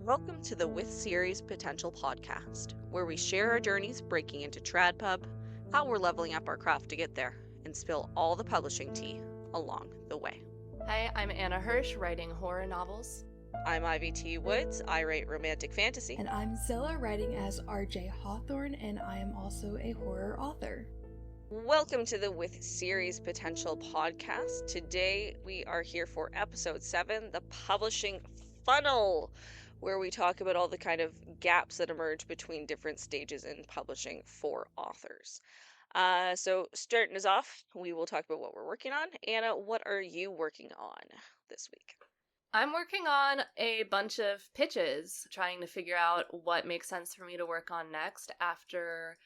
Welcome to the With Series Potential podcast, where we share our journeys breaking into TradPub, how we're leveling up our craft to get there, and spill all the publishing tea along the way. Hi, I'm Anna Hirsch, writing horror novels. I'm Ivy T. Woods. I write romantic fantasy. And I'm Zilla, writing as RJ Hawthorne, and I am also a horror author. Welcome to the With Series Potential podcast. Today we are here for episode 7, the publishing funnel, where we talk about all the kind of gaps that emerge between different stages in publishing for authors. So starting us off, we will talk about what we're working on. Anna, what are you working on this week? I'm working on a bunch of pitches, trying to figure out what makes sense for me to work on next after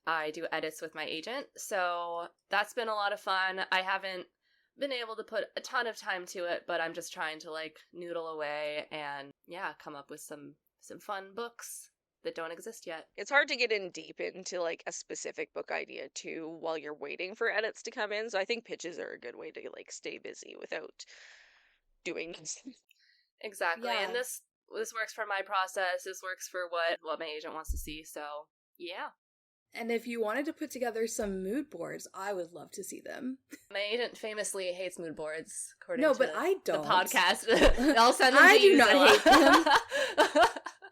I do edits with my agent. So that's been a lot of fun. I haven't been able to put a ton of time to it, but I'm just trying to noodle away and come up with some fun books that don't exist yet. It's hard to get in deep into a specific book idea too while you're waiting for edits to come in. So I think pitches are a good way to stay busy without doing Exactly. Yeah. And this works for my process. This works for what my agent wants to see. So yeah. And if you wanted to put together some mood boards, I would love to see them. My agent famously hates mood boards, according No, to but I don't. the podcast. I'll send them I to you, do not Zilla. hate them.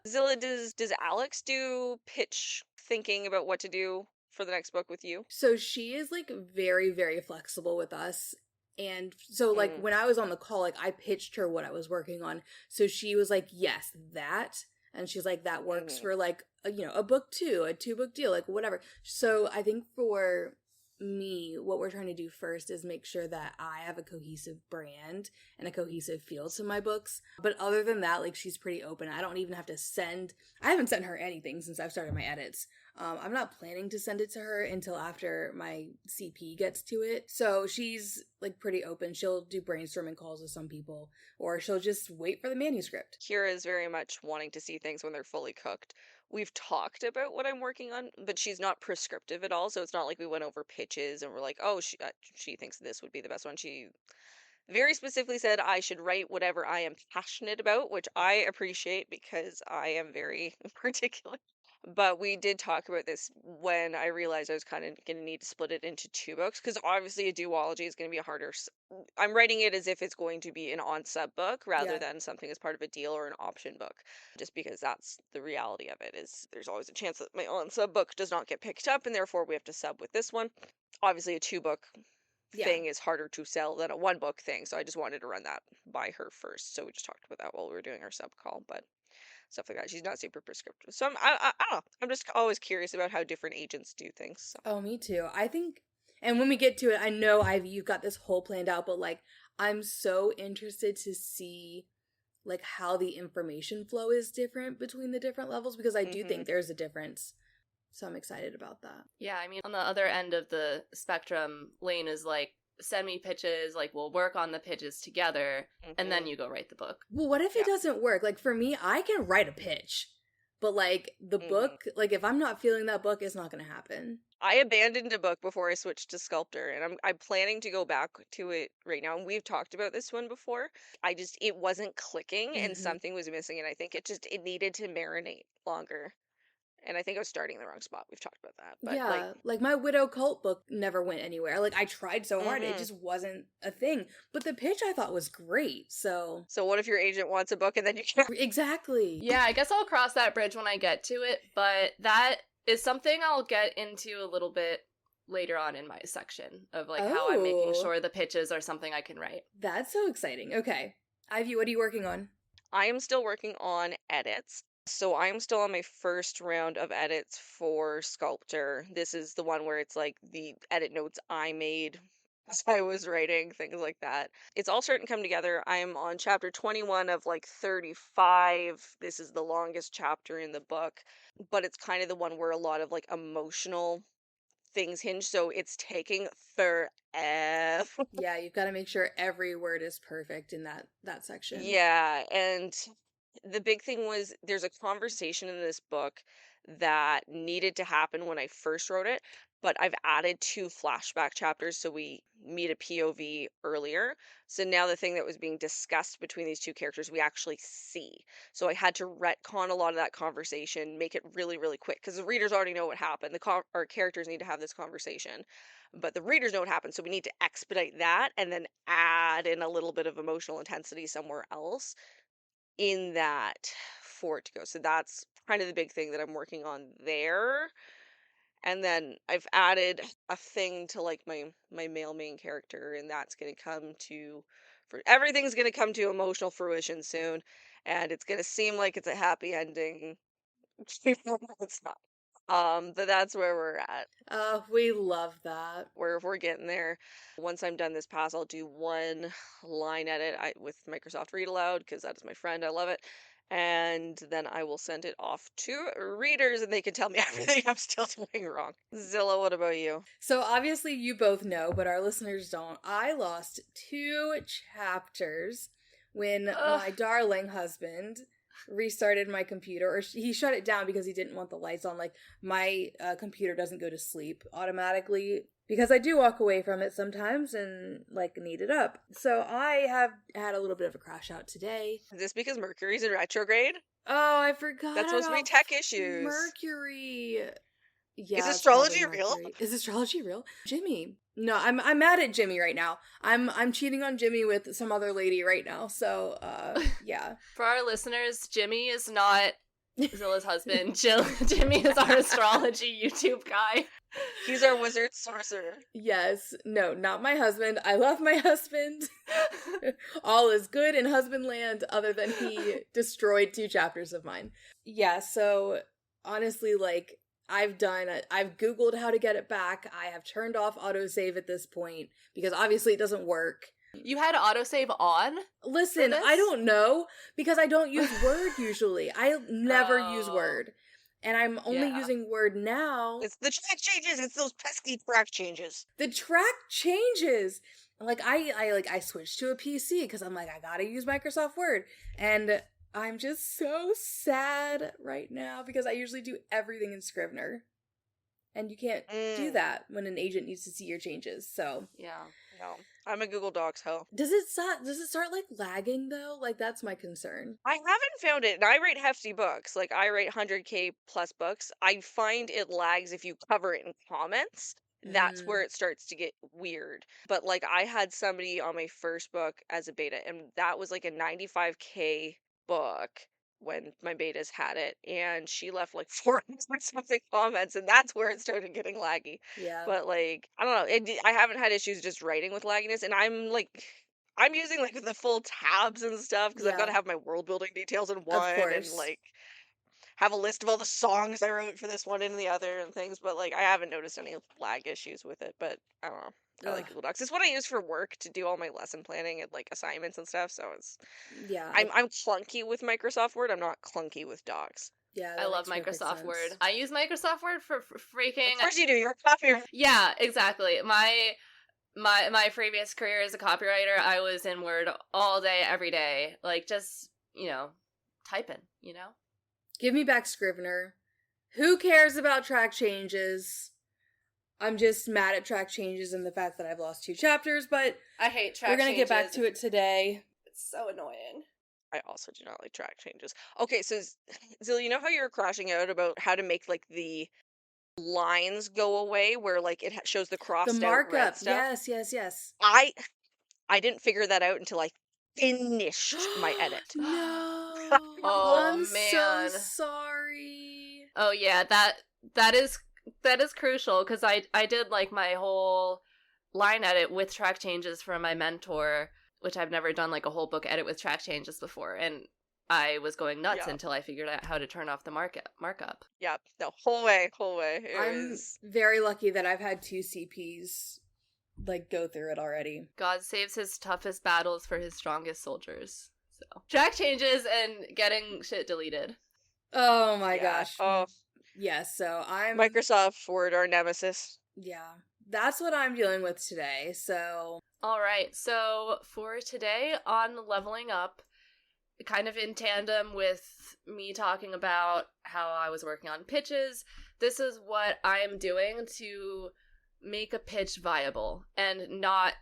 Zilla, does Alex do pitch thinking about what to do for the next book with you? So she is very, very flexible with us. And so when I was on the call, I pitched her what I was working on. So she was like, yes, that. And she's like, that works for a book too, a 2-book deal, whatever. So I think for me, what we're trying to do first is make sure that I have a cohesive brand and a cohesive feel to my books. But other than that, she's pretty open. I don't even have to I haven't sent her anything since I've started my edits. I'm not planning to send it to her until after my CP gets to it. So she's pretty open. She'll do brainstorming calls with some people, or she'll just wait for the manuscript. Kira is very much wanting to see things when they're fully cooked. We've talked about what I'm working on, but she's not prescriptive at all. So it's not like we went over pitches and we're like, oh, she thinks this would be the best one. She very specifically said I should write whatever I am passionate about, which I appreciate because I am very particular. But we did talk about this when I realized I was kind of going to need to split it into 2 books, because obviously a duology is going to be a harder. I'm writing it as if it's going to be an on-sub book rather than something as part of a deal or an option book, just because that's the reality of it. Is there's always a chance that my on-sub book does not get picked up, and therefore we have to sub with this one. Obviously, a 2-book thing is harder to sell than a 1-book thing, so I just wanted to run that by her first. So we just talked about that while we were doing our sub call, but stuff like that. She's not super prescriptive. So I don't know. I'm just always curious about how different agents do things. So. Oh, me too. I think, and when we get to it, I know you've got this whole planned out, but I'm so interested to see how the information flow is different between the different levels, because I do think there's a difference. So I'm excited about that. Yeah, I mean, on the other end of the spectrum, Lane is send me pitches, we'll work on the pitches together, and then you go write the book. Well, what if it doesn't work? For me, I can write a pitch, but the book, if I'm not feeling that book, it's not going to happen. I abandoned a book before I switched to Sculptor, and I'm planning to go back to it right now. And we've talked about this one before. It wasn't clicking, and something was missing, and I think it needed to marinate longer. And I think I was starting in the wrong spot. We've talked about that. But yeah, my Widow Cult book never went anywhere. I tried so hard, it just wasn't a thing. But the pitch I thought was great, so... So what if your agent wants a book and then you can't... Exactly. Yeah, I guess I'll cross that bridge when I get to it, but that is something I'll get into a little bit later on in my section of how I'm making sure the pitches are something I can write. That's so exciting. Okay. Ivy, what are you working on? I am still working on edits. So I'm still on my first round of edits for Sculptor. This is the one where it's the edit notes I made as I was writing, things like that. It's all starting to come together. I'm on chapter 21 of 35. This is the longest chapter in the book, but it's kind of the one where a lot of emotional things hinge, so it's taking forever. Yeah, you've got to make sure every word is perfect in that section. Yeah, and the big thing was there's a conversation in this book that needed to happen when I first wrote it, but I've added 2 flashback chapters so we meet a POV earlier. So now the thing that was being discussed between these 2 characters, we actually see. So I had to retcon a lot of that conversation, make it really, really quick because the readers already know what happened. Our characters need to have this conversation, but the readers know what happened. So we need to expedite that and then add in a little bit of emotional intensity somewhere else in that for it to go. So that's kind of the big thing that I'm working on there. And then I've added a thing to like my male main character, and that's gonna come to for everything's gonna come to emotional fruition soon, and it's gonna seem like it's a happy ending. Even though it's not. But that's where we're at. We love that. We're getting there. Once I'm done this pass, I'll do one line edit with Microsoft Read Aloud because that is my friend. I love it. And then I will send it off to readers and they can tell me everything I'm still doing wrong. Zilla, what about you? So obviously you both know, but our listeners don't. I lost 2 chapters when my darling husband restarted my computer, or he shut it down because he didn't want the lights on. Like, my computer doesn't go to sleep automatically because I do walk away from it sometimes and like need it up. So I have had a little bit of a crash out today. Is this because Mercury's in retrograde? Oh, I forgot. That's supposed to be tech issues. Mercury. Yeah, is astrology real? Is astrology real? Jimmy. No, I'm mad at Jimmy right now. I'm cheating on Jimmy with some other lady right now. So, yeah. For our listeners, Jimmy is not Zilla's husband. Jimmy is our astrology YouTube guy. He's our wizard sorcerer. Yes. No, not my husband. I love my husband. All is good in husband land other than he destroyed 2 chapters of mine. Yeah, so honestly, like, I've Googled how to get it back. I have turned off autosave at this point because obviously it doesn't work. You had autosave on? Listen, I don't know because I don't use Word usually. I never use Word. And I'm only using Word now. It's the track changes. It's those pesky track changes. The track changes. Like I switched to a PC because I'm like, I gotta use Microsoft Word. And I'm just so sad right now because I usually do everything in Scrivener. And you can't do that when an agent needs to see your changes. So yeah. No. I'm a Google Docs hoe. Does it start like lagging though? Like, that's my concern. I haven't found it. And I write hefty books. Like, I write 100K plus books. I find it lags if you cover it in comments. That's where it starts to get weird. But like, I had somebody on my first book as a beta, and that was like a 95K book when my betas had it, and she left like 400 something comments, and that's where it started getting laggy. Yeah. But like, I don't know, I haven't had issues just writing with lagginess, and I'm using like the full tabs and stuff because I've got to have my world building details in one, and like have a list of all the songs I wrote for this one and the other and things. But like, I haven't noticed any lag issues with it. But I don't know. I like Google Docs. It's what I use for work to do all my lesson planning and like assignments and stuff. So it's I'm clunky with Microsoft Word. I'm not clunky with Docs. Yeah, I love Microsoft Word. I use Microsoft Word for freaking. Of course you do. You're a copywriter. Yeah, exactly. My previous career as a copywriter, I was in Word all day, every day, like just typing. Give me back Scrivener. Who cares about track changes? I'm just mad at track changes and the fact that I've lost 2 chapters, but I hate track changes. We're going to get back to it today. It's so annoying. I also do not like track changes. Okay, so Zilla, you know how you were crashing out about how to make like the lines go away where like it shows the crossed the markup, out red stuff? Yes. I didn't figure that out until I finished my edit. No. I'm so sorry. Oh yeah, that is crucial because I did like my whole line edit with track changes from my mentor, which I've never done like a whole book edit with track changes before, and I was going nuts until I figured out how to turn off the markup. Yeah, the whole way. I'm very lucky that I've had 2 CPs like go through it already. God saves his toughest battles for his strongest soldiers. So track changes and getting shit deleted. Oh my gosh. Oh yes. So I'm Microsoft Word, our nemesis. Yeah, that's what I'm dealing with today. So all right. So for today on Leveling Up, kind of in tandem with me talking about how I was working on pitches, this is what I'm doing to make a pitch viable and not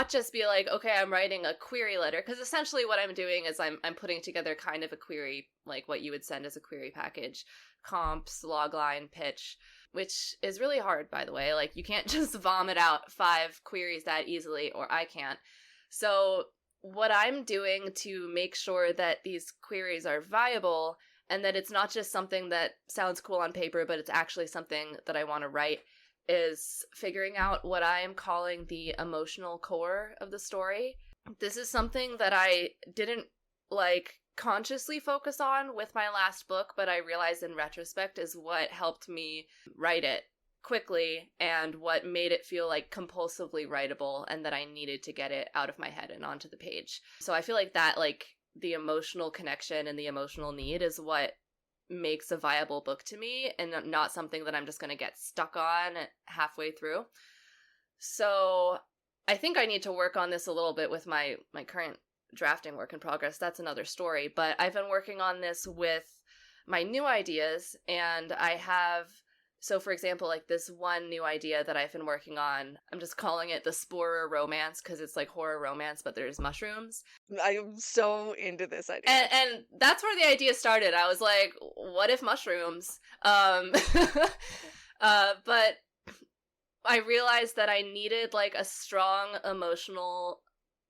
just be like, okay, I'm writing a query letter, because essentially what I'm doing is I'm putting together kind of a query, like what you would send as a query package, comps, logline, pitch, which is really hard, by the way. Like, you can't just vomit out 5 queries that easily, or I can't. So what I'm doing to make sure that these queries are viable and that it's not just something that sounds cool on paper, but it's actually something that I want to write, is figuring out what I am calling the emotional core of the story. This is something that I didn't, like, consciously focus on with my last book, but I realized in retrospect is what helped me write it quickly and what made it feel like compulsively writable, and that I needed to get it out of my head and onto the page. So I feel like that, like, the emotional connection and the emotional need is what makes a viable book to me, and not something that I'm just going to get stuck on halfway through. So I think I need to work on this a little bit with my current drafting work in progress. That's another story, but I've been working on this with my new ideas, and I have, so for example, like this one new idea that I've been working on, I'm just calling it the Sporer Romance, because it's like horror romance, but there's mushrooms. I am so into this idea. And that's where the idea started. I was like, what if mushrooms? But I realized that I needed like a strong emotional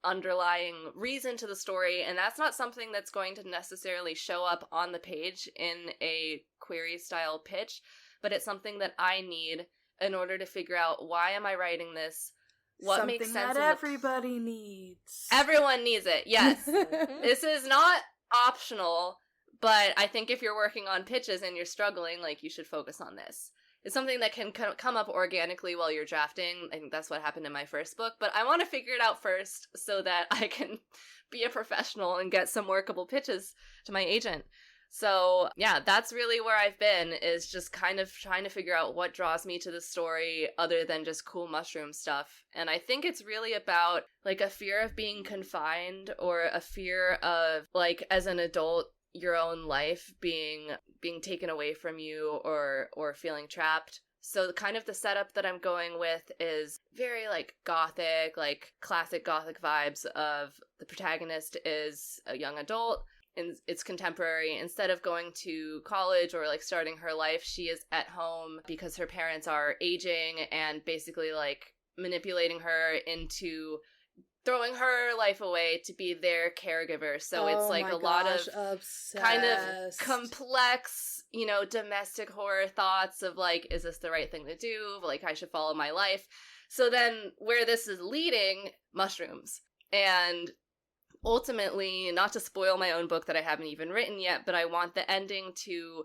underlying reason to the story, and that's not something that's going to necessarily show up on the page in a query style pitch, but it's something that I need in order to figure out, why am I writing this? What something makes sense? that everybody needs. Everyone needs it, yes. This is not optional, but I think if you're working on pitches and you're struggling, like, you should focus on this. It's something that can come up organically while you're drafting. I think that's what happened in my first book, but I want to figure it out first so that I can be a professional and get some workable pitches to my agent. So yeah, that's really where I've been, is just kind of trying to figure out what draws me to the story other than just cool mushroom stuff. And I think it's really about like a fear of being confined, or a fear of, like, as an adult, your own life being taken away from you, or feeling trapped. So the kind of the setup that I'm going with is very like gothic, like classic gothic vibes of the protagonist is a young adult and it's contemporary. Instead of going to college or like starting her life, she is at home because her parents are aging and basically like manipulating her into throwing her life away to be their caregiver. So it's like a lot of obsessed. Kind of complex, you know, domestic horror thoughts of like, is this the right thing to do? Like, I should follow my life. So then where this is leading, mushrooms. And ultimately, not to spoil my own book that I haven't even written yet, but I want the ending to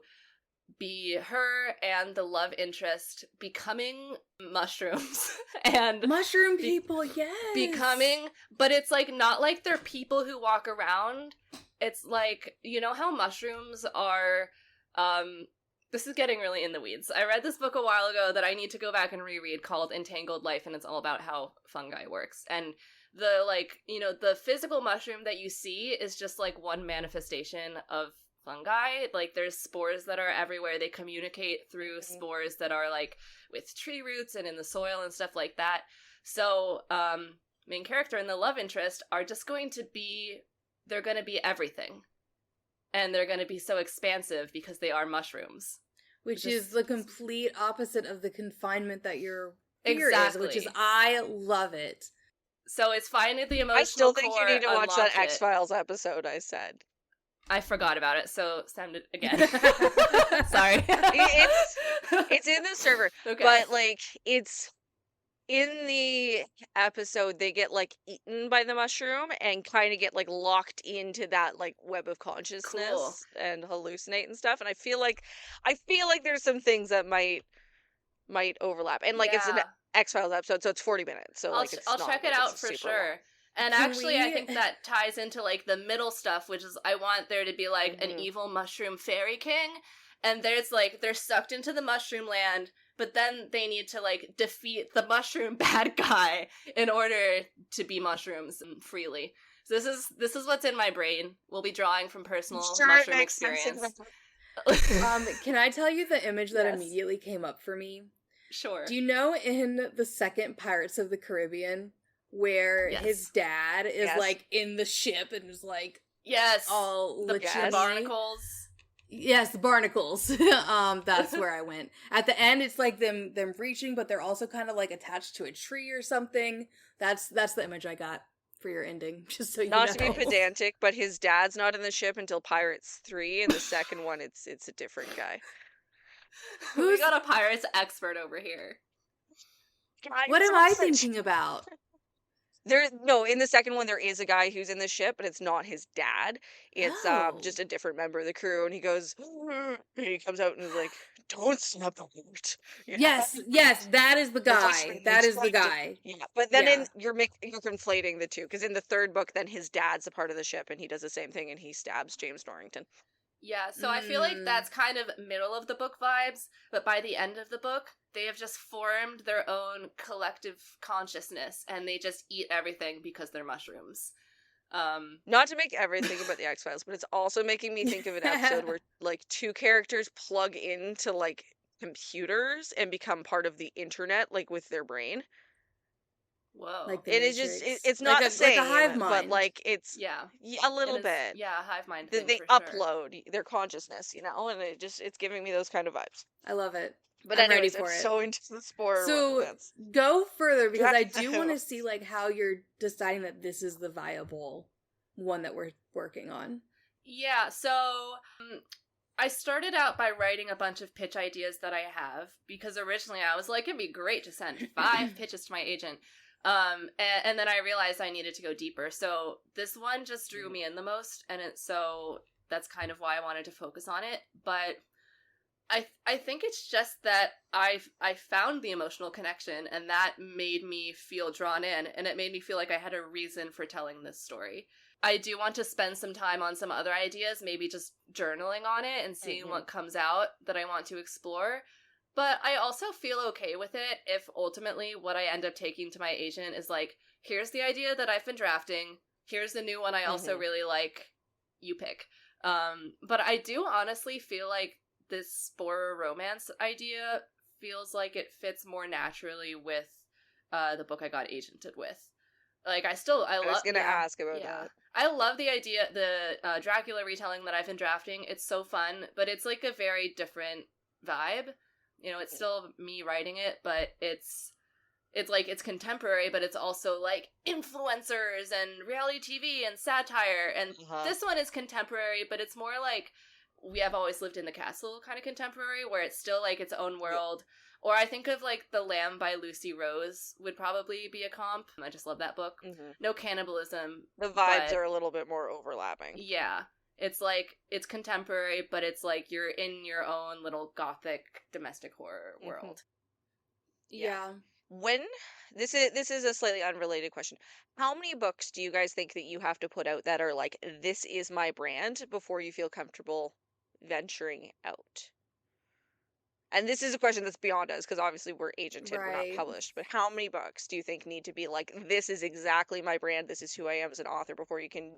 be her and the love interest becoming mushrooms and mushroom people, yes, becoming, but it's like not like they're people who walk around. It's like, you know how mushrooms are, this is getting really in the weeds. I read this book a while ago that I need to go back and reread, called Entangled Life, and it's all about how fungi works. And the, like, you know, the physical mushroom that you see is just like one manifestation of fungi. Like, there's spores that are everywhere. They communicate through spores that are like with tree roots and in the soil and stuff like that. So main character and the love interest are just going to be, they're going to be everything, and they're going to be so expansive because they are mushrooms, which is the complete opposite of the confinement that your fear exactly is, which is, I love it. So it's finding the emotional I still think you core, need to watch that unlock it. X-Files episode I said. I forgot about it, so send it again. Sorry. It's in the server, Okay. but like it's in the episode they get like eaten by the mushroom and kind of get like locked into that like web of consciousness Cool. and hallucinate and stuff. And I feel like there's some things that might overlap. And like it's an Yeah. X-Files episode, so it's 40 minutes. So like I'll not check like it out it's for super long. sure. And Can actually, I we- think that ties into, like, the middle stuff, which is I want there to be, like, an evil mushroom fairy king, and there's, like, they're sucked into the mushroom land, but then they need to, like, defeat the mushroom bad guy in order to be mushrooms freely. So this is what's in my brain. We'll be drawing from personal Sure, it mushroom makes sense. experience. Can I tell you the image that Yes. immediately came up for me? Sure. Do you know in the second Pirates of the Caribbean where Yes. his dad is Yes. like in the ship and is like Yes. all The licheny? barnacles. Yes, the barnacles. That's where I went. At the end, it's like them reaching, but they're also kind of like attached to a tree or something. That's the image I got for your ending. Just so you know. Not to be pedantic, but his dad's not in the ship until Pirates 3, and the second one, it's a different guy. We got a pirates expert over here. What am I thinking about? In the second one there is a guy who's in the ship, but it's not his dad. It's Oh. just a different member of the crew, and he goes, and he comes out and is like, "Don't snap the boat." Yes, that is the guy. That is the guy. Yeah, but then Yeah. you're conflating the two, because in the third book, then his dad's a part of the ship, and he does the same thing, and he stabs James Norrington. Yeah, so I feel like that's kind of middle of the book vibes, but by the end of the book, they have just formed their own collective consciousness, and they just eat everything because they're mushrooms. Not to make everything about the X-Files, but it's also making me think of an episode where like two characters plug into like computers and become part of the internet, like with their brain. Whoa. Like the It is just Matrix. it's not the same, like a hive but mind. like it's Yeah. a little It is- bit. Yeah, hive mind They thing for sure. upload their consciousness, and it's giving me those kind of vibes. I love it. But I'm anyways, ready for I'm it. so into the spoiler. So romance. go further because I do Yeah. want to see like how you're deciding that this is the viable one that we're working on. Yeah, so I started out by writing a bunch of pitch ideas that I have, because originally I was like, it'd be great to send 5 pitches to my agent. And then I realized I needed to go deeper. So this one just drew me in the most, and so that's kind of why I wanted to focus on it. But I think it's just that I found the emotional connection, and that made me feel drawn in, and it made me feel like I had a reason for telling this story. I do want to spend some time on some other ideas, maybe just journaling on it and seeing what comes out that I want to explore. But I also feel okay with it if ultimately what I end up taking to my agent is like, here's the idea that I've been drafting, here's the new one I also really like, you pick. But I do honestly feel like this spore romance idea feels like it fits more naturally with the book I got agented with. Like, I was gonna ask about that. I love the idea, the Dracula retelling that I've been drafting. It's so fun, but it's like a very different vibe. You know, it's still me writing it, but it's like, it's contemporary, but it's also like influencers and reality TV and satire. And this one is contemporary, but it's more like We Have Always Lived in the Castle kind of contemporary, where it's still like its own world. Or I think of like The Lamb by Lucy Rose would probably be a comp. I just love that book. No cannibalism. The vibes are a little bit more overlapping. Yeah. It's like, it's contemporary, but it's like you're in your own little gothic domestic horror world. Yeah. When this is a slightly unrelated question. How many books do you guys think that you have to put out that are like, this is my brand, before you feel comfortable venturing out? And this is a question that's beyond us, because obviously we're agented, we're not published. But how many books do you think need to be like, this is exactly my brand, this is who I am as an author, before you can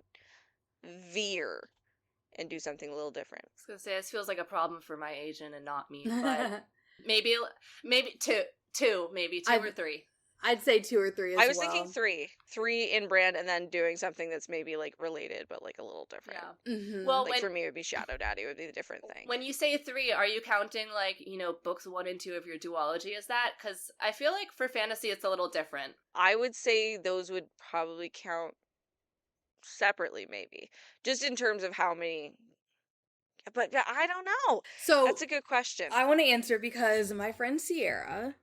veer and do something a little different? I was gonna say, this feels like a problem for my agent and not me, but maybe two, maybe two or 3. I'd say 2 or 3 as well. I was thinking 3 in brand, and then doing something that's maybe like related but like a little different. Yeah. Well, like for me, it would be Shadow Daddy would be the different thing. When you say 3, are you counting like, you know, books 1 and 2 of your duology as that? Because I feel like for fantasy it's a little different. I would say those would probably count separately, maybe, just in terms of how many. But I don't know. So that's a good question. I want to answer because my friend Sierra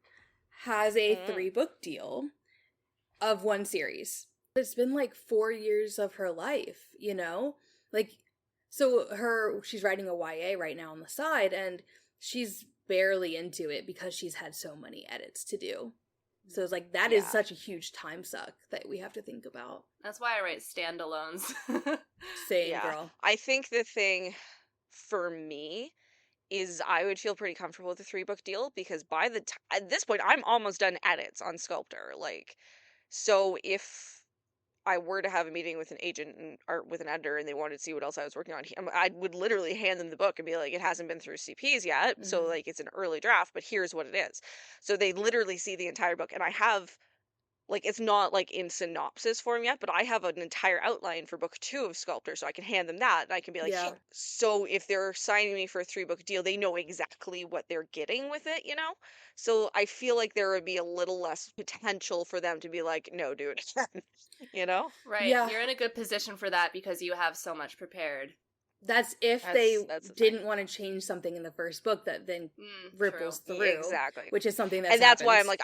has a 3-book deal of 1 series. It's been like 4 years of her life, you know? Like, so she's writing a YA right now on the side, and she's barely into it because she's had so many edits to do. So it's like, that is such a huge time suck that we have to think about. That's why I write standalones. Same, girl. I think the thing for me is I would feel pretty comfortable with a 3-book deal, because by the at this point I'm almost done edits on Sculptor. Like, so if I were to have a meeting with an agent or with an editor and they wanted to see what else I was working on, I would literally hand them the book and be like, it hasn't been through CPs yet, so Mhm. like it's an early draft, but here's what it is. So they literally see the entire book, and I have like it's not like in synopsis form yet, but I have an entire outline for book 2 of Sculptor, so I can hand them that and I can be like, Yeah. here. So if they're signing me for a 3-book deal, they know exactly what they're getting with it, you know? So I feel like there would be a little less potential for them to be like, no, do it again, you know? Right. Yeah. You're in a good position for that because you have so much prepared. That's if they That's the thing. didn't want to change something in the first book that then ripples True. through, Exactly. which is something that's And that's why I'm happened. like,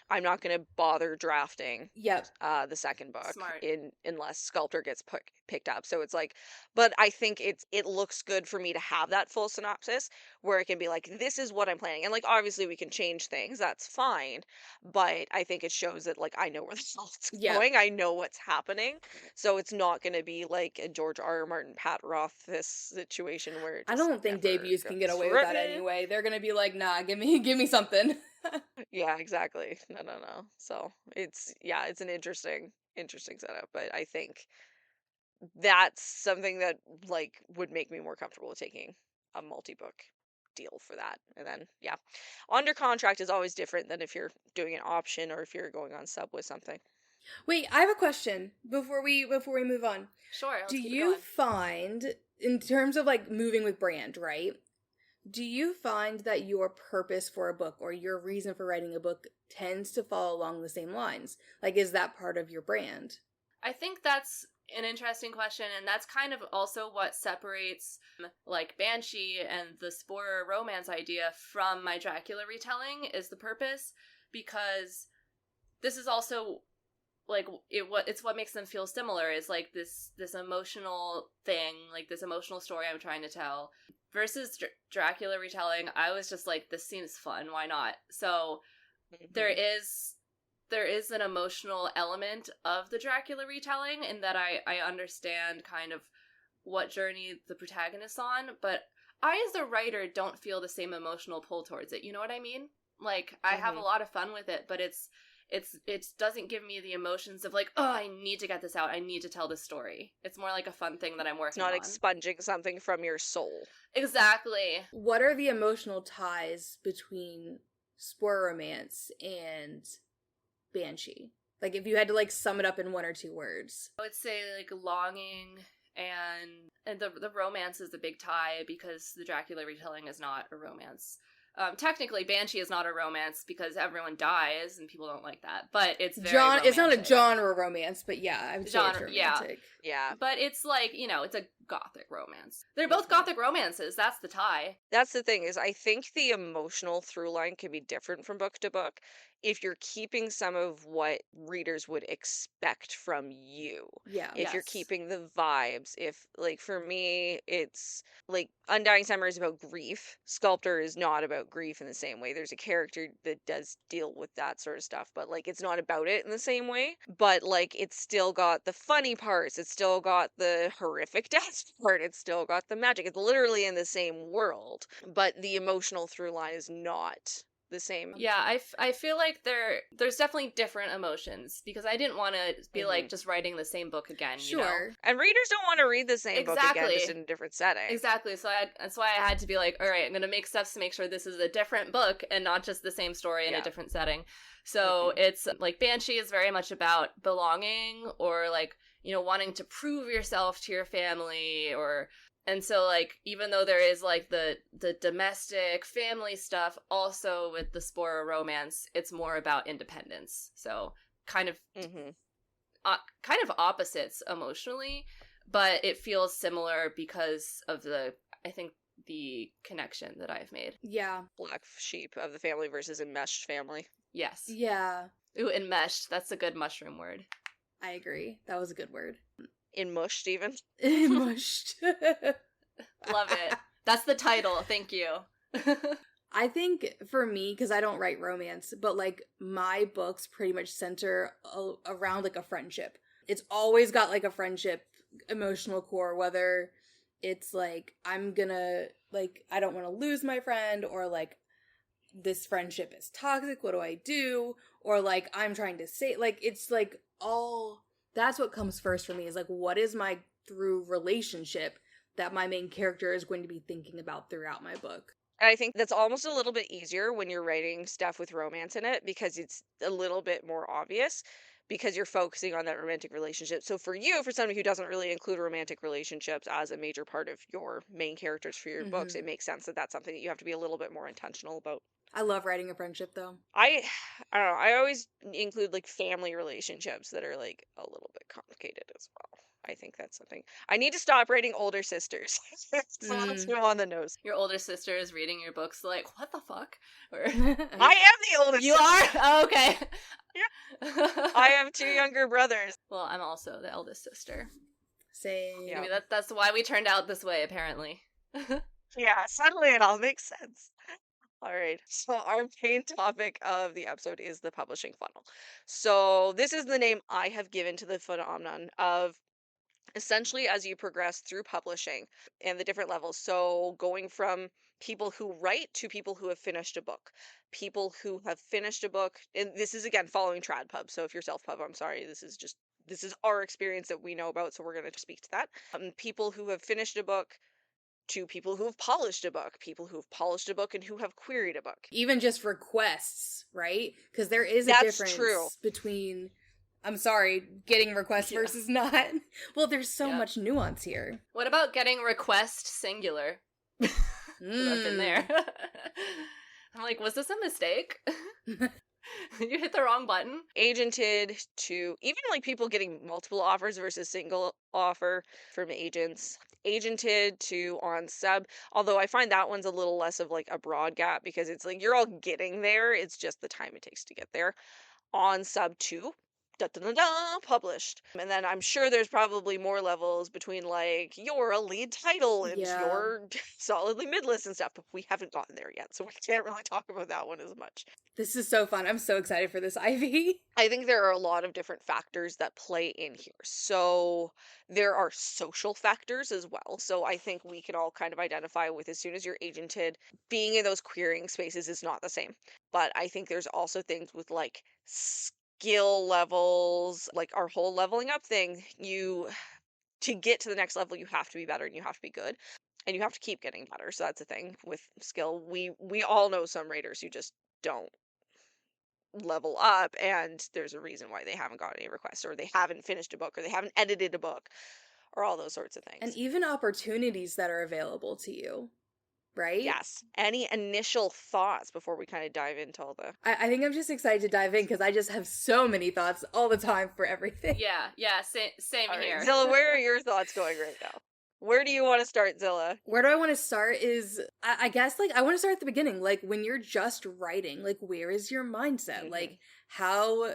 I'm not gonna bother drafting Yep. the second book Smart. unless Sculptor gets picked up. So it's like, but I think it looks good for me to have that full synopsis where it can be like, this is what I'm planning, and like obviously we can change things, that's fine, but I think it shows that like I know where the plot's Yeah. going, I know what's happening, so it's not going to be like a George R. R. Martin, Pat Roth this situation where it I just don't think never debuts can get goes away with that right. anyway. They're gonna be like, nah, give me something. Yeah, exactly. No. So it's an interesting setup, but I think that's something that like would make me more comfortable with taking a multi-book deal for that. And then yeah, under contract is always different than if you're doing an option or if you're going on sub with something. Wait, I have a question before we move on. Sure. Let's Do keep it you going. find, in terms of like moving with brand, right? Do you find that your purpose for a book or your reason for writing a book tends to follow along the same lines? Like, is that part of your brand? I think that's an interesting question, and that's kind of also what separates like Banshee and the Spore romance idea from my Dracula retelling is the purpose, because this is also like it's what makes them feel similar is like this emotional thing, like this emotional story I'm trying to tell versus Dracula retelling. I was just like, this seems fun, why not? So there is an emotional element of the Dracula retelling in that I understand kind of what journey the protagonist's on, but I as a writer don't feel the same emotional pull towards it. You know what I mean? Like I have a lot of fun with it, but it doesn't give me the emotions of like, oh, I need to get this out, I need to tell this story. It's more like a fun thing that I'm working on. It's not expunging something from your soul. Exactly. What are the emotional ties between Spore Romance and Banshee? Like, if you had to like sum it up in 1 or 2 words. I would say like longing, and the romance is the big tie because the Dracula retelling is not a romance. Technically, Banshee is not a romance because everyone dies and people don't like that. But it's very romantic. It's not a genre romance, but yeah, I would say it's Genre, romantic. Yeah. But it's like, it's a gothic romance. They're both gothic romances. That's the tie. That's the thing is I think the emotional through line can be different from book to book if you're keeping some of what readers would expect from you. Yeah. If you're Yes. keeping the vibes, if like for me it's like Undying Summer is about grief. Sculptor is not about grief in the same way. There's a character that does deal with that sort of stuff, but like it's not about it in the same way. But like it's still got the funny parts, it's still got the horrific death part, it's still got the magic. It's literally in the same world, but the emotional through line is not the same. Yeah, I feel like there's definitely different emotions because I didn't want to be like just writing the same book again, Sure. you know? And readers don't want to read the same book again, just in a different setting. Exactly. So that's why I had to be like, all right, I'm going to make steps to make sure this is a different book and not just the same story in a different setting. So it's like Banshee is very much about belonging or like, wanting to prove yourself to your family and so, like, even though there is, like, the domestic family stuff, also with the Spore romance, it's more about independence. So, kind of opposites emotionally, but it feels similar because of the connection that I've made. Yeah. Black sheep of the family versus enmeshed family. Yes. Yeah. Ooh, enmeshed. That's a good mushroom word. I agree. That was a good word. Enmushed, even. Mushed. Love it. That's the title. Thank you. I think for me, because I don't write romance, but like my books pretty much center around like a friendship. It's always got like a friendship emotional core, whether it's like I'm gonna like I don't want to lose my friend, or like this friendship is toxic, what do I do, or like I'm trying to say, like it's like all that's what comes first for me, is like, what is my through relationship that my main character is going to be thinking about throughout my book. And I think that's almost a little bit easier when you're writing stuff with romance in it because it's a little bit more obvious because you're focusing on that romantic relationship. So for you, for somebody who doesn't really include romantic relationships as a major part of your main characters for your books, it makes sense that that's something that you have to be a little bit more intentional about. I love writing a friendship though. I I don't know. I always include like family relationships that are like a little bit complicated as well. I think that's something I need to stop writing older sisters. So let's go on the nose. Your older sister is reading your books, like, what the fuck? Or I am the oldest. you are? Oh, okay. Yeah. I have 2 younger brothers. Well, I'm also the eldest sister. Same. Yeah. I mean, that's why we turned out this way, apparently. Yeah, suddenly it all makes sense. All right. So our main topic of the episode is the publishing funnel. So this is the name I have given to the phenomenon of essentially as you progress through publishing and the different levels. So going from people who write to people who have finished a book, people who have finished a book, and this is again following trad pub. So if you're self pub, I'm sorry, this is our experience that we know about, so we're going to speak to that. People who have finished a book to people who have polished a book, people who have polished a book and who have queried a book. Even just requests, right? Because there is a That's difference true. between, I'm sorry, getting requests versus not. Well, there's so much nuance here. What about getting request singular? That's in there. I'm like, was this a mistake? You hit the wrong button. Agented to even like people getting multiple offers versus single offer from agents. Agented to on sub, although I find that one's a little less of like a broad gap because it's like you're all getting there, it's just the time it takes to get there. On sub 2, published. And then I'm sure there's probably more levels between like you're a lead title and you're solidly mid-list and stuff, but we haven't gotten there yet, so we can't really talk about that one as much. This is so fun. I'm so excited for this, Ivy. I think there are a lot of different factors that play in here. So there are social factors as well. So I think we can all kind of identify with as soon as you're agented, being in those querying spaces is not the same. But I think there's also things with like skill levels, like our whole leveling up thing. To get to the next level, you have to be better and you have to be good. And you have to keep getting better. So that's the thing with skill. We all know some writers who just don't level up, and there's a reason why they haven't got any requests, or they haven't finished a book, or they haven't edited a book, or all those sorts of things. And even opportunities that are available to you, right? Yes. Any initial thoughts before we kind of dive into all the... I think I'm just excited to dive in because I just have so many thoughts all the time for everything. Yeah, same All here. right. Zilla, where are your thoughts going right now? Where do you want to start, Zilla? Where do I want to start is, I guess, like, I want to start at the beginning. Like, when you're just writing, like, where is your mindset? Like, how,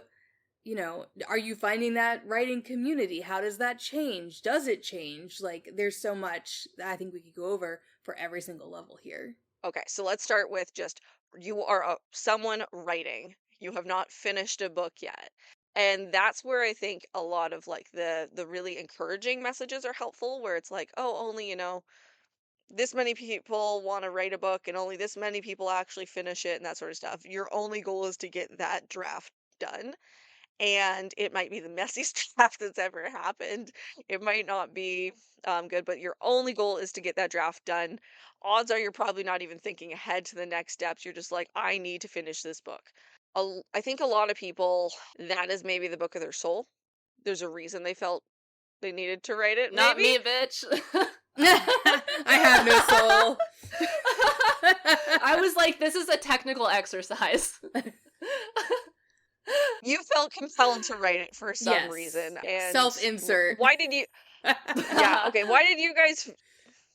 are you finding that writing community? How does that change? Does it change? Like, there's so much that I think we could go over for every single level here. Okay, so let's start with just, you are someone writing. You have not finished a book yet. And that's where I think a lot of like the really encouraging messages are helpful, where it's like, oh, only, this many people want to write a book and only this many people actually finish it and that sort of stuff. Your only goal is to get that draft done. And it might be the messiest draft that's ever happened. It might not be good, but your only goal is to get that draft done. Odds are you're probably not even thinking ahead to the next steps. You're just like, I need to finish this book. I think a lot of people, that is maybe the book of their soul. There's a reason they felt they needed to write it. Not maybe. me, bitch. I have no soul. I was like, this is a technical exercise. You felt compelled to write it for some reason. And self-insert. Why did you... Yeah, okay. Why did you guys...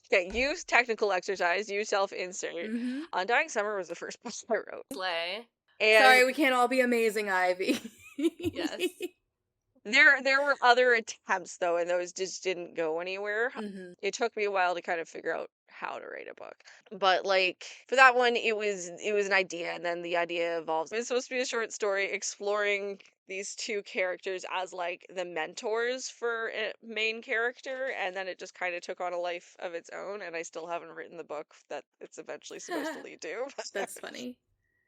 Okay, use technical exercise, use self-insert. Undying Summer was the first book I wrote. Slay. And sorry, we can't all be amazing, Ivy. Yes. There were other attempts though, and those just didn't go anywhere. It took me a while to kind of figure out how to write a book. But like for that one, it was an idea, and then the idea evolved. It was supposed to be a short story exploring these 2 characters as like the mentors for a main character, and then it just kind of took on a life of its own, and I still haven't written the book that it's eventually supposed to lead to. That's funny.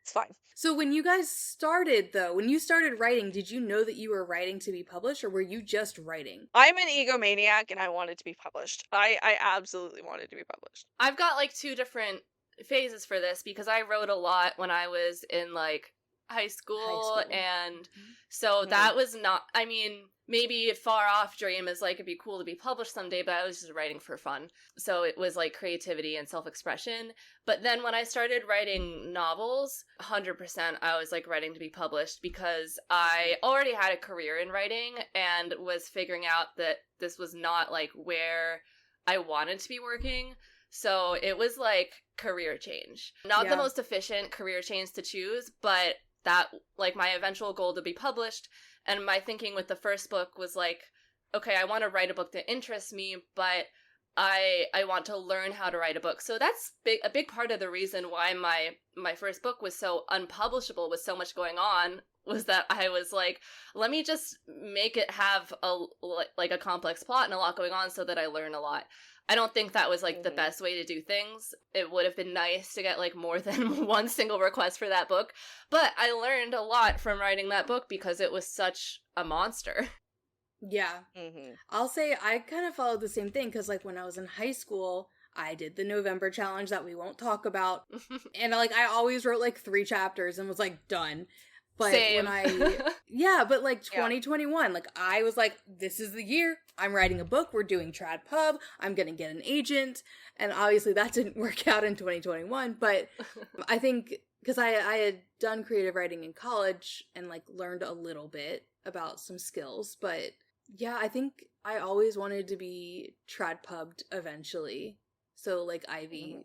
It's fine. So when you guys started, though, when you started writing, did you know that you were writing to be published, or were you just writing? I'm an egomaniac and I wanted to be published. I absolutely wanted to be published. I've got like two different phases for this because I wrote a lot when I was in like high school. And so that was not, I mean, maybe a far off dream is like it'd be cool to be published someday, but I was just writing for fun. So it was like creativity and self-expression. But then when I started writing novels, 100% I was like writing to be published because I already had a career in writing and was figuring out that this was not like where I wanted to be working. So it was like career change. Not the most efficient career change to choose, but that like my eventual goal to be published. And my thinking with the first book was like, okay, I want to write a book that interests me, but I want to learn how to write a book. So that's a big part of the reason why my first book was so unpublishable with so much going on, was that I was like, let me just make it have a complex plot and a lot going on so that I learn a lot. I don't think that was like the best way to do things. It would have been nice to get like more than one single request for that book, but I learned a lot from writing that book because it was such a monster. Yeah. I'll say I kind of followed the same thing because like when I was in high school, I did the November challenge that we won't talk about. And like I always wrote like 3 chapters and was like done. But Same. but like 2021, like I was like, this is the year. I'm writing a book. We're doing Trad Pub. I'm going to get an agent. And obviously that didn't work out in 2021. But I think because I had done creative writing in college and like learned a little bit about some skills. But yeah, I think I always wanted to be Trad Pubbed eventually. So like Ivy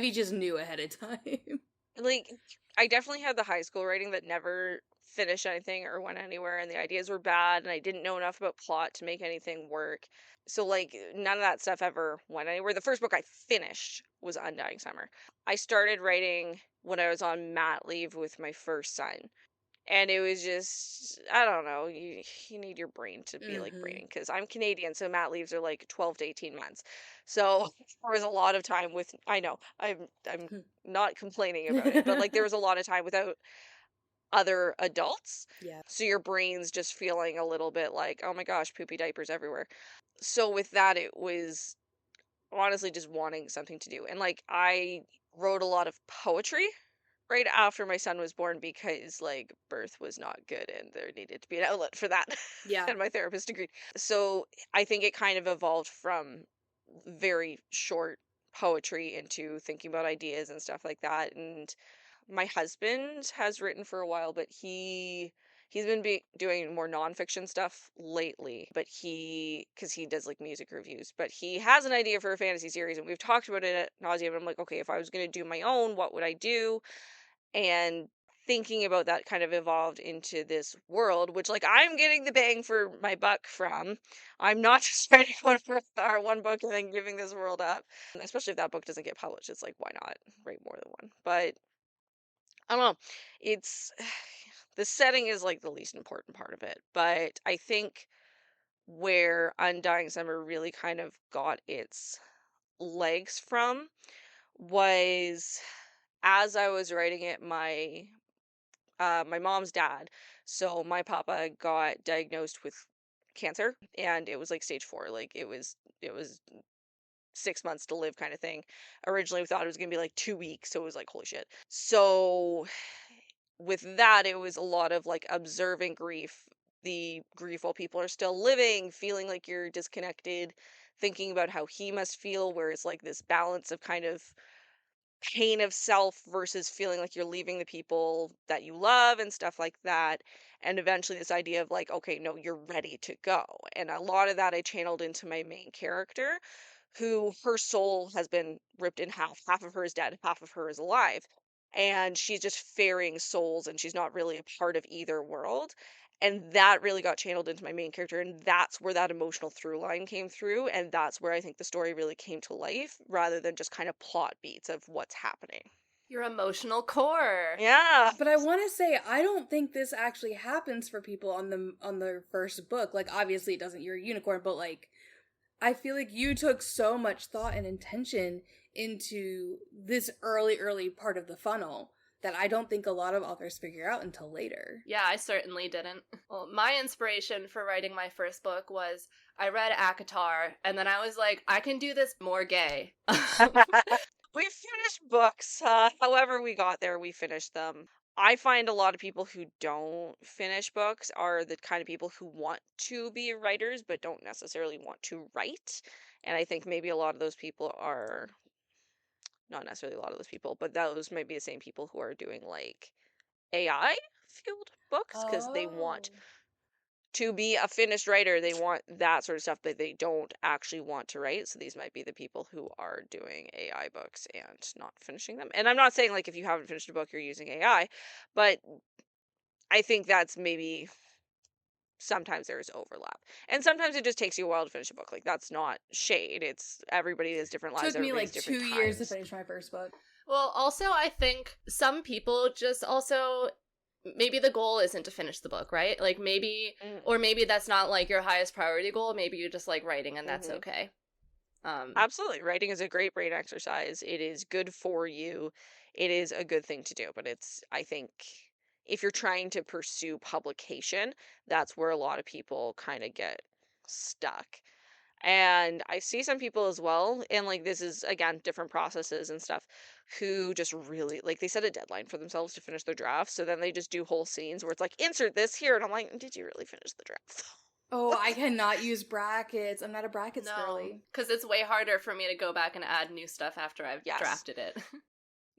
just knew ahead of time. Like, I definitely had the high school writing that never finished anything or went anywhere, and the ideas were bad, and I didn't know enough about plot to make anything work. So, like, none of that stuff ever went anywhere. The first book I finished was Undying Summer. I started writing when I was on mat leave with my first son. And it was just, I don't know, you need your brain to be like braining, because I'm Canadian, so mat leaves are like 12 to 18 months. So there was a lot of time with, I know, I'm not complaining about it, but like there was a lot of time without other adults. Yeah. So your brain's just feeling a little bit like, oh my gosh, poopy diapers everywhere. So with that, it was honestly just wanting something to do. And like I wrote a lot of poetry right after my son was born because like birth was not good and there needed to be an outlet for that. Yeah. And my therapist agreed. So I think it kind of evolved from very short poetry into thinking about ideas and stuff like that. And my husband has written for a while, but he's been doing more nonfiction stuff lately, but because he does like music reviews, but he has an idea for a fantasy series and we've talked about it at nauseam. I'm like, okay, if I was going to do my own, what would I do? And thinking about that kind of evolved into this world, which like I'm getting the bang for my buck from. I'm not just writing one book and then giving this world up. And especially if that book doesn't get published, it's like, why not write more than one? But I don't know. It's the setting is like the least important part of it. But I think where Undying Summer really kind of got its legs from was as I was writing it, my mom's dad, so my papa got diagnosed with cancer, and it was like stage 4. Like it was 6 months to live kind of thing. Originally we thought it was gonna be like 2 weeks, so it was like holy shit. So with that, it was a lot of like observing grief, the grief while people are still living, feeling like you're disconnected, thinking about how he must feel, where it's like this balance of kind of pain of self versus feeling like you're leaving the people that you love and stuff like that. And eventually this idea of like, okay, no, you're ready to go. And a lot of that I channeled into my main character, who her soul has been ripped in half. Half of her is dead, half of her is alive. And she's just ferrying souls and she's not really a part of either world. And that really got channeled into my main character. And that's where that emotional through line came through. And that's where I think the story really came to life rather than just kind of plot beats of what's happening. Your emotional core. Yeah. But I want to say I don't think this actually happens for people on their first book. Like obviously it doesn't. You're a unicorn, but like I feel like you took so much thought and intention into this early part of the funnel. that I don't think a lot of authors figure out until later. Yeah, I certainly didn't. Well, my inspiration for writing my first book was I read ACOTAR, and then I was like, I can do this more gay. We finished books. However we got there, we finished them. I find a lot of people who don't finish books are the kind of people who want to be writers but don't necessarily want to write. And I think maybe a lot of those people are not necessarily a lot of those people, but those might be the same people who are doing like AI fueled books because they want to be a finished writer. They want that sort of stuff, but they don't actually want to write. So these might be the people who are doing AI books and not finishing them. And I'm not saying like if you haven't finished a book, you're using AI, but I think that's maybe sometimes there's overlap. And sometimes it just takes you a while to finish a book. Like that's not shade. It's everybody has different lives. Took me like everybody's 2 different years to times. finish my first book. Well, also, I think some people just also, maybe the goal isn't to finish the book, right? Like maybe, or maybe that's not like your highest priority goal. Maybe you just like writing and that's okay. Absolutely. Writing is a great brain exercise. It is good for you. It is a good thing to do. But I think, if you're trying to pursue publication, that's where a lot of people kind of get stuck. And I see some people as well, and like this is again different processes and stuff, who just really like they set a deadline for themselves to finish their draft. So then they just do whole scenes where it's like, insert this here. And I'm like, did you really finish the draft? Oh, I cannot use brackets. I'm not a brackets girly. Because it's way harder for me to go back and add new stuff after I've Yes. drafted it.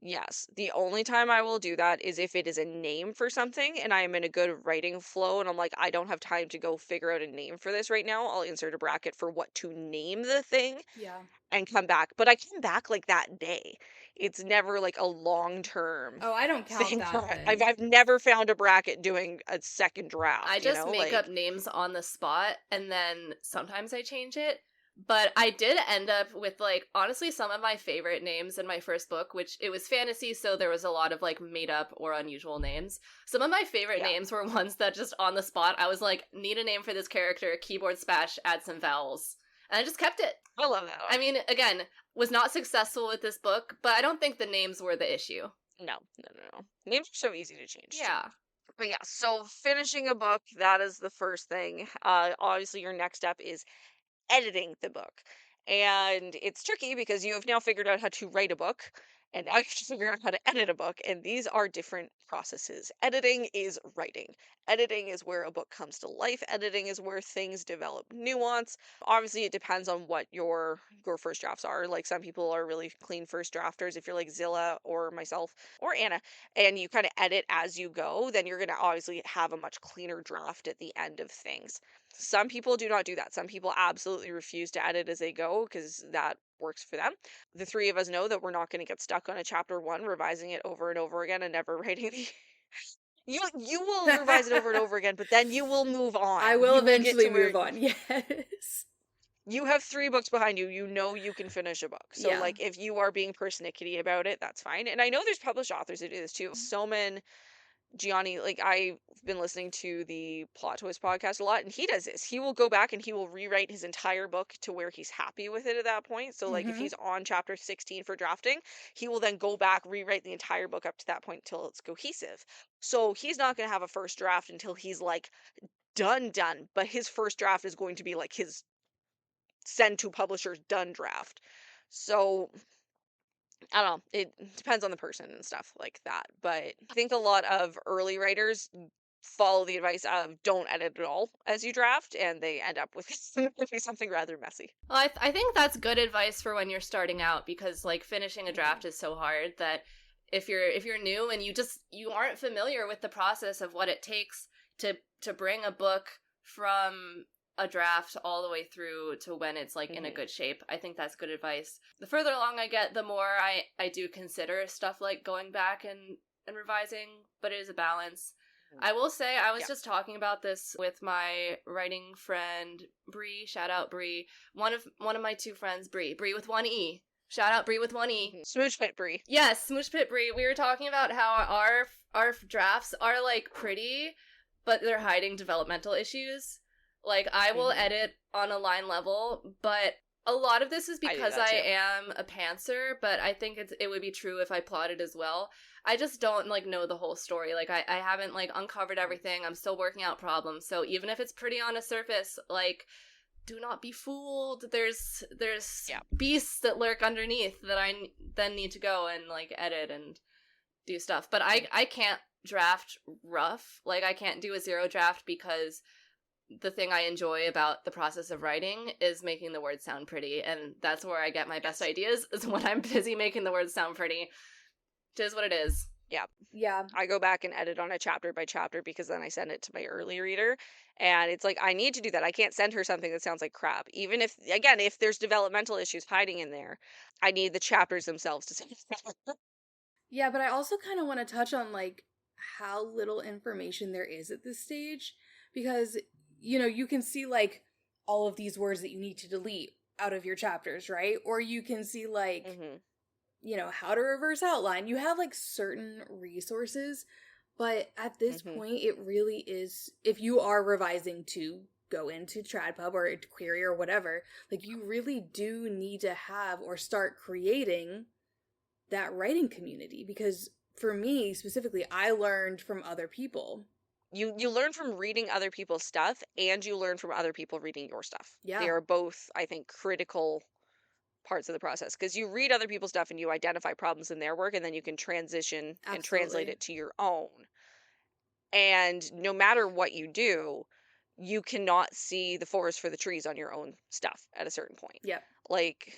Yes. The only time I will do that is if it is a name for something and I am in a good writing flow and I'm like, I don't have time to go figure out a name for this right now. I'll insert a bracket for what to name the thing Yeah. and come back. But I come back like that day. It's never like a long term Oh, I don't count thing. that. I've never found a bracket doing a second draft. I just make up names on the spot and then sometimes I change it. But I did end up with, like, honestly, some of my favorite names in my first book, which it was fantasy, so there was a lot of, like, made-up or unusual names. Some of my favorite names were ones that just on the spot, I was like, need a name for this character, keyboard smash, add some vowels. And I just kept it. I love that one. I mean, again, was not successful with this book, but I don't think the names were the issue. No. Names are so easy to change. Yeah. But yeah, so finishing a book, that is the first thing. Obviously, your next step is editing the book. And it's tricky because you have now figured out how to write a book and now you have to figure out how to edit a book. And these are different processes. Editing is writing. Editing is where a book comes to life. Editing is where things develop nuance. Obviously, it depends on what your first drafts are. Like some people are really clean first drafters. If you're like Zilla or myself or Anna, and you kind of edit as you go, then you're going to obviously have a much cleaner draft at the end of things. Some people do not do that. Some people absolutely refuse to edit as they go because that works for them. The three of us know that we're not going to get stuck on a chapter 1, revising it over and over again and never writing the... You will revise it over and over again, but then you will move on. I will eventually move on, yes. You have 3 books behind you. You know you can finish a book. So, like, if you are being persnickety about it, that's fine. And I know there's published authors that do this too. Soman Gianni, like I've been listening to the Plot Twist podcast a lot, and he does this. He will go back and he will rewrite his entire book to where he's happy with it at that point. So like if he's on chapter 16 for drafting, he will then go back, rewrite the entire book up to that point until it's cohesive. So he's not going to have a first draft until he's like done, but his first draft is going to be like his send to publishers done draft. So I don't know. It depends on the person and stuff like that. But I think a lot of early writers follow the advice of don't edit at all as you draft, and they end up with something rather messy. Well, I think that's good advice for when you're starting out because, like, finishing a draft is so hard that if you're new and you aren't familiar with the process of what it takes to bring a book from a draft all the way through to when it's like in a good shape. I think that's good advice. The further along I get, the more I do consider stuff like going back and revising, but it is a balance. I will say I was just talking about this with my writing friend Bree. Shout out Bree. One of my 2 friends, Bree with 1 E. Shout out Bree with 1 E. Smooch Pit Bree. Yes, Smooch Pit Bree. We were talking about how our drafts are like pretty, but they're hiding developmental issues. Like, I will edit on a line level, but A lot of this is I do because that I too. am a pantser, but I think it would be true if I plotted as well. I just don't like know the whole story. Like I haven't like uncovered everything. I'm still working out problems. So even if it's pretty on a surface, like do not be fooled. There's Yeah. beasts that lurk underneath that then need to go and like edit and do stuff. But I can't draft rough. Like I can't do a zero draft because the thing I enjoy about the process of writing is making the words sound pretty, and that's where I get my best ideas is when I'm busy making the words sound pretty. It is what it is. Yeah. Yeah. I go back and edit on a chapter by chapter because then I send it to my early reader. And it's like, I need to do that. I can't send her something that sounds like crap. Even if, again, if there's developmental issues hiding in there, I need the chapters themselves to say, Yeah, but I also kind of want to touch on like how little information there is at this stage because you can see like all of these words that you need to delete out of your chapters, right? Or you can see like hmm how to reverse outline. You have like certain resources, but at this hmm point it really is if you are revising to go into TradPub or Query or whatever, like you really do need to have or start creating that writing community because for me specifically I learned from other people. you learn from reading other people's stuff and you learn from other people reading your stuff. They Yeah, are both, I think, critical parts of the process because you read other people's stuff and you identify problems in their work and then you can transition and translate absolutely. it to your own. And no matter what you do, you cannot see the forest for the trees on your own stuff at a certain point. Yep. Like,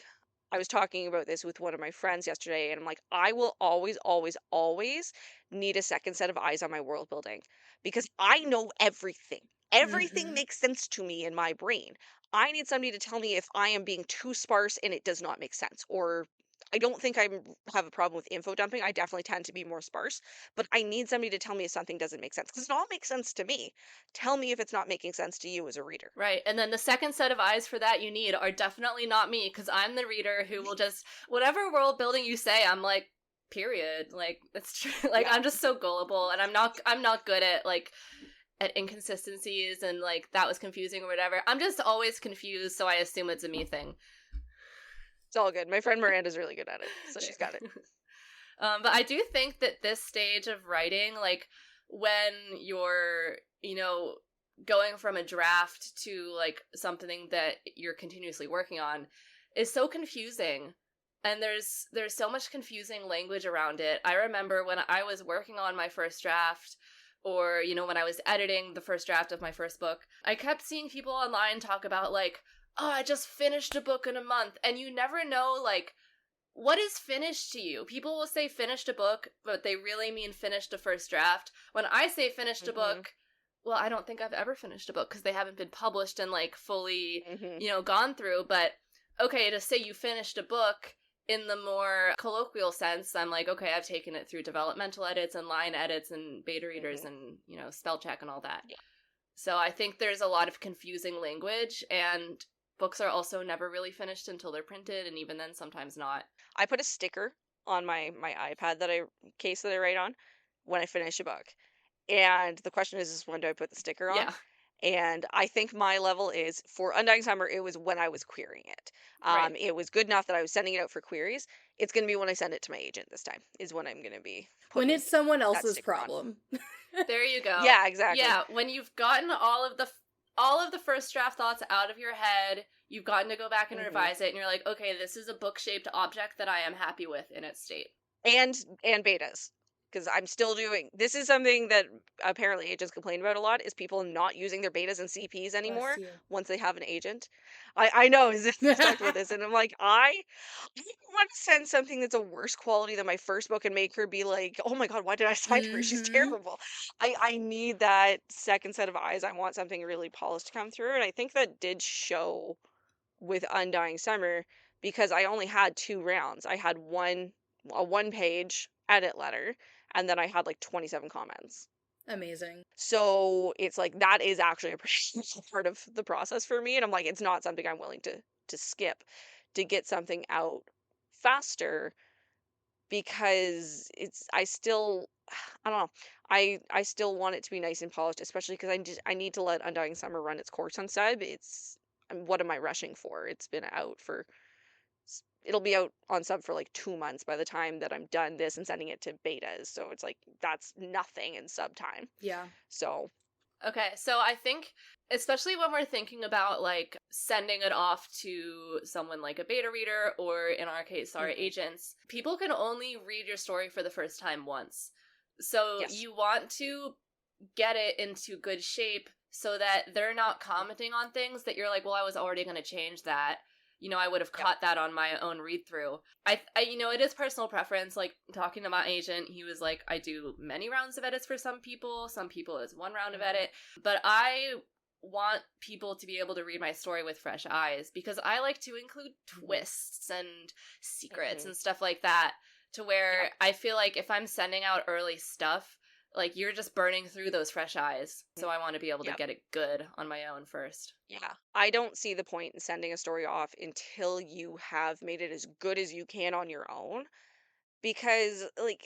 I was talking about this with one of my friends yesterday, and I'm like, I will always, always, always need a second set of eyes on my world building because I know everything. Everything Mhm. makes sense to me in my brain. I need somebody to tell me if I am being too sparse and it does not make sense, or I don't think I have a problem with info dumping. I definitely tend to be more sparse, but I need somebody to tell me if something doesn't make sense because it all makes sense to me. Tell me if it's not making sense to you as a reader. Right. And then the second set of eyes for that you need are definitely not me because I'm the reader who will just whatever world building you say, I'm like period. Like it's true. Like Yeah. I'm just so gullible and I'm not good at like at inconsistencies and like that was confusing or whatever. I'm just always confused, so I assume it's a me thing. It's all good. My friend Miranda's really good at it, so she's got it. But I do think that this stage of writing, like when you're, going from a draft to like something that you're continuously working on, is so confusing. And there's so much confusing language around it. I remember when I was working on my first draft, or when I was editing the first draft of my first book, I kept seeing people online talk about like, oh, I just finished a book in a month, and you never know like what is finished to you? People will say finished a book, but they really mean finished a first draft. When I say finished a hmm book, well, I don't think I've ever finished a book because they haven't been published and like fully, hmm gone through. But okay, to say you finished a book in the more colloquial sense, I'm like, okay, I've taken it through developmental edits and line edits and beta readers hmm and, spell check and all that. Yeah. So I think there's a lot of confusing language, and books are also never really finished until they're printed, and even then sometimes not. I put a sticker on my iPad case that I write on when I finish a book. And the question is when do I put the sticker on? Yeah, And I think my level is for Undying Summer, it was when I was querying it. right. It was good enough that I was sending it out for queries. It's going to be when I send it to my agent this time, is when I'm going to be When putting it's someone that else's sticker on. problem. There you go. Yeah, exactly. Yeah, when you've gotten all of the first draft thoughts out of your head, you've gotten to go back and hmm revise it, and you're like, okay, this is a book-shaped object that I am happy with in its state. And betas. Because I'm still doing this is something that apparently agents complain about a lot is people not using their betas and CPs Bless anymore you. once they have an agent. I know we've talked about this and I'm like I don't want to send something that's a worse quality than my first book and make her be like, oh my god, why did I sign her? She's Mhm. terrible. I need that second set of eyes. I want something really polished to come through, and I think that did show with Undying Summer because I only had 2 rounds. I had a 1 page edit letter and then I had like 27 comments. Amazing. So it's like that is actually a pretty huge part of the process for me. And I'm like, it's not something I'm willing to skip to get something out faster because I still I don't know. I still want it to be nice and polished, especially because I need to let Undying Summer run its course on Seb. what am I rushing for? It's been out for it'll be out on sub for like 2 months by the time that I'm done this and sending it to betas. So it's like that's nothing in sub time. Yeah. So Okay, so I think, especially when we're thinking about like sending it off to someone like a beta reader, or in our case, our agents, people can only read your story for the first time once. So yes. you want to get it into good shape so that they're not commenting on things that you're like, well, I was already going to change that. You know, I would have caught that on my own read through. I, you know, it is personal preference. Like, talking to my agent, he was like, I do many rounds of edits for some people it's one round of edit. But I want people to be able to read my story with fresh eyes, because I like to include twists and secrets and stuff like that, to where I feel like if I'm sending out early stuff, like, you're just burning through those fresh eyes. So I want to be able to get it good on my own first. Yeah. I don't see the point in sending a story off until you have made it as good as you can on your own. Because, like,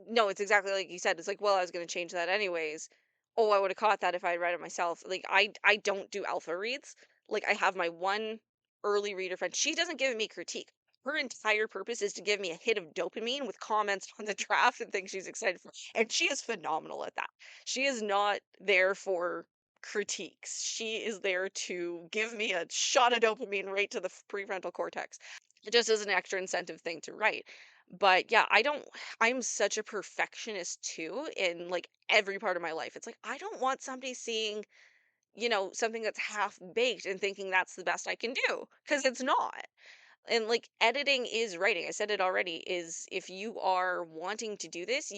no, it's exactly like you said. It's like, well, I was going to change that anyways. Oh, I would have caught that if I had read it myself. Like, I don't do alpha reads. Like, I have my one early reader friend. She doesn't give me critique. Her entire purpose is to give me a hit of dopamine with comments on the draft and things she's excited for. And she is phenomenal at that. She is not there for critiques. She is there to give me a shot of dopamine right to the prefrontal cortex. It just is an extra incentive thing to write. But yeah, I'm such a perfectionist too in like every part of my life. It's like I don't want somebody seeing, something that's half baked and thinking that's the best I can do, because it's not. And like editing is writing. I said it already, is if you are wanting to do this,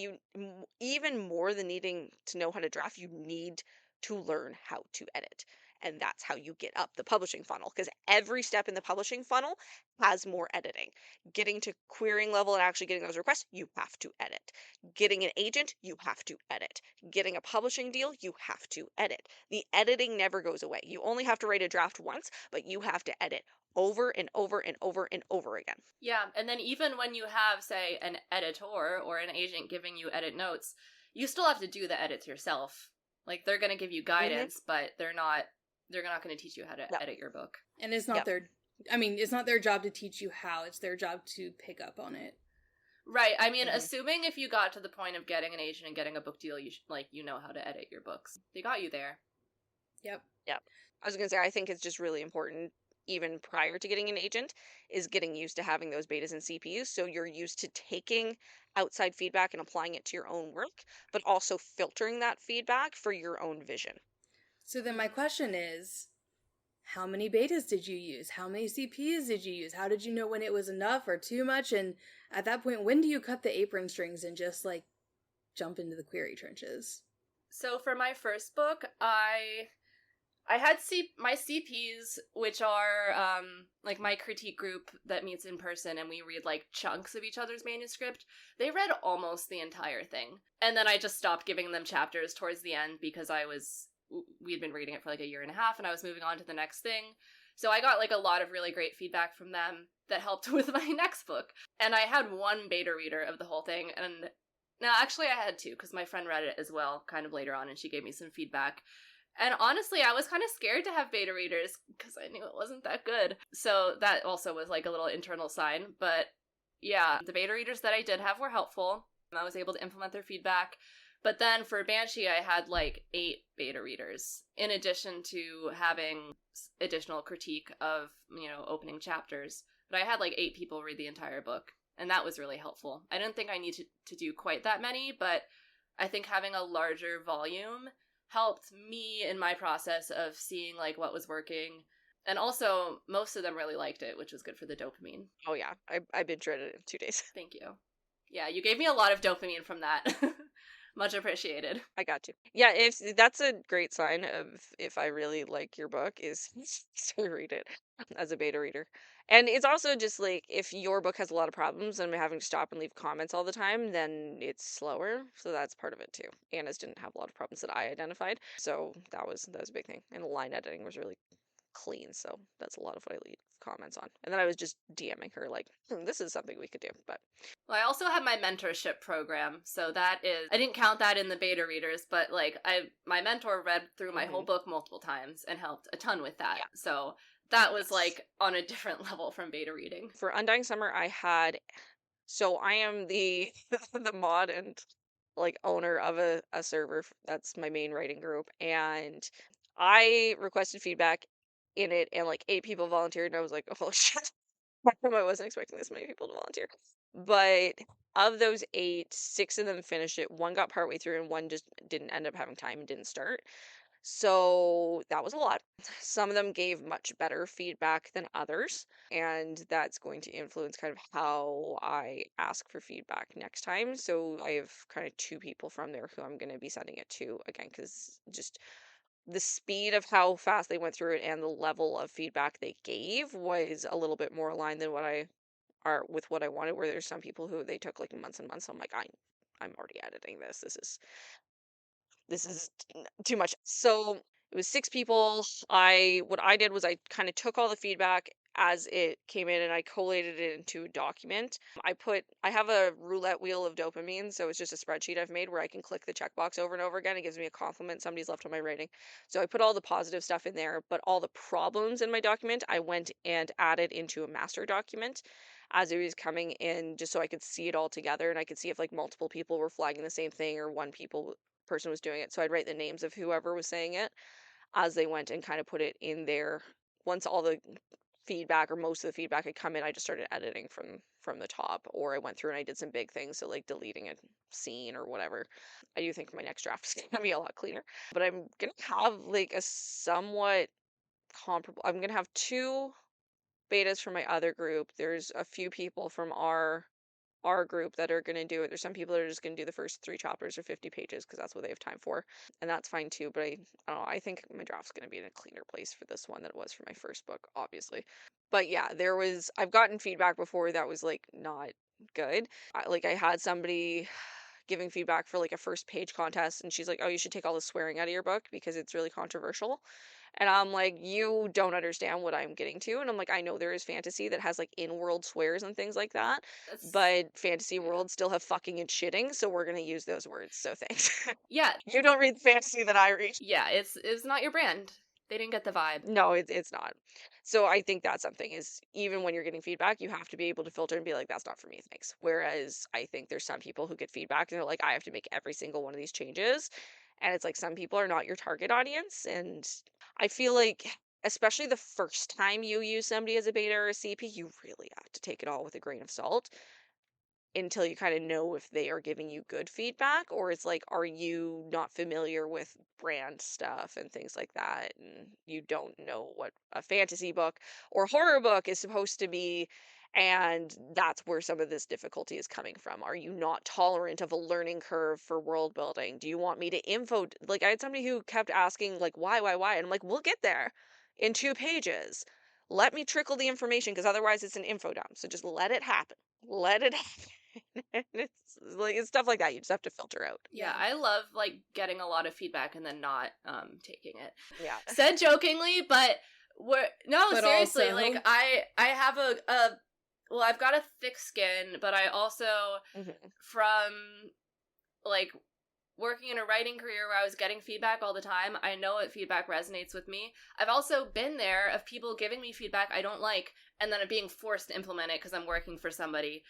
even more than needing to know how to draft, you need to learn how to edit. And that's how you get up the publishing funnel, because every step in the publishing funnel has more editing. Getting to querying level and actually getting those requests, you have to edit. Getting an agent, you have to edit. Getting a publishing deal, you have to edit. The editing never goes away. You only have to write a draft once, but you have to edit over and over and over and over again. Yeah, and then even when you have, say, an editor or an agent giving you edit notes, you still have to do the edits yourself. Like, they're going to give you guidance, but they're not going to teach you how to edit your book. And it's not it's not their job to teach you how, it's their job to pick up on it. Right. I mean, assuming if you got to the point of getting an agent and getting a book deal, you know how to edit your books. They got you there. Yep. I was going to say, I think it's just really important, even prior to getting an agent, is getting used to having those betas and CPUs, so you're used to taking outside feedback and applying it to your own work, but also filtering that feedback for your own vision. So then my question is, how many betas did you use? How many CPUs did you use? How did you know when it was enough or too much? And at that point, when do you cut the apron strings and just like jump into the query trenches? So for my first book, I had my CPs, which are like my critique group that meets in person, and we read like chunks of each other's manuscript. They read almost the entire thing. And then I just stopped giving them chapters towards the end because we had been reading it for like a year and a half and I was moving on to the next thing. So I got like a lot of really great feedback from them that helped with my next book. And I had one beta reader of the whole thing. And now actually I had two, because my friend read it as well kind of later on and she gave me some feedback. And honestly, I was kind of scared to have beta readers because I knew it wasn't that good. So that also was like a little internal sign. But yeah, the beta readers that I did have were helpful. I was able to implement their feedback. But then for Banshee, I had like 8 beta readers, in addition to having additional critique of, opening chapters. But I had like 8 people read the entire book, and that was really helpful. I didn't think I needed to do quite that many, but I think having a larger volume helped me in my process of seeing like what was working. And also, most of them really liked it, which was good for the dopamine. Oh yeah, I binge read it in 2 days. Thank you. Yeah, you gave me a lot of dopamine from that. Much appreciated. I got you. Yeah, if that's a great sign of if I really like your book, is to read it as a beta reader. And it's also just like, if your book has a lot of problems and I'm having to stop and leave comments all the time, then it's slower. So that's part of it too. Anna's didn't have a lot of problems that I identified. So that was a big thing. And the line editing was really clean. So that's a lot of what I leave comments on. And then I was just DMing her like, this is something we could do. But well, I also have my mentorship program, so that is, I didn't count that in the beta readers, but like my mentor read through my whole book multiple times and helped a ton with that. Yeah. So that was like on a different level from beta reading. For Undying Summer, so I am the the mod and like owner of a server. That's my main writing group, and I requested feedback in it, and like 8 people volunteered, and I was like, oh shit, I wasn't expecting this many people to volunteer. But of those 8, 6 of them finished it. One got partway through, and one just didn't end up having time and didn't start. So that was a lot. Some of them gave much better feedback than others, and that's going to influence kind of how I ask for feedback next time. So I have kind of 2 people from there who I'm going to be sending it to again, because just the speed of how fast they went through it and the level of feedback they gave was a little bit more aligned than what I wanted. Where there's some people who they took like months and months. I'm like, I'm already editing this. This is too much. So it was 6 people. What I did was I kind of took all the feedback as it came in and I collated it into a document. I have a roulette wheel of dopamine, so it's just a spreadsheet I've made where I can click the checkbox over and over again. It gives me a compliment somebody's left on my rating. So I put all the positive stuff in there, but all the problems in my document I went and added into a master document as it was coming in, just so I could see it all together and I could see if like multiple people were flagging the same thing or one person was doing it. So I'd write the names of whoever was saying it as they went and kind of put it in there. Once all the feedback or most of the feedback had come in, I just started editing from the top, or I went through and I did some big things, so like deleting a scene or whatever. I do think my next draft is gonna be a lot cleaner, but I'm gonna have like a somewhat comparable. I'm gonna have 2 betas from my other group. There's a few people from our group that are going to do it. There's some people that are just going to do the first 3 chapters or 50 pages because that's what they have time for, and that's fine too. But I don't know. I think my draft's going to be in a cleaner place for this one than it was for my first book, obviously. But yeah, I've gotten feedback before that was like not good. I had somebody giving feedback for like a first page contest, and she's like, "Oh, you should take all the swearing out of your book because it's really controversial." And I'm like, "You don't understand what I'm getting to." And I'm like, "I know there is fantasy that has like in-world swears and things like that, That's but fantasy worlds still have fucking and shitting, so we're gonna use those words. So thanks." yeah, You don't read the fantasy that I read. yeah. It's not your brand. They didn't get the vibe. No, it's not. So I think that's something is even when you're getting feedback, you have to be able to filter and be like, that's not for me, thanks. Whereas I think there's some people who get feedback and they're like, I have to make every single one of these changes. And it's like some people are not your target audience. And I feel like, especially the first time you use somebody as a beta or a CP, you really have to take it all with a grain of salt until you kind of know if they are giving you good feedback, or it's like, are you not familiar with brand stuff and things like that, and you don't know what a fantasy book or horror book is supposed to be, and that's where some of this difficulty is coming from. Are you not tolerant of a learning curve for world building? Do you want me to like, I had somebody who kept asking like, why, and I'm like, we'll get there in 2 pages. Let me trickle the information, because otherwise it's an info dump, so just let it happen. Let it happen. And it's stuff like that you just have to filter out. Yeah, I love like getting a lot of feedback and then not taking it. Yeah. Said jokingly, but But seriously, also- like I have well, I've got a thick skin, but I also from like working in a writing career where I was getting feedback all the time, I know what feedback resonates with me. I've also been there of people giving me feedback I don't like and then being forced to implement it because I'm working for somebody.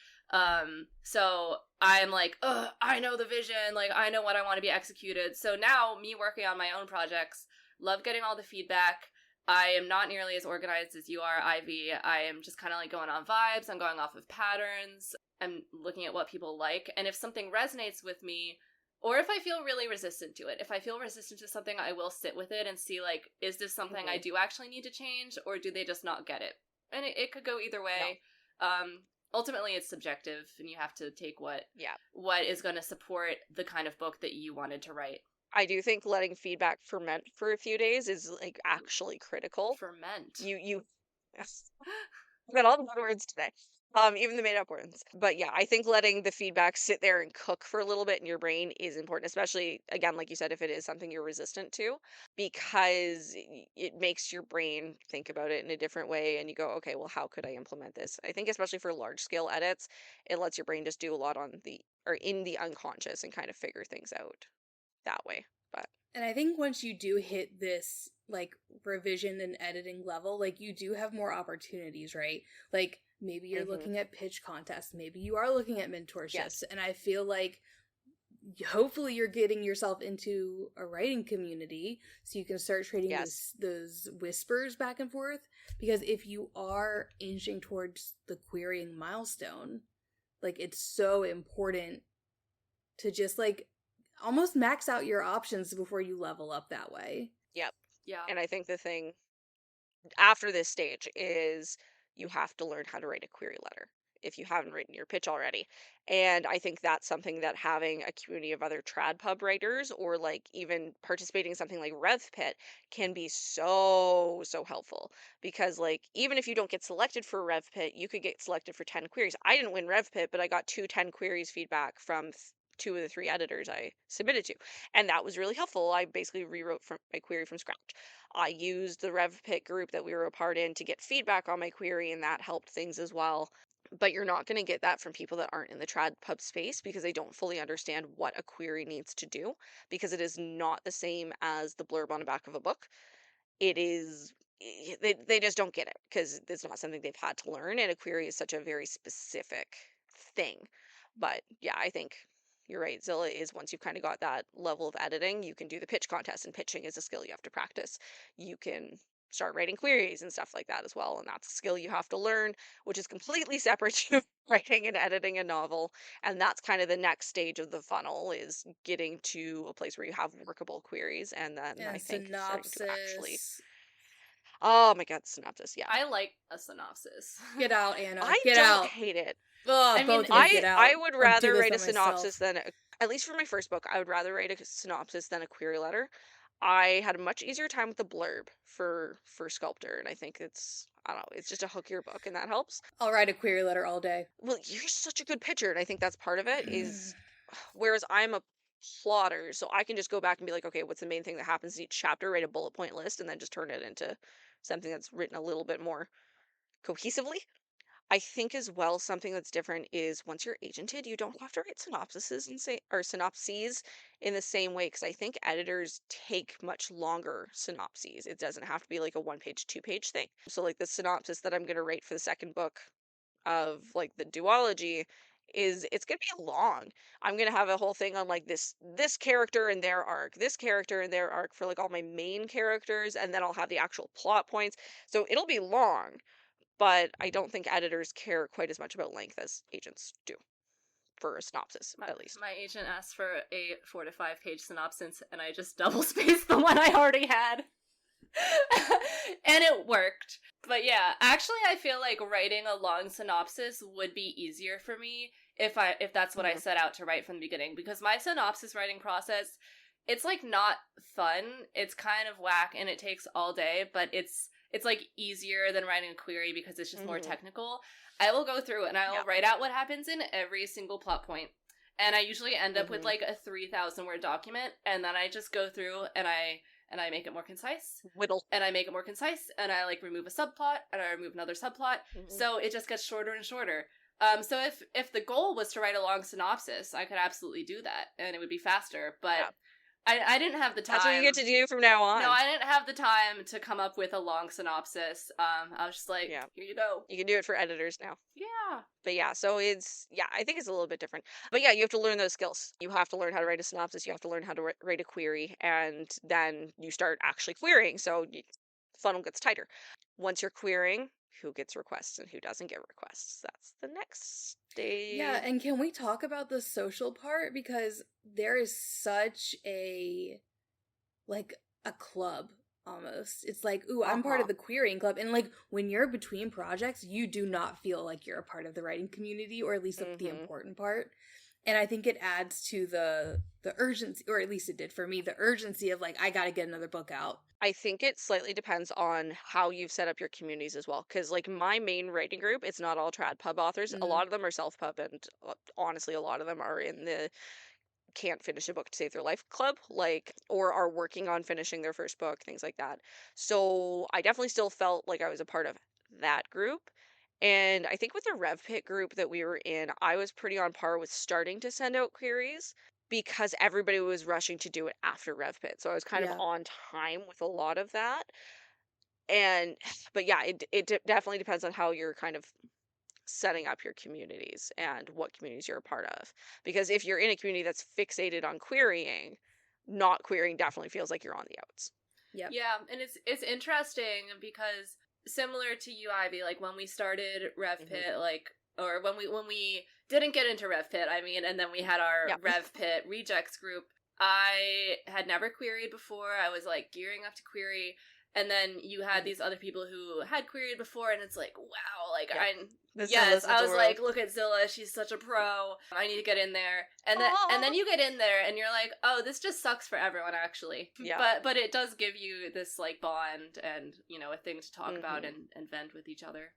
So I'm like, I know the vision, like I know what I want to be executed. So now me working on my own projects, love getting all the feedback. I am not nearly as organized as you are, Ivy. I am just kind of like going on vibes. I'm going off of patterns. I'm looking at what people like. And if something resonates with me, or if I feel really resistant to it, if I feel resistant to something, I will sit with it and see, like, is this something I do actually need to change, or do they just not get it? And it could go either way. No. Ultimately, it's subjective, and you have to take what is going to support the kind of book that you wanted to write. I do think letting feedback ferment for a few days is, like, actually critical. Ferment. You yes. I got all the good words today. Even the made up ones. But yeah, I think letting the feedback sit there and cook for a little bit in your brain is important, especially, again, like you said, if it is something you're resistant to, because it makes your brain think about it in a different way and you go, okay, well, how could I implement this? I think especially for large scale edits, it lets your brain just do a lot in the unconscious and kind of figure things out that way. But And I think once you do hit this like revision and editing level, like you do have more opportunities, right? Like maybe you're Mm-hmm. looking at pitch contests, maybe you are looking at mentorships, Yes. and I feel like hopefully you're getting yourself into a writing community so you can start trading Yes. those whispers back and forth, because if you are inching towards the querying milestone, like it's so important to just like almost max out your options before you level up that way. Yep. Yeah. And I think the thing after this stage is you have to learn how to write a query letter if you haven't written your pitch already. And I think that's something that having a community of other trad pub writers or like even participating in something like RevPit can be so helpful, because like even if you don't get selected for RevPit, you could get selected for 10 queries. I didn't win RevPit, but I got 10 queries feedback from two of the three editors I submitted to. And that was really helpful. I basically rewrote my query from scratch. I used the RevPit group that we were a part in to get feedback on my query, and that helped things as well. But you're not going to get that from people that aren't in the trad pub space, because they don't fully understand what a query needs to do, because it is not the same as the blurb on the back of a book. It is they just don't get it because it's not something they've had to learn, and a query is such a very specific thing. But yeah, I think you're right. Zilla is, once you've kind of got that level of editing, you can do the pitch contest, and pitching is a skill you have to practice. You can start writing queries and stuff like that as well, and that's a skill you have to learn, which is completely separate to writing and editing a novel. And that's kind of the next stage of the funnel, is getting to a place where you have workable queries, and then I And think starting to actually, synopsis. oh my god, synopsis, yeah. I like a synopsis. Get out, Anna. I Get don't out. hate it. Ugh, I mean, both of you get I out. would I'll do rather this write by a synopsis myself. than at least for my first book, I would rather write a synopsis than a query letter. I had a much easier time with the blurb for Sculptor, and I think it's, I don't know, it's just a hookier book, and that helps. I'll write a query letter all day. Well, you're such a good pitcher, and I think that's part of it, is whereas I'm a plotter, so I can just go back and be like, okay, what's the main thing that happens in each chapter, write a bullet point list, and then just turn it into something that's written a little bit more cohesively. I think as well something that's different is once you're agented, you don't have to write synopsises and say or synopses in the same way, because I think editors take much longer synopses. It doesn't have to be like a one page, two-page thing. So like the synopsis that I'm gonna write for the second book of like the duology is, it's gonna be long. I'm gonna have a whole thing on like this character and their arc, this character and their arc for like all my main characters, and then I'll have the actual plot points. So it'll be long, but I don't think editors care quite as much about length as agents do for a synopsis, My, at least. my agent asked for a 4 to 5 page synopsis, and I just double spaced the one I already had. And it worked. But yeah, actually I feel like writing a long synopsis would be easier for me if that's what I set out to write from the beginning, because my synopsis writing process, it's like not fun. It's kind of whack and it takes all day, but it's like easier than writing a query because it's just more technical. I will go through and I will write out what happens in every single plot point. And I usually end up with like a 3,000 word document, and then I just go through and I make it more concise. Whittle. And I make it more concise, and I like remove a subplot, and I remove another subplot. So it just gets shorter and shorter. So if the goal was to write a long synopsis, I could absolutely do that, and it would be faster. But I didn't have the time. That's what you get to do from now on. No, I didn't have the time to come up with a long synopsis. I was just like, here you go. You can do it for editors now. Yeah. But yeah, so it's, I think it's a little bit different. But yeah, you have to learn those skills. You have to learn how to write a synopsis. You have to learn how to write a query, and then you start actually querying. So the funnel gets tighter. Once you're querying, who gets requests and who doesn't get requests? That's the next stage. Yeah, and can we talk about the social part? Because there is such a, like, a club almost. It's like, ooh, I'm part of the querying club. And like when you're between projects, you do not feel like you're a part of the writing community, or at least the important part. And I think it adds to the urgency, or at least it did for me, the urgency of like, I gotta get another book out. I think it slightly depends on how you've set up your communities as well. Because like my main writing group, it's not all trad pub authors. A lot of them are self pub, and honestly, a lot of them are in the can't finish a book to save their life club, like, or are working on finishing their first book, things like that. So I definitely still felt like I was a part of that group. And I think with the RevPit group that we were in, I was pretty on par with starting to send out queries. because everybody was rushing to do it after Rev Pit. So I was kind of Yeah. on time with a lot of that. And, but yeah, definitely depends on how you're kind of setting up your communities and what communities you're a part of. Because if you're in a community that's fixated on querying, not querying definitely feels like you're on the outs. Yep. Yeah, and it's interesting because similar to you, Ivy, like when we started Rev Pit, like, or when we didn't get into Rev Pit, I mean, and then we had our Rev Pit rejects group, I had never queried before. I was like gearing up to query. And then you had these other people who had queried before, and it's like, wow, like, I was like, look at Zilla, she's such a pro, I need to get in there. And then you get in there, and you're like, oh, this just sucks for everyone, actually. Yeah. But it does give you this, like, bond and, you know, a thing to talk about and vent with each other.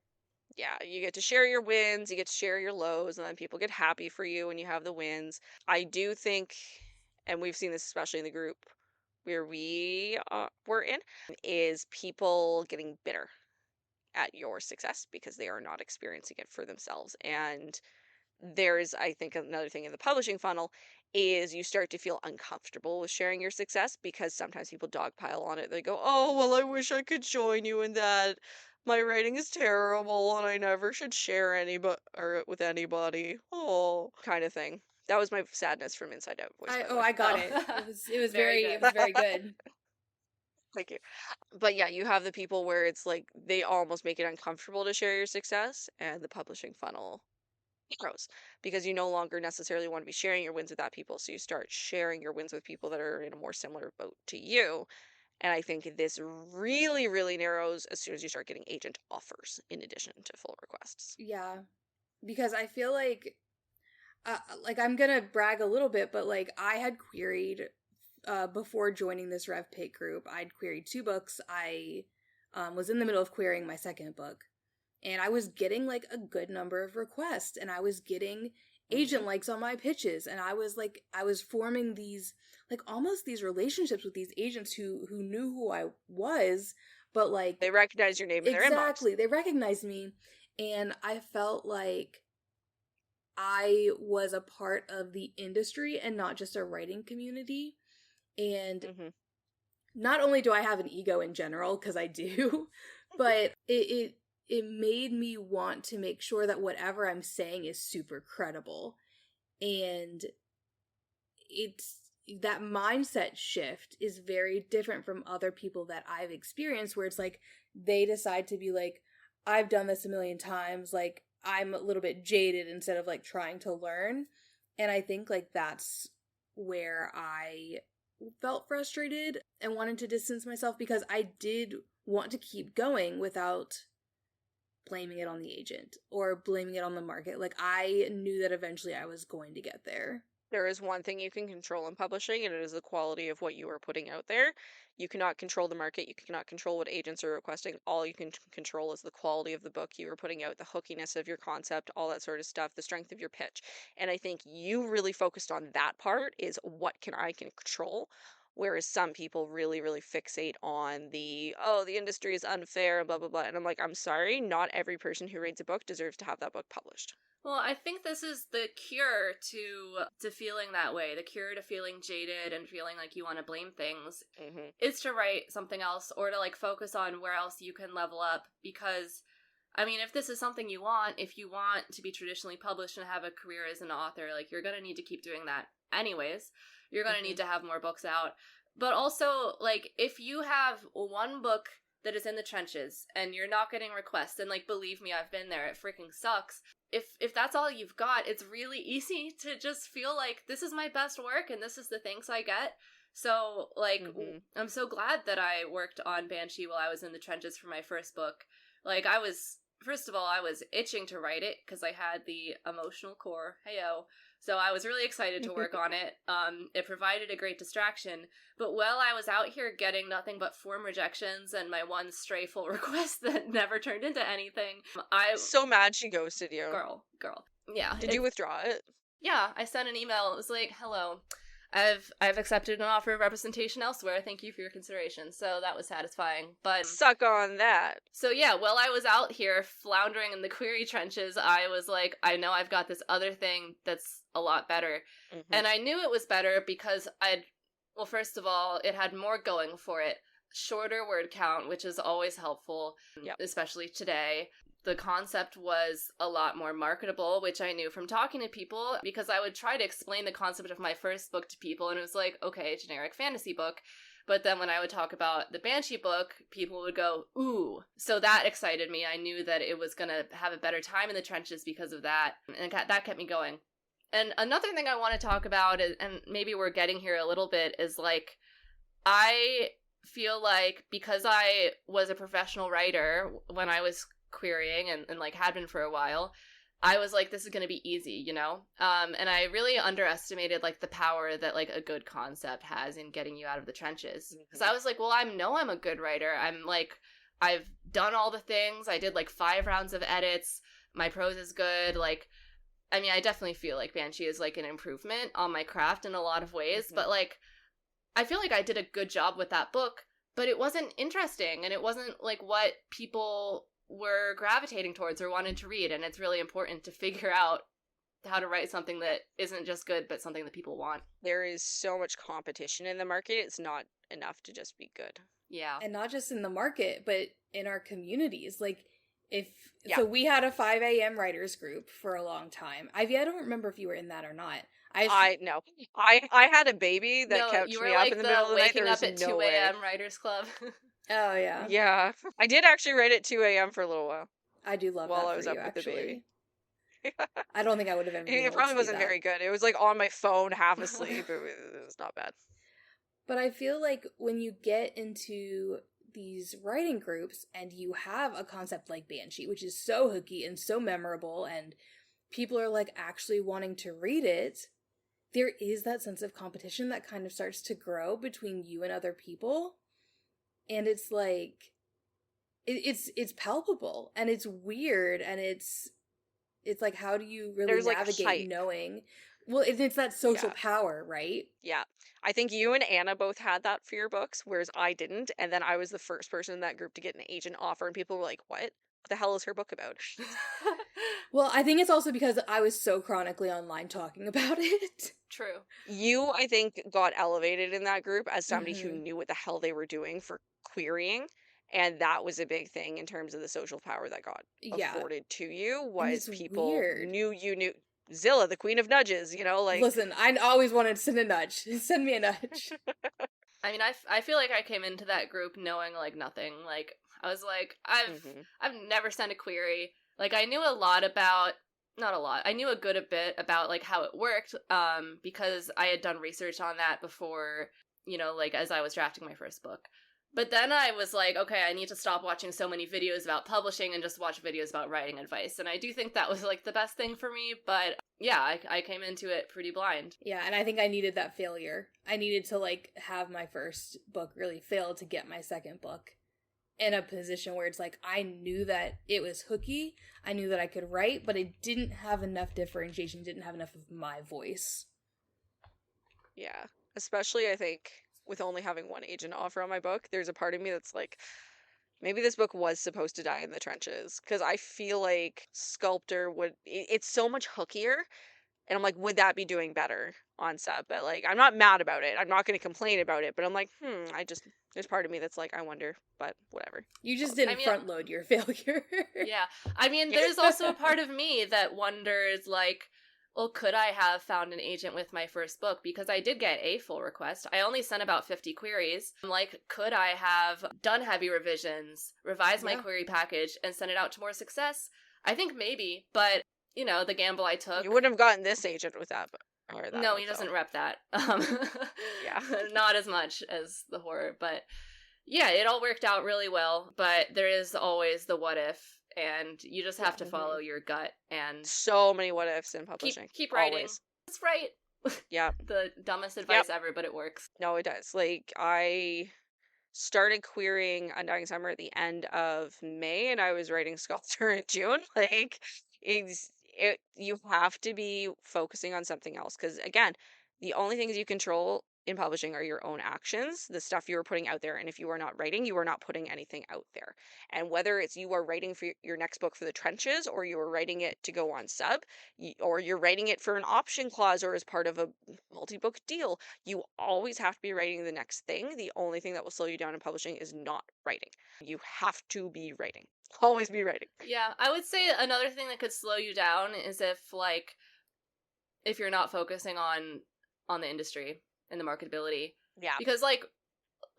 Yeah, you get to share your wins, you get to share your lows, and then people get happy for you when you have the wins. I do think, and we've seen this especially in the group where we were in, is people getting bitter at your success because they are not experiencing it for themselves. And there's, I think, another thing in the publishing funnel is you start to feel uncomfortable with sharing your success because sometimes people dogpile on it. They go, oh, well, I wish I could join you in that. My writing is terrible and I never should share with anybody. Oh, kind of thing. That was my sadness from Inside Out voice. I got it. It was very good. Thank you. But yeah, you have the people where it's like they almost make it uncomfortable to share your success, and the publishing funnel grows because you no longer necessarily want to be sharing your wins with that people. So you start sharing your wins with people that are in a more similar boat to you. And I think this really, really narrows as soon as you start getting agent offers in addition to full requests. Yeah, because I feel like I'm gonna brag a little bit, but like I had queried before joining this Rev Pit group. I'd queried 2 books. I was in the middle of querying my second book, and I was getting like a good number of requests, and I was getting agent likes on my pitches, and I was forming these like almost these relationships with these agents who knew who I was, but like they recognize your name in their inbox. Exactly, they recognized me, and I felt like I was a part of the industry and not just a writing community. And not only do I have an ego in general, because I do, but it made me want to make sure that whatever I'm saying is super credible. And it's that mindset shift is very different from other people that I've experienced, where it's like they decide to be like, I've done this a million times, like I'm a little bit jaded instead of like trying to learn. And I think like that's where I felt frustrated and wanted to distance myself, because I did want to keep going without blaming it on the agent or blaming it on the market. Like I knew that eventually I was going to get there. There is one thing you can control in publishing, and it is the quality of what you are putting out there. You cannot control the market. You cannot control what agents are requesting. All you can control is the quality of the book you are putting out, the hookiness of your concept, all that sort of stuff, the strength of your pitch. And I think you really focused on that part, is what can I control, whereas some people really, really fixate on the industry is unfair and blah, blah, blah. And I'm like, I'm sorry, not every person who reads a book deserves to have that book published. Well, I think this is the cure to feeling that way. The cure to feeling jaded and feeling like you want to blame things is to write something else, or to like focus on where else you can level up. Because, I mean, if this is something you want, if you want to be traditionally published and have a career as an author, like you're going to need to keep doing that anyways. You're going to need to have more books out. But also, like, if you have one book that is in the trenches and you're not getting requests, and like, believe me, I've been there, it freaking sucks. If that's all you've got, it's really easy to just feel like this is my best work and this is the thanks I get. So like, I'm so glad that I worked on Banshee while I was in the trenches for my first book. Like first of all, I was itching to write it because I had the emotional core. Heyo. So I was really excited to work on it. It provided a great distraction. But while I was out here getting nothing but form rejections and my one stray full request that never turned into anything, I... So mad she ghosted you. Girl. Yeah. Did you withdraw it? Yeah, I sent an email. It was like, hello, I've accepted an offer of representation elsewhere. Thank you for your consideration. So that was satisfying. But Suck on that. so yeah, while I was out here floundering in the query trenches, I was like, I know I've got this other thing that's a lot better. Mm-hmm. And I knew it was better because well, first of all, it had more going for it. Shorter word count, which is always helpful, especially today. The concept was a lot more marketable, which I knew from talking to people, because I would try to explain the concept of my first book to people, and it was like, okay, generic fantasy book. But then when I would talk about the Banshee book, people would go, ooh. So that excited me. I knew that it was going to have a better time in the trenches because of that, and that kept me going. And another thing I want to talk about, and maybe we're getting here a little bit, is like, I feel like because I was a professional writer when I was querying and like had been for a while, I was like, this is going to be easy, you know? And I really underestimated like the power that like a good concept has in getting you out of the trenches. Because I was like, well, I'm a good writer. I've done all the things. I did like 5 rounds of edits. My prose is good. Like, I mean, I definitely feel like Banshee is like an improvement on my craft in a lot of ways. But like, I feel like I did a good job with that book, but it wasn't interesting. And it wasn't like what people were gravitating towards or wanted to read, and it's really important to figure out how to write something that isn't just good but something that people want. There is so much competition in the market, it's not enough to just be good. Yeah. And not just in the market, but in our communities. Like, so we had a 5 a.m. writers group for a long time. I don't remember if you were in that or not. I had a baby that kept you were me like up in the middle of the night. waking up at 2 a.m. writers club. Oh, yeah. Yeah. I did actually write at 2 a.m. for a little while. I do love while that I was for up you, with actually. the baby. I don't think I would have ever been It able probably to do wasn't that. very good. It was like on my phone, half asleep. It was not bad. But I feel like when you get into these writing groups and you have a concept like Banshee, which is so hooky and so memorable, and people are like actually wanting to read it, there is that sense of competition that kind of starts to grow between you and other people. And it's like, it's palpable, and it's weird, and it's like, how do you really navigate like knowing? Well, it's that social power, right? Yeah. I think you and Anna both had that for your books, whereas I didn't. And then I was the first person in that group to get an agent offer, and people were like, what? What the hell is her book about? Well, I think it's also because I was so chronically online talking about it. True. You, I think, got elevated in that group as somebody who knew what the hell they were doing for querying. And that was a big thing in terms of the social power that got afforded to you, was people knew you knew. Zilla, the queen of nudges, you know, like... Listen, I always wanted to send a nudge. Send me a nudge. I mean, I feel like I came into that group knowing, like, nothing. Like, I was like, I've never sent a query. Like, I knew a lot about... Not a lot. I knew a good bit about, like, how it worked, because I had done research on that before, you know, like, as I was drafting my first book. But then I was like, okay, I need to stop watching so many videos about publishing and just watch videos about writing advice. And I do think that was, like, the best thing for me. But, yeah, I came into it pretty blind. Yeah, and I think I needed that failure. I needed to, like, have my first book really fail to get my second book in a position where it's like, I knew that it was hooky. I knew that I could write, but it didn't have enough differentiation, didn't have enough of my voice. Yeah, especially, I think... with only having one agent offer on my book, there's a part of me that's like, maybe this book was supposed to die in the trenches, because I feel like Sculptor it's so much hookier, and I'm like, would that be doing better on sub? But like, I'm not mad about it, I'm not going to complain about it, but I'm like, there's part of me that's like, I wonder, but whatever. You just didn't front load your failure. Yeah, I mean, there's also a part of me that wonders, like, well, could I have found an agent with my first book? Because I did get a full request. I only sent about 50 queries. I'm like, could I have done heavy revisions, revised my query package, and sent it out to more success? I think maybe, but, you know, the gamble I took... You wouldn't have gotten this agent with that. No, he doesn't rep that. Yeah. Not as much as the horror, but yeah, it all worked out really well, but there is always the what if. And you just have to follow your gut, and so many what ifs in publishing. Keep writing. Always. That's right. Yeah. The dumbest advice ever, but it works. No, it does. Like, I started querying Undying Summer at the end of May, and I was writing Sculptor in June. Like, you have to be focusing on something else, because again, The only things you control in publishing are your own actions, the stuff you are putting out there. And if you are not writing, you are not putting anything out there. And whether it's you are writing for your next book for the trenches, or you are writing it to go on sub, or you're writing it for an option clause or as part of a multi-book deal, you always have to be writing the next thing. The only thing that will slow you down in publishing is not writing. You have to be writing. Always be writing. Yeah, I would say another thing that could slow you down is if you're not focusing on the industry and the marketability. Yeah. Because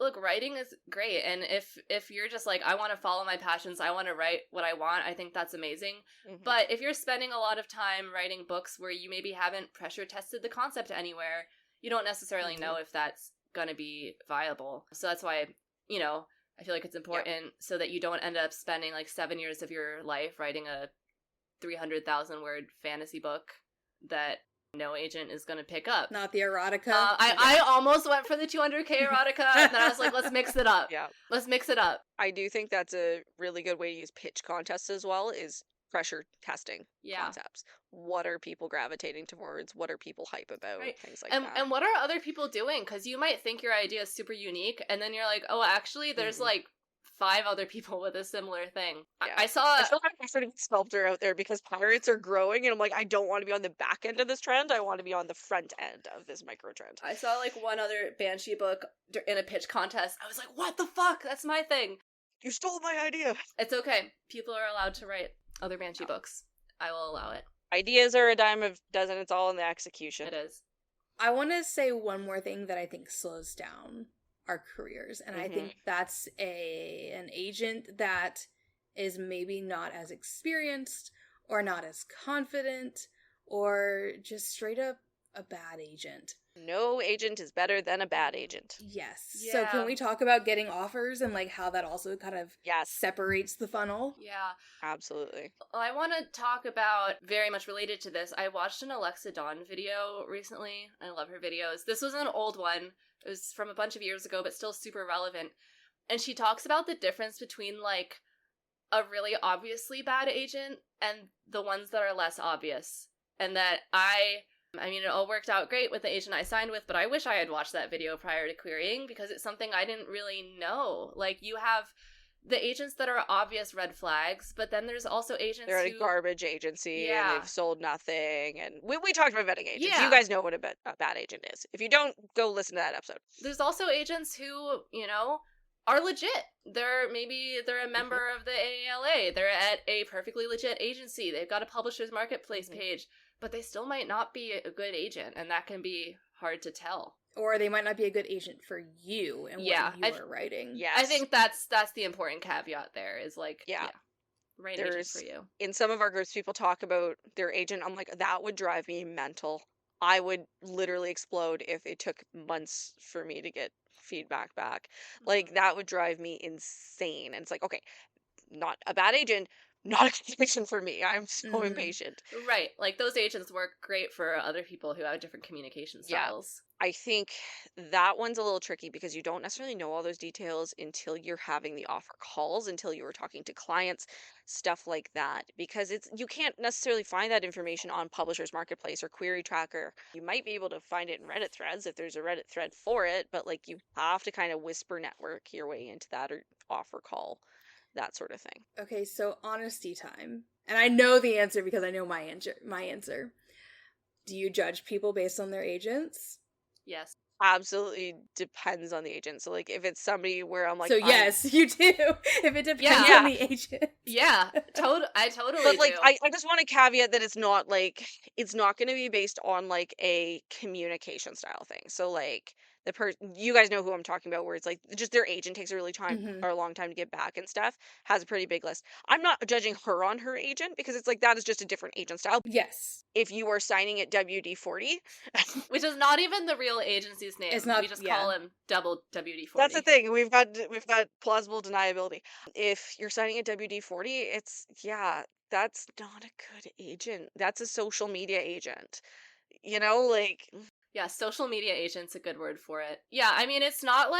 look, writing is great, and if you're just like, I want to follow my passions, I want to write what I want, I think that's amazing. But if you're spending a lot of time writing books where you maybe haven't pressure tested the concept anywhere, you don't necessarily know if that's going to be viable. So that's why, I feel like it's important so that you don't end up spending 7 years of your life writing a 300,000 word fantasy book that no agent is going to pick up. Not the erotica. I almost went for the 200K erotica, and then I was like, let's mix it up. Yeah. Let's mix it up. I do think that's a really good way to use pitch contests as well, is pressure testing concepts. What are people gravitating towards? What are people hype about? Right. Things like that. And what are other people doing? Because you might think your idea is super unique, and then you're like, oh, actually, there's 5 other people with a similar thing. Yeah. I saw... I feel like I'm sort of a sculptor out there because pirates are growing, and I'm like, I don't want to be on the back end of this trend. I want to be on the front end of this micro trend. I saw one other Banshee book in a pitch contest. I was like, what the fuck? That's my thing. You stole my idea. It's okay. People are allowed to write other Banshee books. I will allow it. Ideas are a dime a dozen. It's all in the execution. It is. I want to say one more thing that I think slows down our careers, and I think that's an agent that is maybe not as experienced or not as confident or just straight up a bad agent. No agent is better than a bad agent. Yes. Yeah. So can we talk about getting offers and how that also kind of separates the funnel? Yeah. Absolutely. Well, I want to talk about, very much related to this, I watched an Alexa Dawn video recently. I love her videos. This was an old one. It was from a bunch of years ago, but still super relevant. And she talks about the difference between, a really obviously bad agent and the ones that are less obvious. And that it all worked out great with the agent I signed with, but I wish I had watched that video prior to querying because it's something I didn't really know. You have the agents that are obvious red flags, but then there's also agents They're at a garbage agency and they've sold nothing. And we talked about vetting agents. Yeah. You guys know what a bad agent is. If you don't, go listen to that episode. There's also agents who, are legit. They're a member of the AALA. They're at a perfectly legit agency. They've got a publisher's marketplace page, but they still might not be a good agent, and that can be hard to tell. Or they might not be a good agent for you and what you are writing. Yes. I think that's the important caveat there is right agent for you. In some of our groups, people talk about their agent. I'm like, that would drive me mental. I would literally explode if it took months for me to get feedback back. That would drive me insane. And it's like, okay, not a bad agent, not a good agent for me. I'm so impatient. Right. Those agents work great for other people who have different communication styles. I think that one's a little tricky because you don't necessarily know all those details until you're having the offer calls, until you were talking to clients, stuff like that. Because you can't necessarily find that information on Publishers Marketplace or Query Tracker. You might be able to find it in Reddit threads if there's a Reddit thread for it, but you have to kind of whisper network your way into that or offer call, that sort of thing. Okay, so honesty time. And I know the answer because I know my answer. Do you judge people based on their agents? Yes. Absolutely depends on the agent. So if it's somebody where I'm so yes, you do. If it depends on the agent. Yeah, I totally but do. I just want to caveat that it's not it's not going to be based on a communication style thing. So you guys know who I'm talking about, where it's just their agent takes a really or a long time to get back and stuff, has a pretty big list. I'm not judging her on her agent because it's that is just a different agent style. Yes. If you are signing at WD-40, which is not even the real agency's name. It's not, we just call him double WD-40. That's the thing. We've got plausible deniability. If you're signing at WD-40, it's that's not a good agent. That's a social media agent. Yeah, social media agent's a good word for it. Yeah, it's not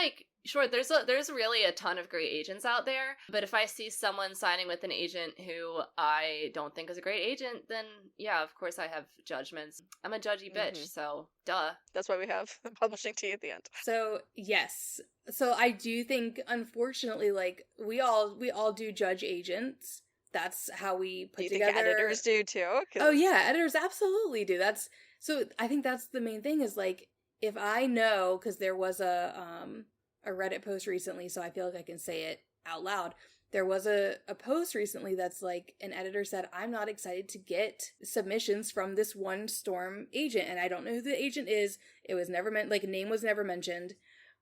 Sure, there's really a ton of great agents out there, but if I see someone signing with an agent who I don't think is a great agent, then yeah, of course I have judgments. I'm a judgy bitch, so duh. That's why we have the publishing tea at the end. So yes, so I do think, unfortunately, like we all do judge agents. That's how we put Do you together. think editors do too? Oh yeah, editors absolutely do. That's so. I think that's the main thing is like if I know, because there was a Reddit post recently, so I feel like I can say it out loud. There was a post recently that's like an editor said, I'm not excited to get submissions from this one Storm agent, and I don't know who the agent is. It was never meant, like a name was never mentioned,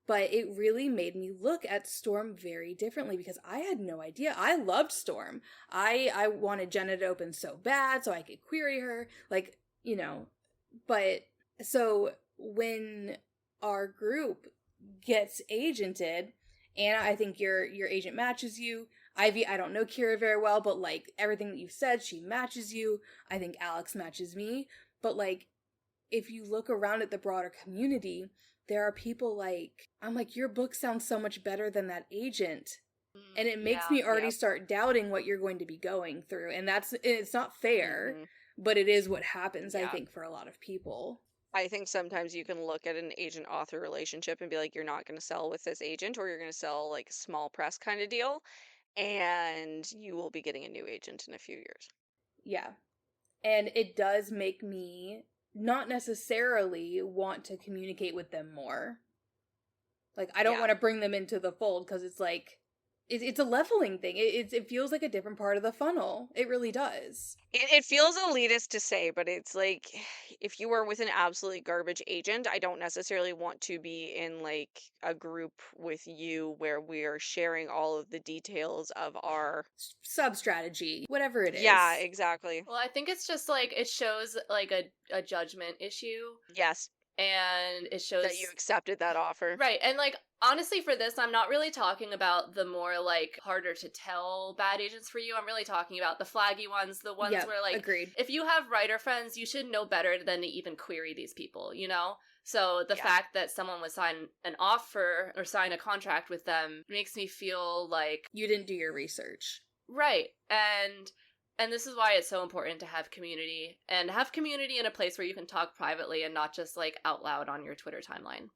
but it really made me look at Storm very differently because I had no idea. I loved Storm. I wanted Jenna to open so bad so I could query her, like, you know, but so when our group gets agented, and I think your agent matches you. Ivy, I don't know Kira very well, but like everything that you've said, she matches you. I think Alex matches me. But like, if you look around at the broader community, there are people like, I'm like, your book sounds so much better than that agent. And it makes me already start doubting what you're going to be going through. And it's not fair, but it is what happens, I think, for a lot of people. I think sometimes you can look at an agent-author relationship and be like, you're not going to sell with this agent, or you're going to sell like a small press kind of deal, and you will be getting a new agent in a few years. Yeah. And it does make me not necessarily want to communicate with them more. Like, I don't want to bring them into the fold because it's like, it's a leveling thing. It feels like a different part of the funnel. It really does. It feels elitist to say, but it's like, if you are with an absolutely garbage agent, I don't necessarily want to be in like a group with you where we are sharing all of the details of our sub-strategy, whatever it is. Yeah, exactly. Well, I think it's just like, it shows like a judgment issue. Yes. And it shows that you accepted that offer. Right. And like, honestly, for this, I'm not really talking about the more like harder to tell bad agents for you. I'm really talking about the flaggy ones, the ones where like, agreed. If you have writer friends, you should know better than to even query these people, you know? So the fact that someone would sign an offer or sign a contract with them makes me feel like you didn't do your research. Right. And this is why it's so important to have community, and have community in a place where you can talk privately and not just like out loud on your Twitter timeline.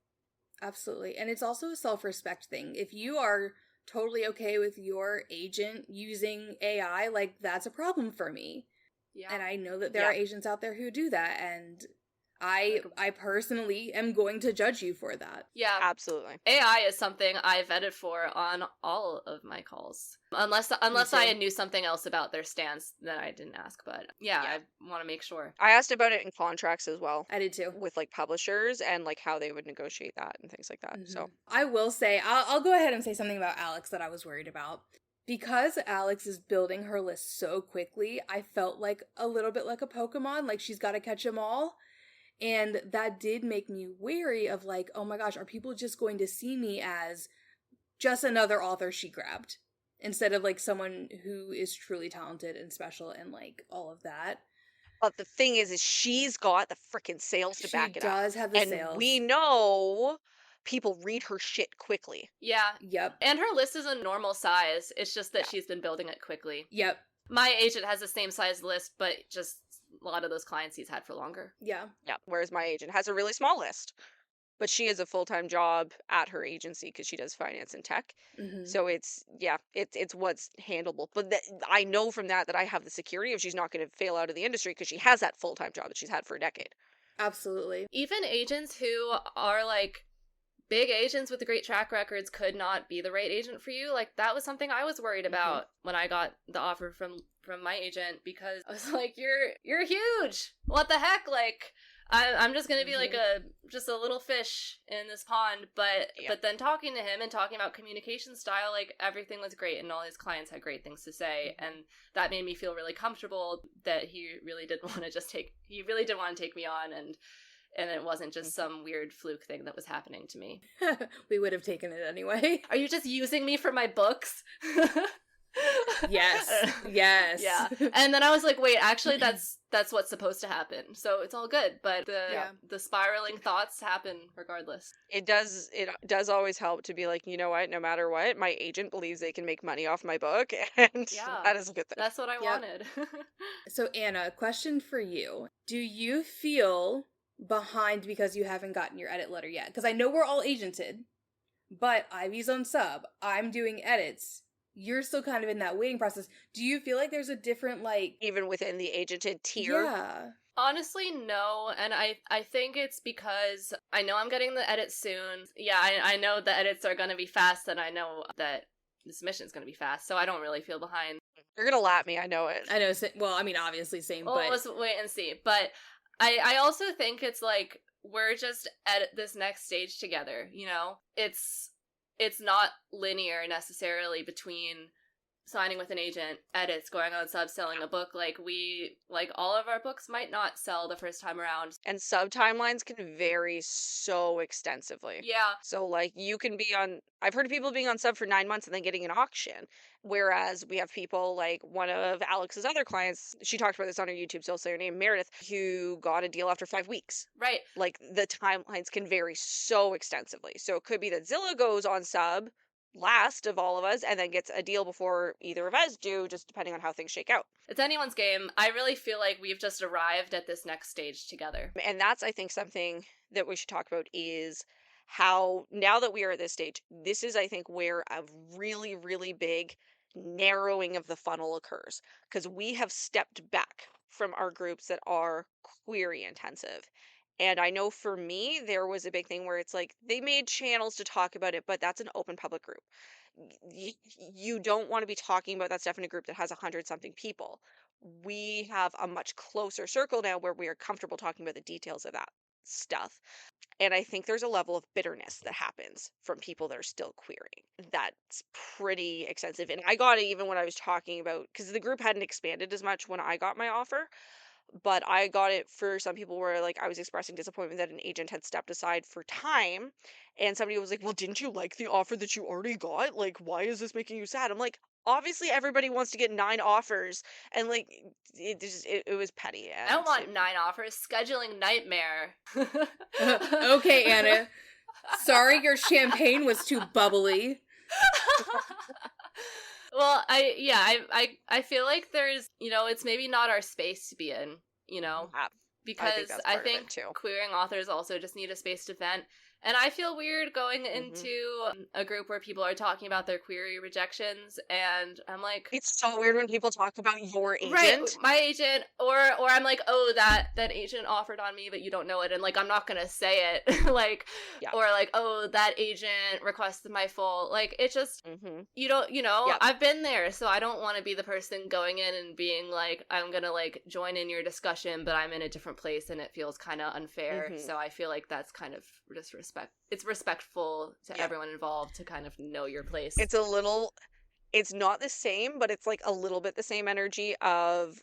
Absolutely. And it's also a self-respect thing. If you are totally okay with your agent using AI, like that's a problem for me. Yeah. And I know that there are agents out there who do that, and I personally am going to judge you for that. Yeah. Absolutely. AI is something I vetted for on all of my calls. Unless I knew something else about their stance that I didn't ask, but I want to make sure. I asked about it in contracts as well. I did too. With like publishers and like how they would negotiate that and things like that. So I will say, I'll go ahead and say something about Alex that I was worried about. Because Alex is building her list so quickly, I felt like a little bit like a Pokemon, like she's got to catch them all. And that did make me wary of like, oh my gosh, are people just going to see me as just another author she grabbed? Instead of like someone who is truly talented and special and like all of that. But the thing is she's got the freaking sales to back it up. She does have the sales. And we know people read her shit quickly. Yeah. Yep. And her list is a normal size. It's just that she's been building it quickly. Yep. My agent has the same size list, but just a lot of those clients he's had for longer. Yeah. Yeah. Whereas my agent has a really small list. But she has a full-time job at her agency because she does finance and tech. So it's what's handleable. But I know from that I have the security of she's not going to fail out of the industry because she has that full-time job that she's had for a decade. Absolutely. Even agents who are like big agents with great track records could not be the right agent for you. Like that was something I was worried about when I got the offer from my agent, because I was like, you're huge. What the heck? Like I'm just gonna be like just a little fish in this pond, but then talking to him and talking about communication style, like everything was great and all his clients had great things to say, and that made me feel really comfortable that he really did want to take me on, and it wasn't just some weird fluke thing that was happening to me. We would have taken it anyway. Are you just using me for my books? Yes. Yes. Yeah. And then I was like, wait, actually that's what's supposed to happen. So it's all good, but Yeah. the spiraling thoughts happen regardless. It does always help to be like, you know what, no matter what, my agent believes they can make money off my book, and Yeah. that is a good thing. That's what I Yep. wanted. So Anna, question for you. Do you feel behind because you haven't gotten your edit letter yet? Because I know we're all agented, but Ivy's on sub. I'm doing edits. You're still kind of in that waiting process. Do you feel like there's a different, like... Even within the agented tier. Yeah. Honestly, no, and I think it's because I know I'm getting the edits soon. Yeah, I know the edits are going to be fast, and I know that the submission is going to be fast, so I don't really feel behind. You're gonna lap me, I know it. I know, well, I mean, obviously same, Well, but... let's wait and see. But I also think it's like, we're just at this next stage together, you know? It's not linear necessarily between signing with an agent, edits, going on sub, selling a book. Like, all of our books might not sell the first time around. And sub timelines can vary so extensively. Yeah. So, like, you can be on... I've heard of people being on sub for 9 months and then getting an auction. Whereas we have people like one of Alex's other clients, she talked about this on her YouTube, so I'll say her name, Meredith, who got a deal after 5 weeks. Right. Like, the timelines can vary so extensively. So it could be that Zilla goes on sub last of all of us and then gets a deal before either of us do, just depending on how things shake out. It's anyone's game. I really feel like we've just arrived at this next stage together. And that's, I think, something that we should talk about is how, now that we are at this stage, this is, I think, where a really, really big narrowing of the funnel occurs, because we have stepped back from our groups that are query intensive. And I know for me, there was a big thing where it's like they made channels to talk about it, but that's an open public group. You don't want to be talking about that stuff in a group that has 100-something people. We have a much closer circle now where we are comfortable talking about the details of that stuff. And I think there's a level of bitterness that happens from people that are still querying. That's pretty extensive. And I got it even when I was talking about, because the group hadn't expanded as much when I got my offer, but I got it for some people where, like, I was expressing disappointment that an agent had stepped aside for time, and somebody was like, well, didn't you like the offer that you already got? Like, why is this making you sad? I'm like, obviously everybody wants to get 9 offers, and like, it was petty. And I don't want 9 offers. Scheduling nightmare. Okay, Anna. Sorry your champagne was too bubbly. Well, I feel like there's, you know, it's maybe not our space to be in, you know, because I think queering authors also just need a space to vent. And I feel weird going into a group where people are talking about their query rejections, and I'm like, it's so weird when people talk about your agent. Right, my agent, or I'm like, oh, that agent offered on me, but you don't know it, and like, I'm not gonna say it, like, or like, oh, that agent requested my full, like, it just, you don't, you know, I've been there, so I don't want to be the person going in and being like, I'm gonna like join in your discussion, but I'm in a different place, and it feels kind of unfair. So I feel like that's kind of disrespect. It's respectful to everyone involved to kind of know your place. It's not the same, but it's like a little bit the same energy of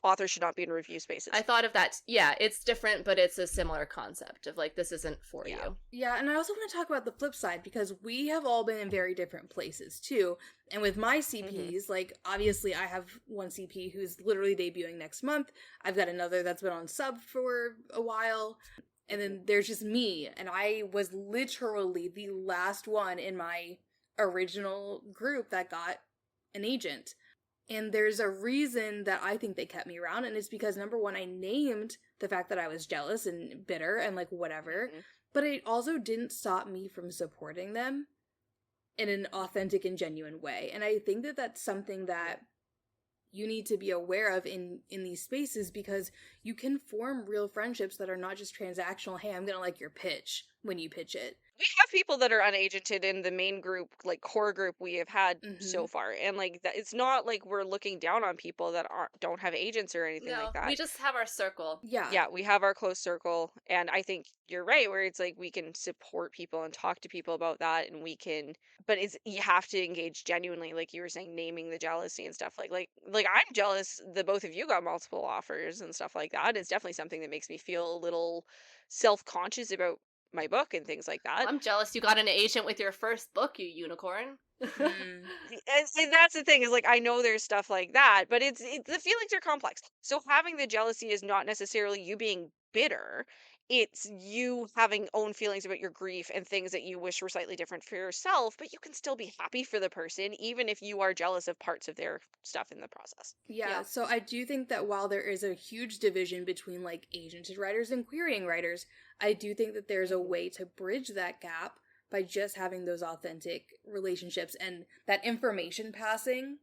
authors should not be in review spaces. I thought of that. Yeah, it's different, but it's a similar concept of like, this isn't for you. Yeah, and I also want to talk about the flip side, because we have all been in very different places too. And with my CPs, like, obviously I have one CP who's literally debuting next month. I've got another that's been on sub for a while. And then there's just me, and I was literally the last one in my original group that got an agent. And there's a reason that I think they kept me around, and it's because, number one, I named the fact that I was jealous and bitter and, like, whatever, but it also didn't stop me from supporting them in an authentic and genuine way. And I think that that's something that you need to be aware of in these spaces, because you can form real friendships that are not just transactional. Hey, I'm gonna like your pitch when you pitch it. We have people that are unagented in the main group, like core group we have had so far, and like that, it's not like we're looking down on people that don't have agents or anything like that. We just have our circle. Yeah, we have our close circle, and I think you're right, where it's like we can support people and talk to people about that, and we can, but you have to engage genuinely, like you were saying, naming the jealousy and stuff. Like I'm jealous that both of you got multiple offers and stuff like that. It's definitely something that makes me feel a little self-conscious about my book and things like that. I'm jealous you got an agent with your first book, you unicorn. Mm. And that's the thing, is like, I know there's stuff like that, but it's the feelings are complex. So having the jealousy is not necessarily you being bitter. It's you having own feelings about your grief and things that you wish were slightly different for yourself, but you can still be happy for the person, even if you are jealous of parts of their stuff in the process. Yeah, so I do think that while there is a huge division between like agented writers and querying writers, I do think that there's a way to bridge that gap by just having those authentic relationships and that information passing,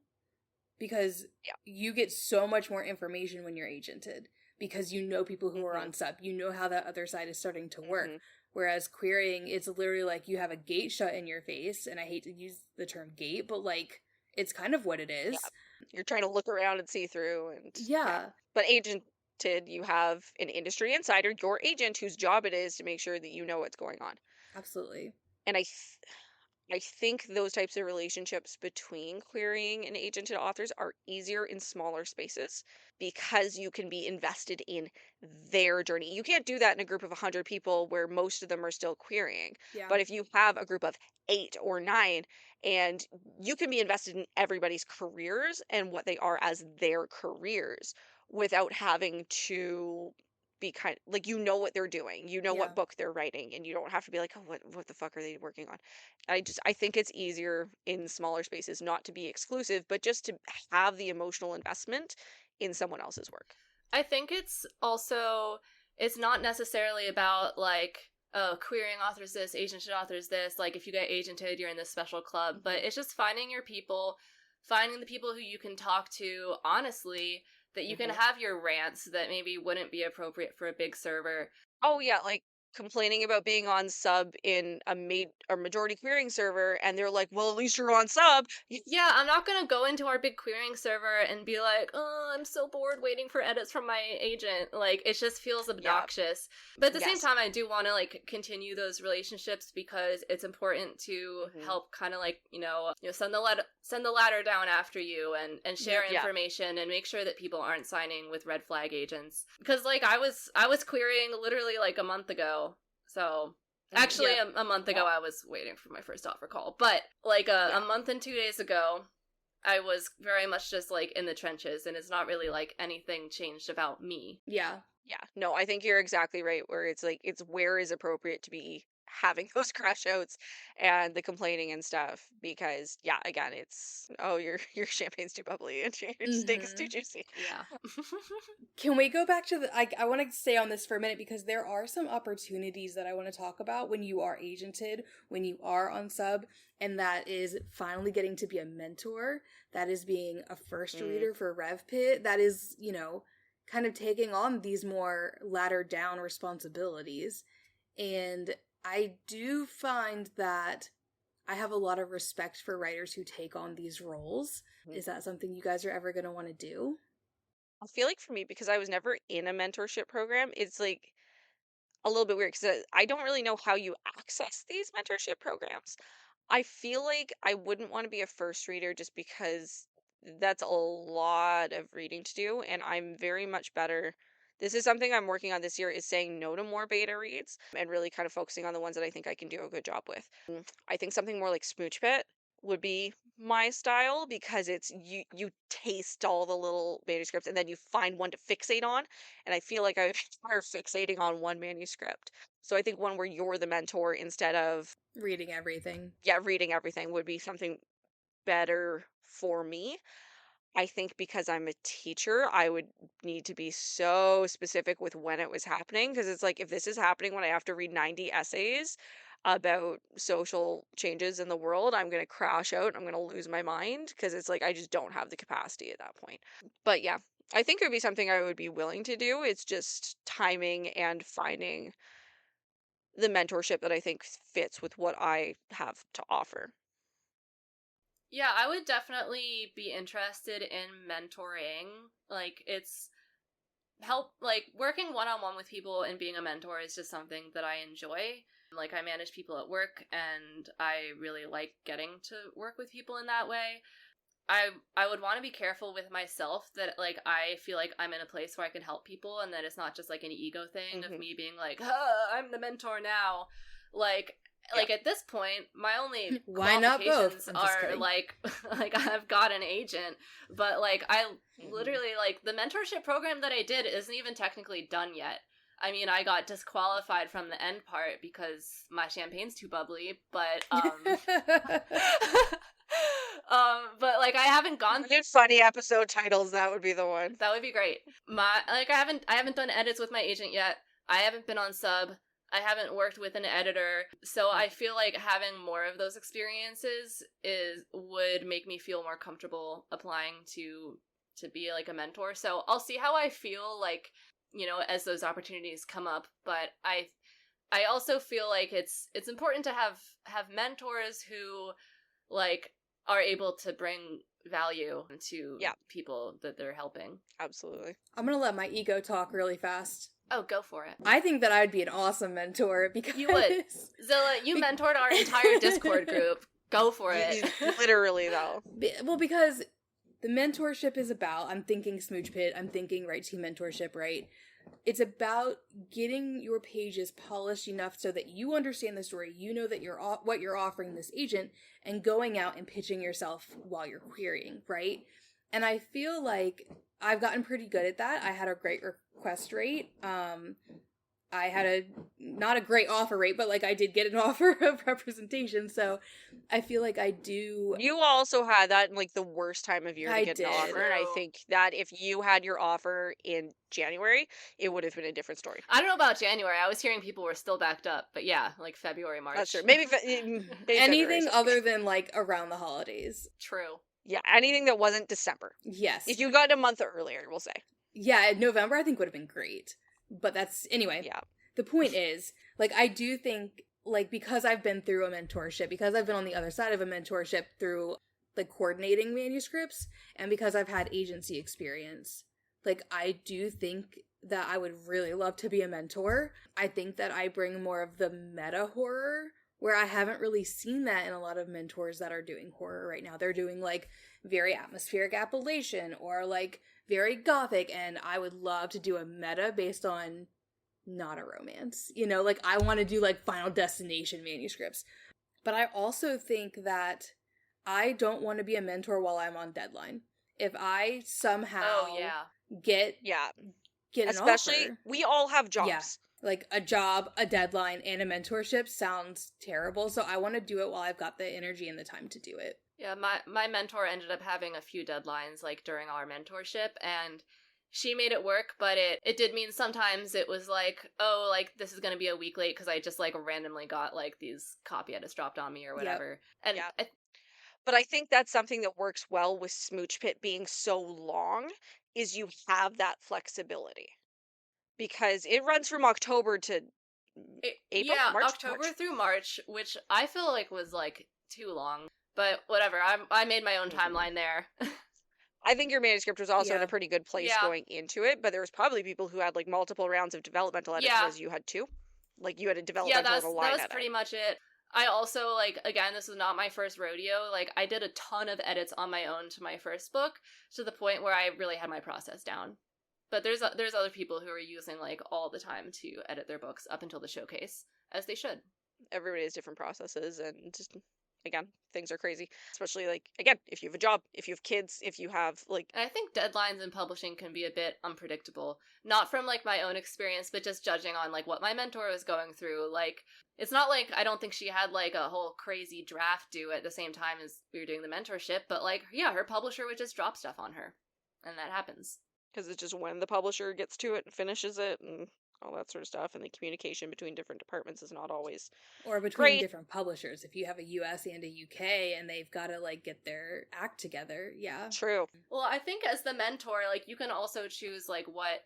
because Yeah. you get so much more information when you're agented because you know people who are on sub, you know how that other side is starting to work. Whereas querying, it's literally like you have a gate shut in your face, and I hate to use the term gate, but like it's kind of what it is. Yeah. You're trying to look around and see through, and Yeah. But agented, you have an industry insider, your agent, whose job it is to make sure that you know what's going on. Absolutely. And I think those types of relationships between querying and agented authors are easier in smaller spaces because you can be invested in their journey. You can't do that in a group of 100 people where most of them are still querying. Yeah. But if you have a group of 8 or 9, and you can be invested in everybody's careers and what they are as their careers without having to be kind, like, you know what they're doing, you know Yeah. what book they're writing, and you don't have to be like, oh, what the fuck are they working on? I think it's easier in smaller spaces not to be exclusive, but just to have the emotional investment in someone else's work. I think it's also, it's not necessarily about like, oh, querying authors this, agented authors this, like if you get agented, you're in this special club, but it's just finding your people, finding the people who you can talk to honestly, that you can have your rants that maybe wouldn't be appropriate for a big server. Oh yeah, like complaining about being on sub in a majority querying server, and they're like, well, at least you're on sub. Yeah, I'm not gonna go into our big querying server and be like, oh, I'm so bored waiting for edits from my agent. Like, it just feels obnoxious. But at the same time, I do want to, like, continue those relationships because it's important to help kind of, like, you know, send the ladder down after you and share information and make sure that people aren't signing with red flag agents. Because, like, I was querying literally, like, a month ago. So... Actually, a month ago, I was waiting for my first offer call. But, like, a month and 2 days ago, I was very much just, like, in the trenches, and it's not really, like, anything changed about me. Yeah. Yeah. No, I think you're exactly right, where it's, like, it's where is appropriate to be having those crash outs and the complaining and stuff, because, yeah, again, it's, oh, your champagne's too bubbly and your steak is too juicy. Yeah. Can we go back to the... I want to stay on this for a minute because there are some opportunities that I want to talk about when you are agented, when you are on sub, and that is finally getting to be a mentor, that is being a first reader for RevPit, that is, you know, kind of taking on these more ladder down responsibilities. And I do find that I have a lot of respect for writers who take on these roles. Is that something you guys are ever going to want to do? I feel like for me, because I was never in a mentorship program, it's like a little bit weird because I don't really know how you access these mentorship programs. I feel like I wouldn't want to be a first reader just because that's a lot of reading to do, and I'm very much better. This is something I'm working on this year, is saying no to more beta reads and really kind of focusing on the ones that I think I can do a good job with. I think something more like Smooch Pit would be my style, because it's you taste all the little manuscripts and then you find one to fixate on, and I feel like I are fixating on one manuscript. So I think one where you're the mentor instead of Reading everything. reading everything would be something better for me. I think because I'm a teacher, I would need to be so specific with when it was happening, because it's like, if this is happening when I have to read 90 essays about social changes in the world, I'm going to crash out. I'm going to lose my mind, because it's like I just don't have the capacity at that point. But yeah, I think it would be something I would be willing to do. It's just timing and finding the mentorship that I think fits with what I have to offer. Yeah, I would definitely be interested in mentoring. Like, it's like working one-on-one with people and being a mentor is just something that I enjoy. Like, I manage people at work and I really like getting to work with people in that way. I would want to be careful with myself that like I feel like I'm in a place where I can help people, and that it's not just like an ego thing of me being like, I'm the mentor now. Like at this point, my only Why not both? qualifications are like I've got an agent, but like I literally like the mentorship program that I did isn't even technically done yet. I mean, I got disqualified from the end part because my champagne's too bubbly, but but like I haven't gone. Did funny episode titles, that would be the one. That would be great. I haven't done edits with my agent yet. I haven't been on sub. I haven't worked with an editor, so I feel like having more of those experiences would make me feel more comfortable applying to be like a mentor. So I'll see how I feel like, you know, as those opportunities come up. But I also feel like it's important to have mentors who like are able to bring value to people that they're helping. Absolutely. I'm gonna let my ego talk really fast. Oh, go for it. I think that I would be an awesome mentor because... You would. Zilla, you mentored our entire Discord group. Go for it. Literally, though. Well, because the mentorship is about, I'm thinking Smooch Pit, I'm thinking Right Team Mentorship, right? It's about getting your pages polished enough so that you understand the story, you know that what you're offering this agent, and going out and pitching yourself while you're querying, right? And I feel like I've gotten pretty good at that. I had a great request rate. I had not a great offer rate, but like I did get an offer of representation. So I feel like I do. You also had that in like the worst time of year to get an offer. And I think that if you had your offer in January, it would have been a different story. I don't know about January. I was hearing people were still backed up, but yeah, like February, March. That's true. Maybe anything other than like around the holidays. True. Yeah, anything that wasn't December. Yes. If you got a month earlier, we'll say. Yeah, November I think would have been great. But that's, anyway. Yeah. The point is, like, I do think, like, because I've been through a mentorship, because I've been on the other side of a mentorship through, like, coordinating manuscripts, and because I've had agency experience, like, I do think that I would really love to be a mentor. I think that I bring more of the meta horror, where I haven't really seen that in a lot of mentors that are doing horror right now. They're doing, like, very atmospheric Appalachian, or, like, very gothic, and I would love to do a meta based on not a romance. You know, like, I want to do, like, Final Destination manuscripts. But I also think that I don't want to be a mentor while I'm on deadline. If I somehow get an especially, offer, we all have jobs. Yeah, like, a job, a deadline, and a mentorship sounds terrible, so I want to do it while I've got the energy and the time to do it. Yeah, my mentor ended up having a few deadlines, like, during our mentorship, and she made it work, but it did mean sometimes it was like, oh, like, this is going to be a week late because I just, like, randomly got, like, these copy edits dropped on me or whatever. Yep. And but I think that's something that works well with Smooch Pit being so long, is you have that flexibility. Because it runs from October to April? Yeah, March? October through March, which I feel like was, like, too long. But whatever, I made my own timeline there. I think your manuscript was also in a pretty good place going into it, but there was probably people who had like multiple rounds of developmental edits, whereas you had two. Like you had a developmental line edit. Yeah, that was pretty much it. I also, like, again, this was not my first rodeo. Like, I did a ton of edits on my own to my first book, to the point where I really had my process down. But there's other people who are using, like, all the time to edit their books up until the showcase, as they should. Everybody has different processes, and just, again, things are crazy. Especially, like, again, if you have a job, if you have kids, if you have, like... And I think deadlines in publishing can be a bit unpredictable. Not from, like, my own experience, but just judging on, like, what my mentor was going through. Like, it's not like I don't think she had, like, a whole crazy draft due at the same time as we were doing the mentorship, but, like, yeah, her publisher would just drop stuff on her. And that happens. Because it's just when the publisher gets to it and finishes it and all that sort of stuff, and the communication between different departments is not always or between different publishers. If you have a US and a UK and they've got to, like, get their act together, True. Well, I think as the mentor, like, you can also choose, like, what...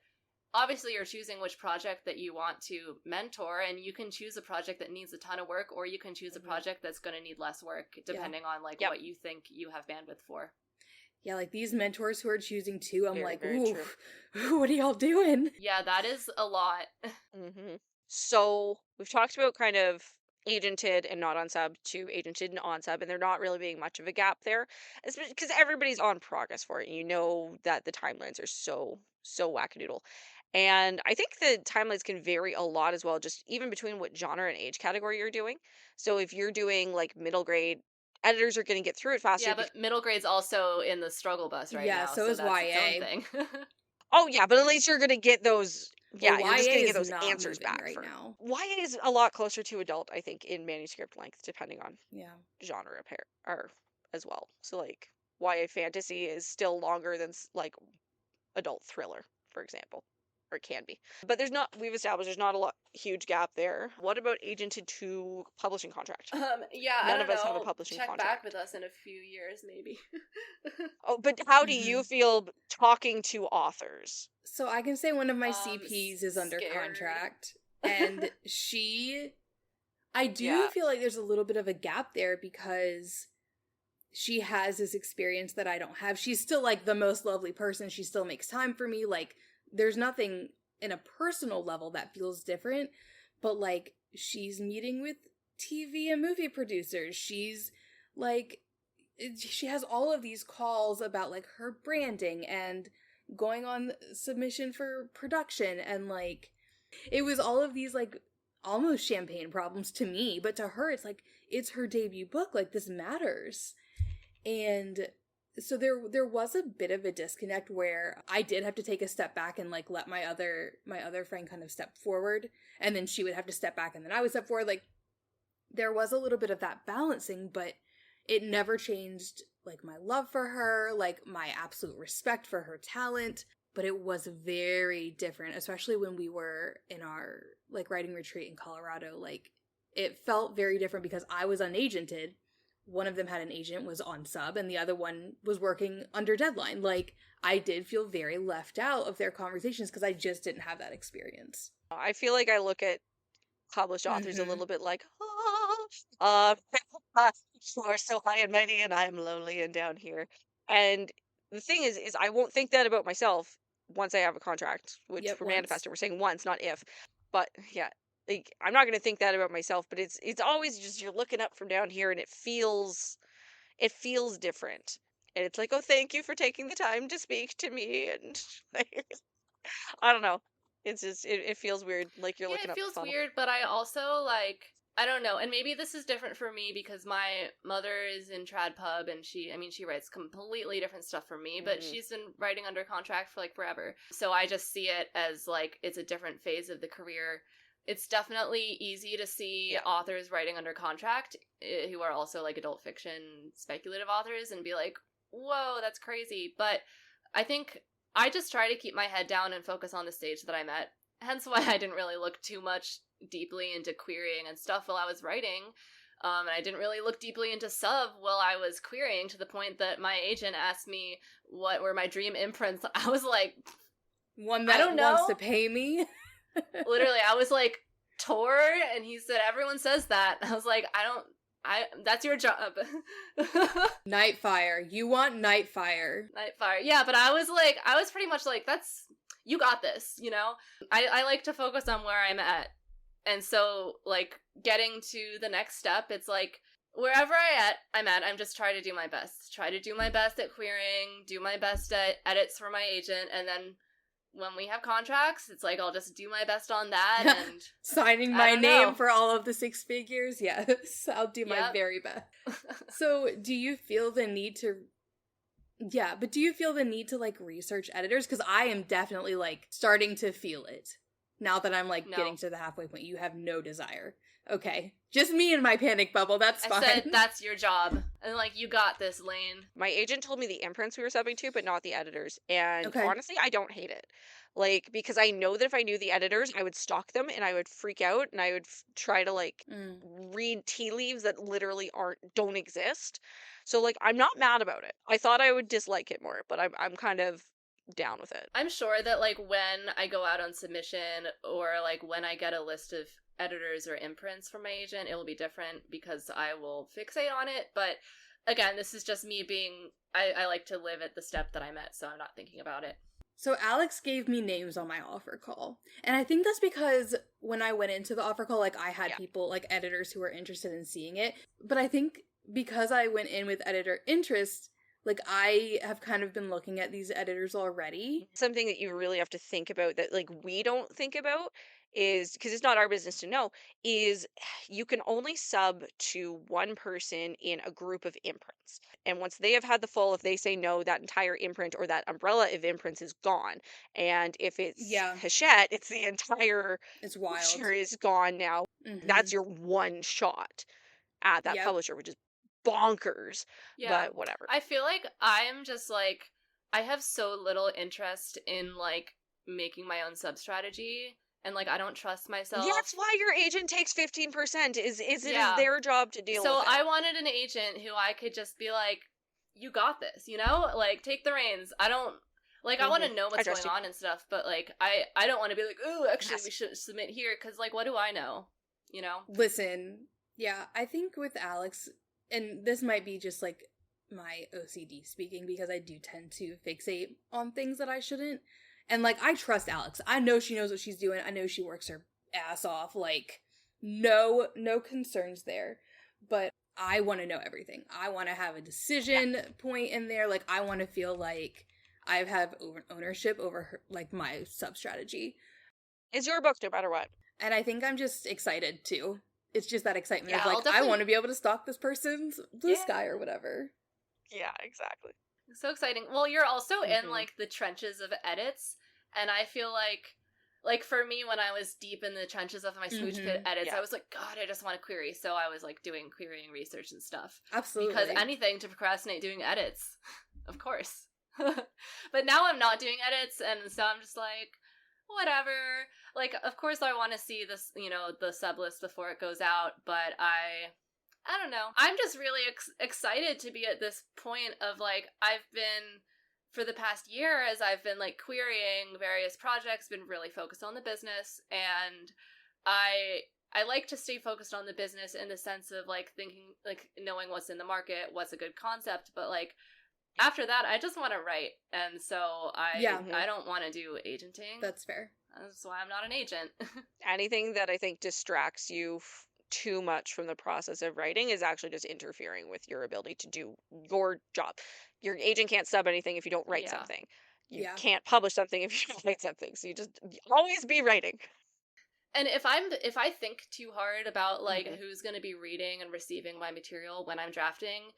Obviously, you're choosing which project that you want to mentor, and you can choose a project that needs a ton of work, or you can choose a project that's going to need less work, depending on, like, what you think you have bandwidth for. Yeah, like, these mentors who are choosing two, I'm Very, like, very ooh, what are y'all doing? Yeah, that is a lot. So, we've talked about kind of agented and not on sub to agented and on sub, and there not really being much of a gap there, because everybody's on progress for it. You know that the timelines are so wackadoodle. And I think the timelines can vary a lot as well, just even between what genre and age category you're doing. So if you're doing like middle grade, editors are going to get through it faster. Yeah, but middle grade's also in the struggle bus right Yeah, now, so is that's its own YA. thing. Oh yeah, but at least you're gonna get those. Yeah, Well, you're just YA gonna get is those not answers moving back right for now. YA is a lot closer to adult, I think, in manuscript length, depending on Yeah. genre pair or as well. So like YA fantasy is still longer than like adult thriller, for example, or it can be. But we've established there's not a huge gap there. What about agented to publishing contract? Yeah, I None don't of us have a know. publishing Check back contract. with us in a few years, maybe. Oh, but how do you Mhm. feel talking to authors? So I can say one of my CPs is under Scared. contract, and I do Yeah. feel like there's a little bit of a gap there because she has this experience that I don't have. She's still like the most lovely person. She still makes time for me. Like there's nothing in a personal level that feels different, but like she's meeting with TV and movie producers. She's like she has all of these calls about like her branding and going on submission for production, and like it was all of these like almost champagne problems to me, but to her it's like it's her debut book, like this matters. And so there was a bit of a disconnect where I did have to take a step back and like let my other friend kind of step forward, and then she would have to step back and then I would step forward. Like there was a little bit of that balancing, but it never changed like my love for her, like my absolute respect for her talent. But it was very different, especially when we were in our like writing retreat in Colorado. Like it felt very different because I was unagented. One of them had an agent, was on sub, and the other one was working under deadline. Like I did feel very left out of their conversations because I just didn't have that experience. I feel like I look at published authors a Mhm. little bit like, you are so high and mighty, and I am lowly and down here. And the thing is I won't think that about myself once I have a contract, which Yep, for once. manifesting we're saying once, not if. But yeah, like I'm not gonna think that about myself. But it's always just you're looking up from down here, and it feels different. And it's like, oh, thank you for taking the time to speak to me, and like, I don't know. It's just it feels weird, like you're Yeah, looking it up the feels funnel. weird, but I also like I don't know, and maybe this is different for me because my mother is in trad pub and she writes completely different stuff from me, but Mhm. she's been writing under contract for like forever. So I just see it as like it's a different phase of the career. It's definitely easy to see Yeah. authors writing under contract who are also like adult fiction speculative authors and be like, "Whoa, that's crazy." But I think I just try to keep my head down and focus on the stage that I'm at. Hence why I didn't really look too much deeply into querying and stuff while I was writing. And I didn't really look deeply into sub while I was querying, to the point that my agent asked me what were my dream imprints. I was like, One I that don't wants to know. pay me. Literally, I was like, Tor? And he said, everyone says that. I was like, that's your job. Nightfire. You want Nightfire. Nightfire. Yeah, but I was pretty much like, you got this, you know? I like to focus on where I'm at. And so, like, getting to the next step, it's like, wherever I'm at, I'm just trying to do my best. Try to do my best at querying, do my best at edits for my agent, and then when we have contracts, it's like, I'll just do my best on that, and Signing I my don't name know. for all of the 6 figures. Yes, I'll do my Yep. very best. So, do you feel the need to do you feel the need to like research editors? Because I am definitely like starting to feel it now that I'm like No. getting to the halfway point. You have no desire. Okay, just me and my panic bubble. That's fine. I said, that's your job. And, like, you got this, Lane. My agent told me the imprints we were subbing to, but not the editors. And Okay. honestly, I don't hate it. Like, because I know that if I knew the editors, I would stalk them and I would freak out and I would try to like read tea leaves that literally don't exist. So like, I'm not mad about it. I thought I would dislike it more, but I'm kind of down with it. I'm sure that, like, when I go out on submission or, like, when I get a list of editors or imprints from my agent, it will be different because I will fixate on it. But again, this is just me being, I like to live at the step that I'm at, so I'm not thinking about it. So Alex gave me names on my offer call. And I think that's because when I went into the offer call, like I had Yeah. people, like editors who were interested in seeing it. But I think because I went in with editor interest, like I have kind of been looking at these editors already. Something that you really have to think about that like we don't think about is because it's not our business to know is you can only sub to one person in a group of imprints. And once they have had the full, if they say no, that entire imprint or that umbrella of imprints is gone. And if it's Yeah, Hachette, it's the entire it's wild. publisher is gone now. Mm-hmm. That's your one shot at that Yep. publisher, which is bonkers, Yeah. but whatever. I feel like I'm just like, I have so little interest in like making my own sub strategy, and like I don't trust myself. That's why your agent takes 15%. Is it is Yeah. their job to deal So with it. I wanted an agent who I could just be like, you got this, you know? Like, take the reins. I don't, like, I want to know what's trust going you. on and stuff, but, like, I don't want to be like, oh, actually, Yes. we should submit here, because, like, what do I know? You know? Listen, yeah, I think with Alex, and this might be just like my OCD speaking because I do tend to fixate on things that I shouldn't. And like I trust Alex. I know she knows what she's doing. I know she works her ass off. Like no concerns there. But I want to know everything. I want to have a decision point in there. Like I want to feel like I have ownership over her, like my sub strategy. It's your book no matter what. And I think I'm just excited too. It's just that excitement Yeah, of I'll like, definitely- I want to be able to stalk this person's blue Yeah. sky or whatever. Yeah, exactly. So exciting. Well, you're also in, Mhm. like, the trenches of edits, and I feel like, for me, when I was deep in the trenches of my Smooch Pit edits, Yeah. I was like, God, I just want to query, so I was, like, doing querying research and stuff. Absolutely. Because anything to procrastinate doing edits, of course. But now I'm not doing edits, and so I'm just like, whatever. Like, of course I want to see this, you know, the sub list before it goes out, but I don't know. I'm just really excited to be at this point of, like, I've been, for the past year, as I've been, like, querying various projects, been really focused on the business, and I like to stay focused on the business in the sense of, like, thinking, like, knowing what's in the market, what's a good concept, but, like, after that, I just want to write, and so I don't want to do agenting. That's fair. That's why I'm not an agent. Anything that I think distracts you too much from the process of writing is actually just interfering with your ability to do your job. Your agent can't sub anything if you don't write Yeah. something. You Yeah. can't publish something if you don't write something. So you just always be writing. And if I think too hard about, like, Mhm. who's going to be reading and receiving my material when I'm drafting,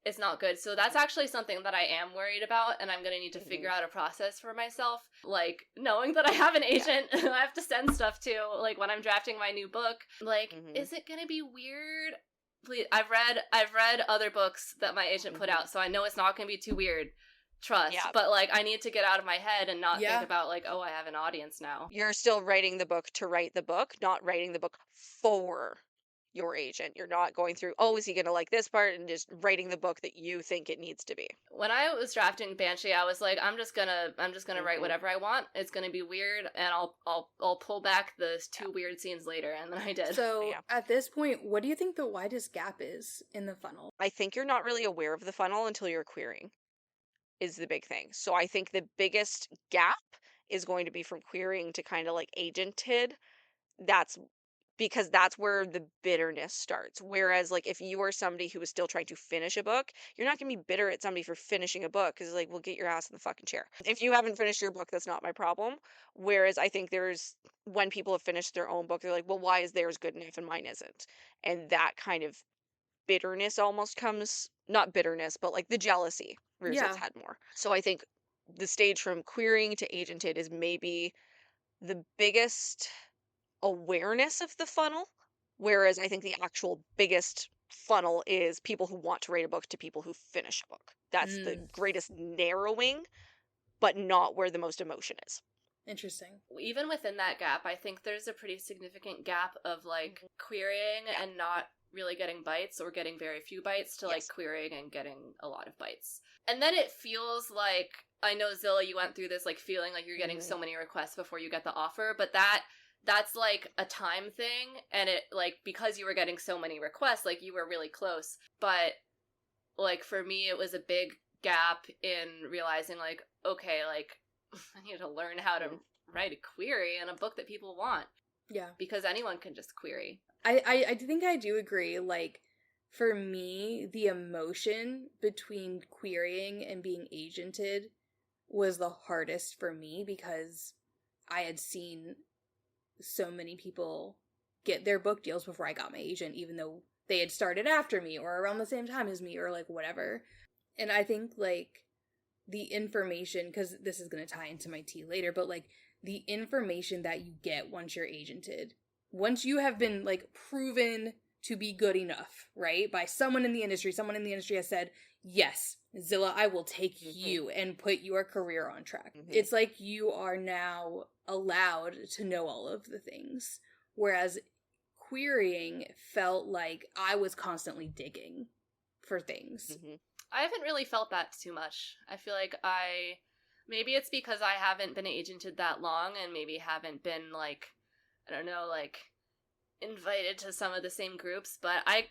it's not good. So that's actually something that I am worried about, and I'm going to need to figure out a process for myself. Like, knowing that I have an agent and I have to send stuff to, like, when I'm drafting my new book, like, is it going to be weird? Please, I've read other books that my agent put out, so I know it's not going to be too weird. Trust. Yeah. But, like, I need to get out of my head and not Yeah. think about, like, oh, I have an audience now. You're still writing the book to write the book, not writing the book for your agent. You're not going through, oh, is he going to like this part, and just writing the book that you think it needs to be. When I was drafting Banshee, I was like, I'm just gonna write whatever I want. It's gonna be weird, and I'll pull back those two weird scenes later, and then I did. So Yeah. at this point, what do you think the widest gap is in the funnel? I think you're not really aware of the funnel until you're querying, is the big thing. So I think the biggest gap is going to be from querying to kind of like agented. That's because that's where the bitterness starts. Whereas, like, if you are somebody who is still trying to finish a book, you're not going to be bitter at somebody for finishing a book because, like, well, get your ass in the fucking chair. If you haven't finished your book, that's not my problem. Whereas I think there's, when people have finished their own book, they're like, well, why is theirs good enough and mine isn't? And that kind of bitterness almost comes, not bitterness, but like the jealousy rears its Yeah. head more. So I think the stage from querying to agented is maybe the biggest awareness of the funnel, whereas I think the actual biggest funnel is people who want to write a book to people who finish a book. That's the greatest narrowing, but not where the most emotion is. Interesting. Even within that gap, I think there's a pretty significant gap of, like, querying and not really getting bites, or getting very few bites, to, like, Yes. querying and getting a lot of bites. And then it feels like, I know, Zilla, you went through this, like, feeling like you're getting so many requests before you get the offer, but that's like a time thing, and it, like, because you were getting so many requests, like, you were really close. But, like, for me, it was a big gap in realizing, like, okay, like, I need to learn how to write a query in a book that people want. Yeah. Because anyone can just query. I think I do agree. Like, for me, the emotion between querying and being agented was the hardest for me because I had seen so many people get their book deals before I got my agent, even though they had started after me or around the same time as me or like whatever. And I think like the information, because this is going to tie into my tea later, but like the information that you get once you're agented, once you have been like proven to be good enough, right? By someone in the industry has said, yes, Zilla, I will take you and put your career on track. It's like you are now allowed to know all of the things. Whereas querying felt like I was constantly digging for things. I haven't really felt that too much. I feel like maybe it's because I haven't been agented that long and maybe haven't been like, I don't know, like invited to some of the same groups, but I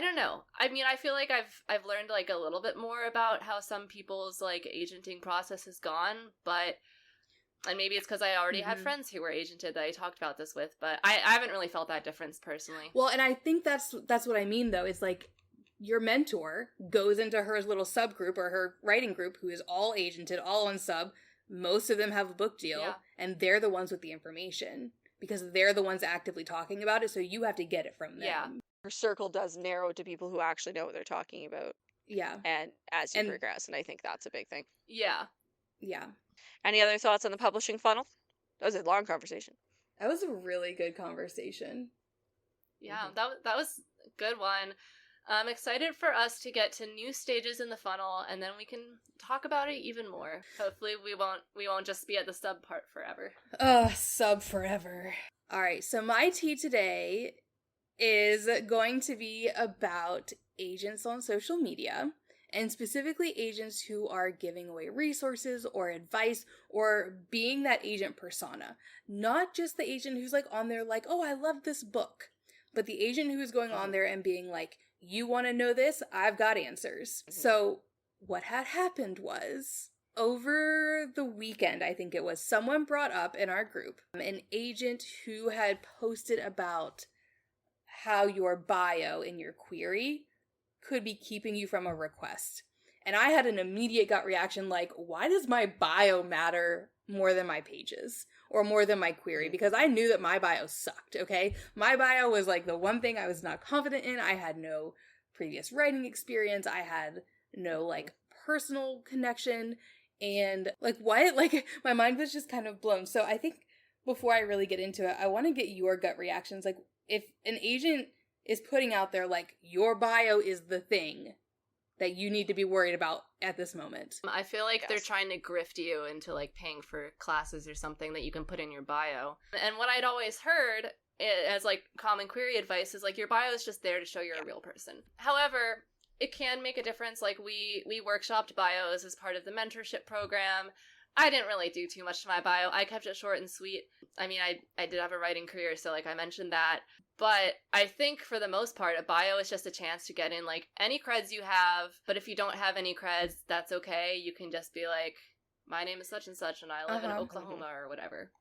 don't know. I mean, I feel like I've learned like a little bit more about how some people's like agenting process has gone, and maybe it's because I already had friends who were agented that I talked about this with, but I haven't really felt that difference personally. Well, and I think that's what I mean though. It's like your mentor goes into her little subgroup or her writing group who is all agented, all on sub. Most of them have a book deal, and they're the ones with the information because they're the ones actively talking about it, so you have to get it from them. Yeah. Her circle does narrow to people who actually know what they're talking about. Yeah. And as you progress, and I think that's a big thing. Yeah. Yeah. Any other thoughts on the publishing funnel? That was a long conversation. That was a really good conversation. Yeah, that was a good one. I'm excited for us to get to new stages in the funnel, and then we can talk about it even more. Hopefully we won't just be at the sub part forever. Sub forever. All right, so my tea today is going to be about agents on social media, and specifically agents who are giving away resources or advice or being that agent persona. Not just the agent who's like on there like, oh, I love this book, but the agent who's going on there and being like, you want to know this? I've got answers. So what had happened was over the weekend, I think it was, someone brought up in our group an agent who had posted about how your bio in your query could be keeping you from a request. And I had an immediate gut reaction like, why does my bio matter more than my pages or more than my query? Because I knew that my bio sucked, okay? My bio was like the one thing I was not confident in. I had no previous writing experience. I had no like personal connection. And like what? Like my mind was just kind of blown. So I think before I really get into it, I want to get your gut reactions. Like if an agent is putting out there like your bio is the thing that you need to be worried about at this moment. I feel like they're trying to grift you into like paying for classes or something that you can put in your bio. And what I'd always heard as like common query advice is like your bio is just there to show you're a real person. However, it can make a difference. Like we workshopped bios as part of the mentorship program. I didn't really do too much to my bio. I kept it short and sweet. I mean, I did have a writing career, so like I mentioned that. But I think for the most part, a bio is just a chance to get in like any creds you have. But if you don't have any creds, that's okay. You can just be like, my name is such and such and I live in Oklahoma or whatever.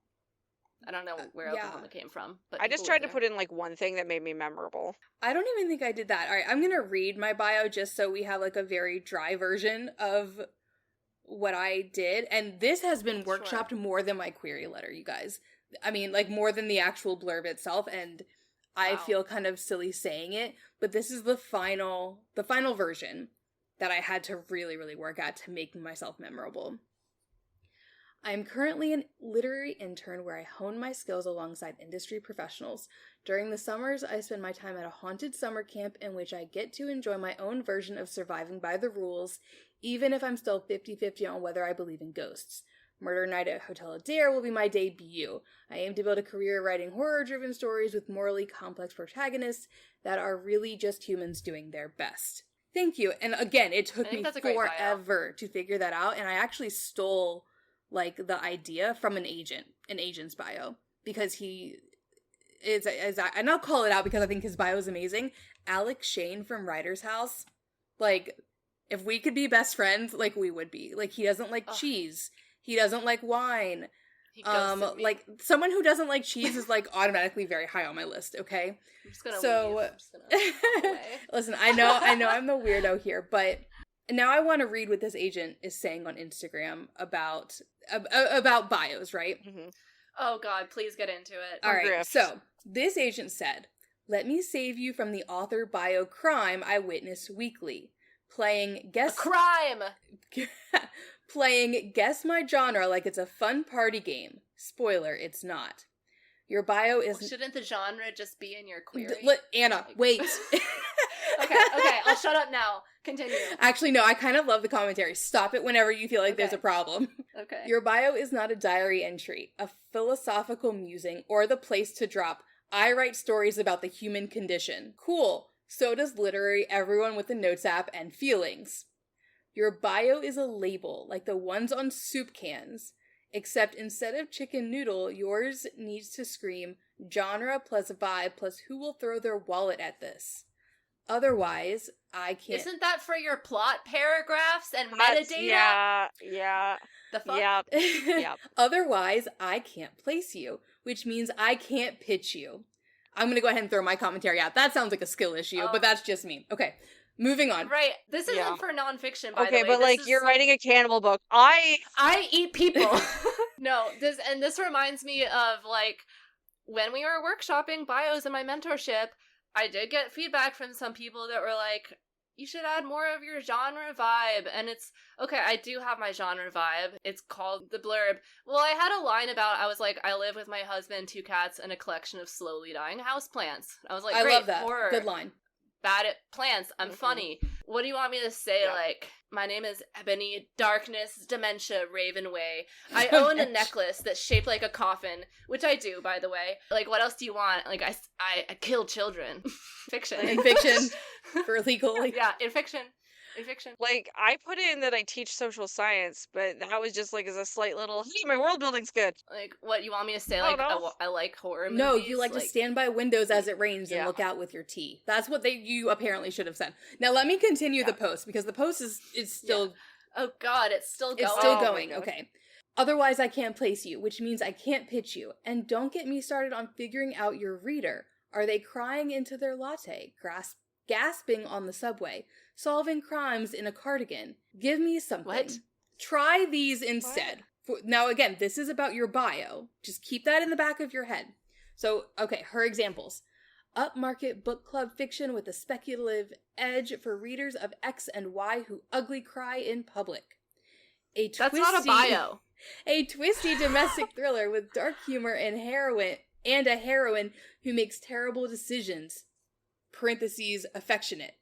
I don't know where Oklahoma came from. But I just tried to put in like one thing that made me memorable. I don't even think I did that. All right, I'm going to read my bio just so we have like a very dry version of what I did. And this has been workshopped more than my query letter, you guys. I mean, like more than the actual blurb itself. And I feel kind of silly saying it, but this is the final version that I had to really, really work at to make myself memorable. I am currently an literary intern where I hone my skills alongside industry professionals. During the summers, I spend my time at a haunted summer camp in which I get to enjoy my own version of surviving by the rules, even if I'm still 50-50 on whether I believe in ghosts. Murder Night at Hotel Adair will be my debut. I aim to build a career writing horror-driven stories with morally complex protagonists that are really just humans doing their best. Thank you. And again, it took me forever to figure that out, and I actually stole like the idea from an agent's bio, because he is, and I'll call it out because I think his bio is amazing. Alex Shane from Writer's House, like if we could be best friends, like we would be. Like he doesn't like cheese. He doesn't like wine. He ghosted me. Like someone who doesn't like cheese is like automatically very high on my list, okay? I'm just gonna leave. I'm just gonna walk away. Listen, I know I'm the weirdo here, but now I want to read what this agent is saying on Instagram about bios, right? Mm-hmm. Oh God, please get into it. All right, so this agent said, "Let me save you from the author bio crime I witness weekly. Playing guess my genre like it's a fun party game. Spoiler, it's not. Your bio is..." Well, shouldn't the genre just be in your query? Anna, wait. Okay, I'll shut up now. Continue. Actually, no, I kind of love the commentary. Stop it whenever you feel like there's a problem. Okay. Your bio is not a diary entry, a philosophical musing, or the place to drop, "I write stories about the human condition." Cool. So does literally everyone with the Notes app and feelings. Your bio is a label, like the ones on soup cans. Except instead of chicken noodle, yours needs to scream genre plus vibe plus who will throw their wallet at this. Otherwise, I can't... Isn't that for your plot paragraphs and metadata? Yeah. The fuck? Yep. Otherwise, I can't place you, which means I can't pitch you. I'm gonna go ahead and throw my commentary out. That sounds like a skill issue, but that's just me. Okay, moving on. Right. This isn't for nonfiction, by the way. Okay, but like, you're writing a cannibal book. I eat people. No, this reminds me of, like, when we were workshopping bios in my mentorship, I did get feedback from some people that were like, you should add more of your genre vibe. And it's, okay, I do have my genre vibe. It's called the blurb. Well, I had a line about, I was like, I live with my husband, 2 cats, and a collection of slowly dying houseplants. I was like, great, I love that. horror. Good line. Bad at plants. I'm funny. What do you want me to say? Yeah. Like, my name is Ebony, Darkness, Dementia, Ravenway. I own a necklace that's shaped like a coffin, which I do, by the way. Like, what else do you want? Like, I kill children. Fiction. In fiction. For legal. Like... Yeah, in fiction. Like, I put in that I teach social science, but that was just like as a slight little, hey, my world building's good. Like, what, you want me to say? Oh, Like, no. I like horror movies? No, you like to stand by windows as it rains and Yeah. look out with your tea. That's what you apparently should have said. Now let me continue the post, because the post is still... Oh god, it's still going. It's still Oh, going, my God. okay. Otherwise, I can't place you, which means I can't pitch you. And don't get me started on figuring out your reader. Are they crying into their latte, gasping on the subway, solving crimes in a cardigan? Give me something. What? Try these instead. Now, again, this is about your bio. Just keep that in the back of your head. So, okay, her examples. Upmarket book club fiction with a speculative edge for readers of X and Y who ugly cry in public. That's not a bio. A twisty domestic thriller with dark humor and a heroine who makes terrible decisions. Parentheses, affectionate.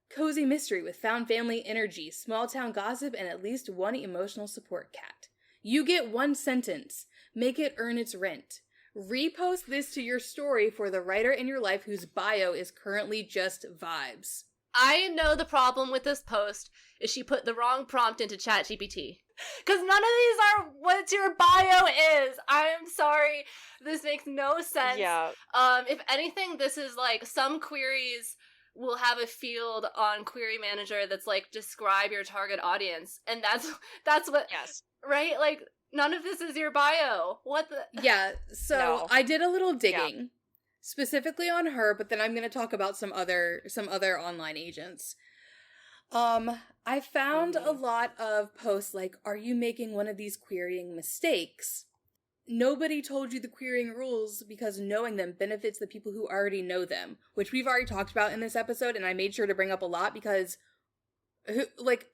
Cozy mystery with found family energy, small town gossip, and at least one emotional support cat. You get 1 sentence. Make it earn its rent. Repost this to your story for the writer in your life whose bio is currently just vibes. I know the problem with this post is she put the wrong prompt into ChatGPT. Because none of these are what your bio is. I'm sorry. This makes no sense. Yeah. If anything, this is like some queries will have a field on Query Manager that's like, describe your target audience. And that's what... Yes. Right? Like, none of this is your bio. What the... Yeah, so No. I did a little digging, specifically on her, but then I'm going to talk about some other online agents. I found a lot of posts like, are you making one of these querying mistakes? Nobody told you the querying rules because knowing them benefits the people who already know them, which we've already talked about in this episode, and I made sure to bring up a lot because who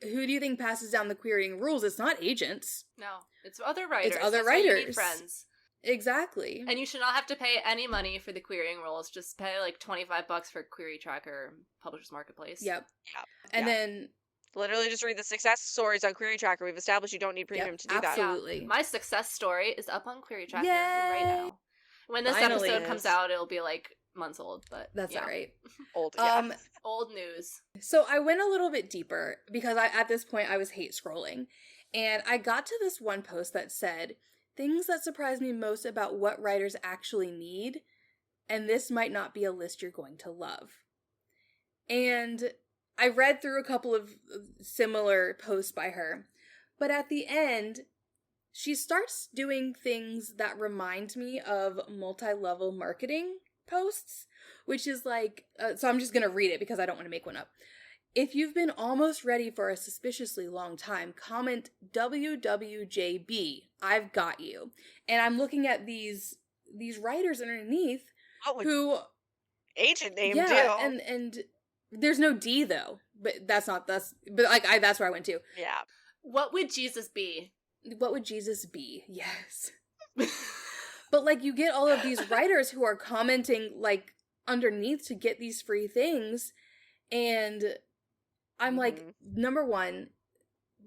do you think passes down the querying rules? It's not agents. No, it's other writers. It's other That's why you writers. need friends. Exactly. And you should not have to pay any money for the querying rules. Just pay like $25 for Query Tracker, Publishers Marketplace. Yep. Yeah. And Yeah. then... Literally just read the success stories on Query Tracker. We've established you don't need premium to do that. absolutely. My success story is up on Query Tracker Yay! right now. When this Finally. episode comes out, it'll be like months old, but That's yeah. all right. Old, yeah. Old news. So I went a little bit deeper because at this point I was hate scrolling. And I got to this one post that said, things that surprise me most about what writers actually need, and this might not be a list you're going to love. And I read through a couple of similar posts by her, But at the end, she starts doing things that remind me of multi-level marketing posts, which is like, so I'm just going to read it because I don't want to make one up. If you've been almost ready for a suspiciously long time, comment WWJB. I've got you. And I'm looking at these writers underneath who agent name do. and there's no D though. But that's that's where I went to. Yeah. What would Jesus be? What would Jesus be? Yes. But like you get all of these writers who are commenting like underneath to get these free things, and I'm like, number one,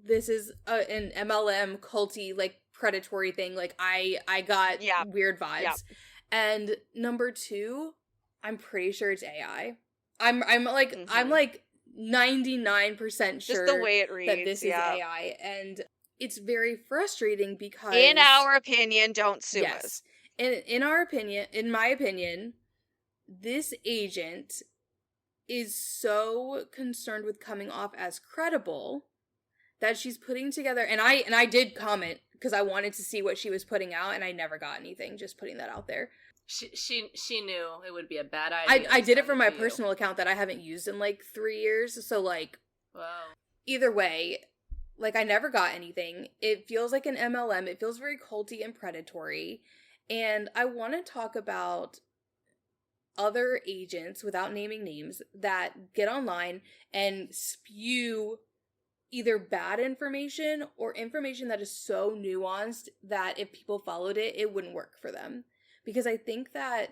this is an MLM culty, like, predatory thing. Like, I got weird vibes. Yeah. And number two, I'm pretty sure it's AI. I'm like 99% sure just the way it reads, that this is AI. And it's very frustrating because, in our opinion, don't sue us. In my opinion, this agent is so concerned with coming off as credible that she's putting together, and I did comment because I wanted to see what she was putting out, and I never got anything. Just putting that out there. She knew it would be a bad idea. I did it from my personal account that I haven't used in like 3 years. So like, wow. Either way, like I never got anything. It feels like an MLM. It feels very culty and predatory, and I want to talk about other agents, without naming names, that get online and spew either bad information or information that is so nuanced that if people followed it, it wouldn't work for them. Because I think that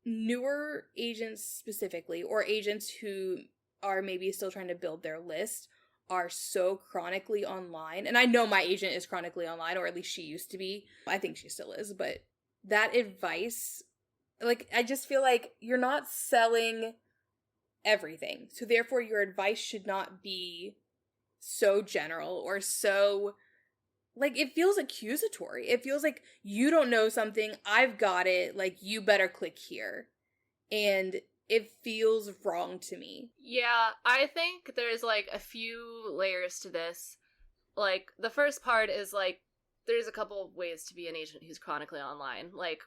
newer agents specifically, or agents who are maybe still trying to build their list, are so chronically online. And I know my agent is chronically online, or at least she used to be. I think she still is, but that advice, like, I just feel like you're not selling everything. So therefore your advice should not be so general or so, like, it feels accusatory. It feels like you don't know something, I've got it, like, you better click here. And it feels wrong to me. Yeah, I think there's, like, a few layers to this. Like, the first part is, like, there's a couple of ways to be an agent who's chronically online. Like,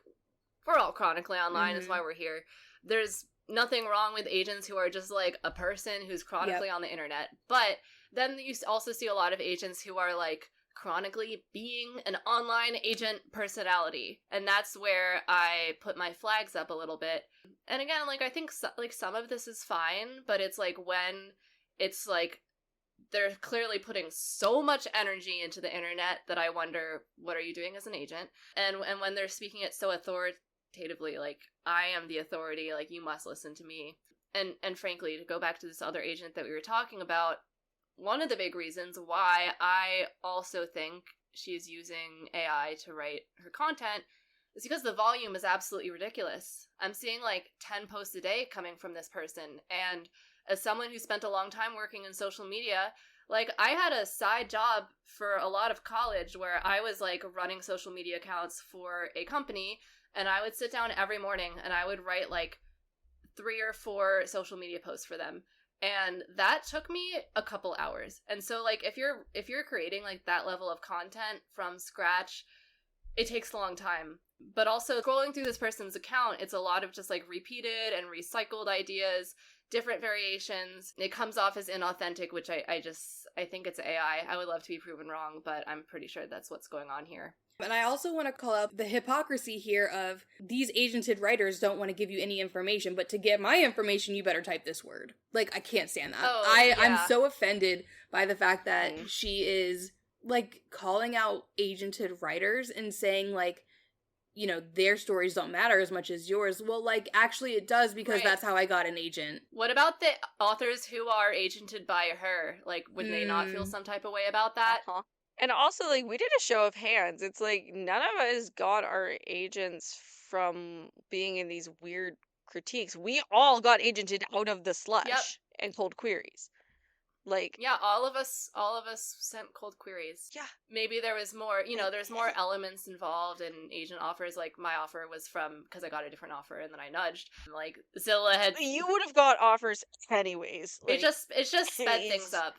we're all chronically online, that's why we're here. There's nothing wrong with agents who are just, like, a person who's chronically on the internet. But then you also see a lot of agents who are, like, chronically being an online agent personality. And that's where I put my flags up a little bit. And again, like, I think, some of this is fine, but it's, like, when it's, like, they're clearly putting so much energy into the internet that I wonder, what are you doing as an agent? And when they're speaking it so authoritatively, like, I am the authority, like, you must listen to me. And frankly, to go back to this other agent that we were talking about, one of the big reasons why I also think she's using AI to write her content is because the volume is absolutely ridiculous. I'm seeing, like, 10 posts a day coming from this person, and as someone who spent a long time working in social media, like, I had a side job for a lot of college where I was, like, running social media accounts for a company, and I would sit down every morning and I would write, like, 3 or 4 social media posts for them. And that took me a couple hours. And so, like, if you're creating, like, that level of content from scratch, it takes a long time. But also, scrolling through this person's account, it's a lot of just, like, repeated and recycled ideas, different variations. It comes off as inauthentic, which I think it's AI. I would love to be proven wrong, but I'm pretty sure that's what's going on here. And I also want to call out the hypocrisy here of these agented writers don't want to give you any information, but to get my information, you better type this word. Like, I can't stand that. I'm so offended by the fact that she is, like, calling out agented writers and saying, like, you know, their stories don't matter as much as yours. Well, like, actually it does, because that's how I got an agent. What about the authors who are agented by her? Like, would they not feel some type of way about that? And also, like, we did a show of hands. It's like, none of us got our agents from being in these weird critiques. We all got agented out of the slush and cold queries. Like, yeah, all of us sent cold queries. Yeah. Maybe there was more, you know, there's more elements involved in agent offers. Like, my offer was because I got a different offer and then I nudged. Like, Zilla had... You would have got offers anyways. Like, it just sped things up.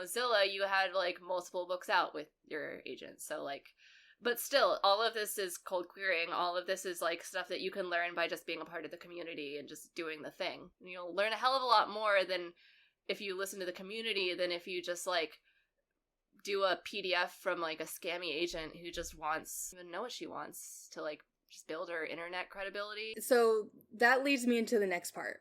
Zilla, you had like multiple books out with your agent. So like, but still, all of this is cold querying. All of this is like stuff that you can learn by just being a part of the community and just doing the thing. You'll learn a hell of a lot more than if you listen to the community than if you just like do a PDF from like a scammy agent who just wants even know what she wants to like just build her internet credibility. So that leads me into the next part.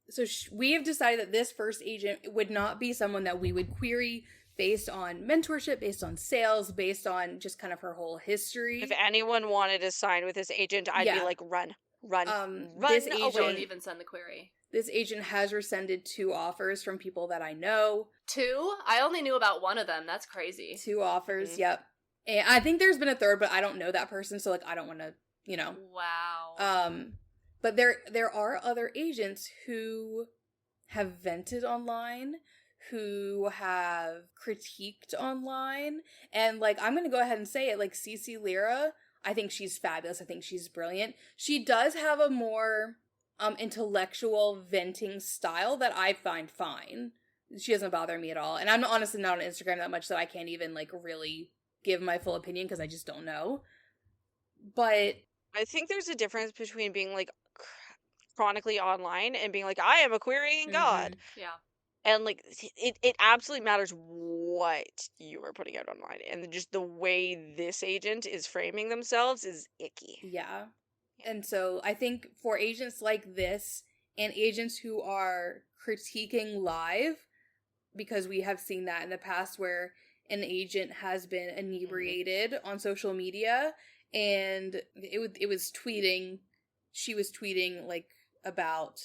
So we have decided that this first agent would not be someone that we would query based on mentorship, based on sales, based on just kind of her whole history. If anyone wanted to sign with this agent, I'd be like, run this away. agent, Don't even send the query. This agent has rescinded 2 offers from people that I know. 2? I only knew about one of them. That's crazy. 2 offers, yep. And I think there's been a third, but I don't know that person, so like I don't want to, Wow. But there are other agents who have vented online, who have critiqued online, and like I'm gonna go ahead and say it, like Cece Lyra, I think she's fabulous. I think she's brilliant. She does have a more intellectual venting style that I find fine. She doesn't bother me at all. And I'm honestly not on Instagram that much, so I can't even like really give my full opinion because I just don't know. But I think there's a difference between being like chronically online and being like, I am a querying god. Yeah. And like it absolutely matters what you are putting out online, and just the way this agent is framing themselves is icky. Yeah. And so I think for agents like this and agents who are critiquing live, because we have seen that in the past where an agent has been inebriated on social media and it was tweeting, she was tweeting like about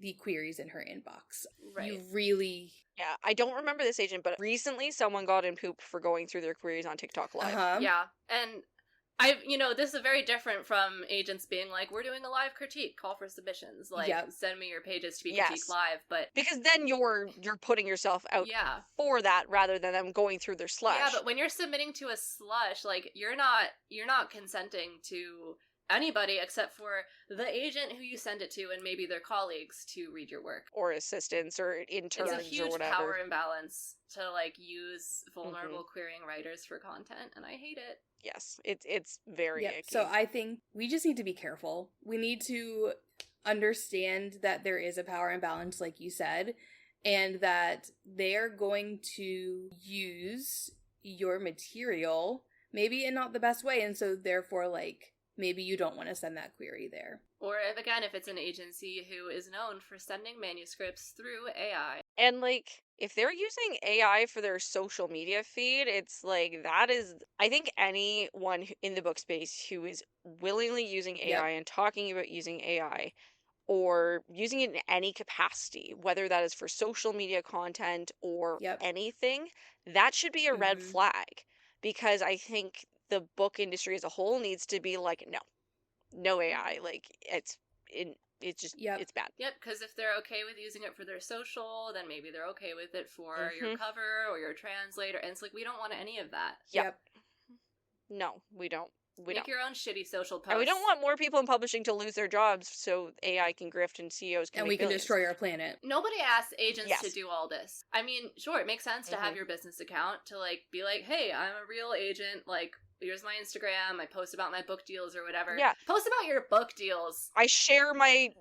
the queries in her inbox. Right. You really... Yeah, I don't remember this agent, but recently someone got in poop for going through their queries on TikTok Live. Yeah, and this is very different from agents being like, we're doing a live critique, call for submissions, like send me your pages to be critiqued live, but because then you're putting yourself out for that rather than them going through their slush. Yeah, but when you're submitting to a slush, like you're not consenting to anybody except for the agent who you send it to and maybe their colleagues to read your work or assistants or interns. It's a huge or whatever. Power imbalance to like use vulnerable querying writers for content, and I hate it. Yes, it's very icky. So I think we just need to be careful. We need to understand that there is a power imbalance, like you said, and that they're going to use your material maybe in not the best way, and so therefore like maybe you don't want to send that query there. Or if it's an agency who is known for sending manuscripts through AI. And like, if they're using AI for their social media feed, it's like, that is, I think anyone in the book space who is willingly using AI and talking about using AI or using it in any capacity, whether that is for social media content or anything, that should be a red flag. Because I think the book industry as a whole needs to be like, no AI. Like, it's just, it's bad. Yep, because if they're okay with using it for their social, then maybe they're okay with it for your cover or your translator. And it's like, we don't want any of that. Yep. No, we don't. Make your own shitty social posts. And we don't want more people in publishing to lose their jobs so AI can grift and CEOs can and make we can billions. destroy our planet. Nobody asks agents to do all this. I mean, sure, it makes sense to have your business account to like be like, hey, I'm a real agent, like here's my Instagram, I post about my book deals or whatever. Yeah. Post about your book deals. I share my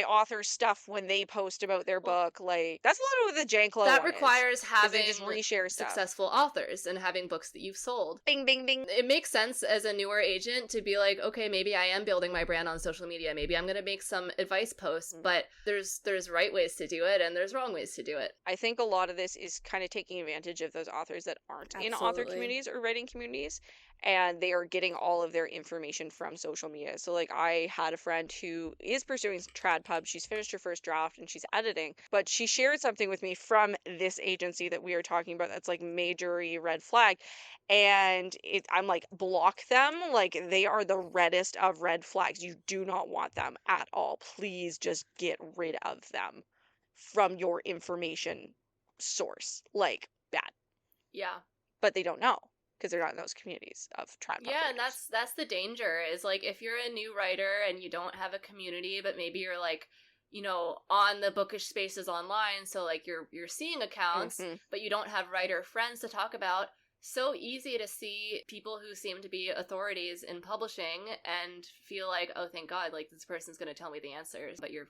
author stuff when they post about their book. Like, that's a lot of what the Janklo that one requires is, having they just reshare stuff. Successful authors and having books that you've sold. Bing, bing, bing. It makes sense as a newer agent to be like, okay, maybe I am building my brand on social media. Maybe I'm going to make some advice posts, but there's right ways to do it and there's wrong ways to do it. I think a lot of this is kind of taking advantage of those authors that aren't in author communities or writing communities, and they are getting all of their information from social media. So like, I had a friend who is pursuing trad pub. She's finished her first draft and she's editing, but she shared something with me from this agency that we are talking about that's like major red flag, and I'm like, block them. Like, they are the reddest of red flags. You do not want them at all. Please just get rid of them from your information source. Like, bad. Yeah. But they don't know, because they're not in those communities of trad pub and writers. that's the danger, is like, if you're a new writer and you don't have a community, but maybe you're like, on the bookish spaces online, so like you're seeing accounts, but you don't have writer friends to talk about. So easy to see people who seem to be authorities in publishing and feel like, oh, thank God, like this person's going to tell me the answers, but you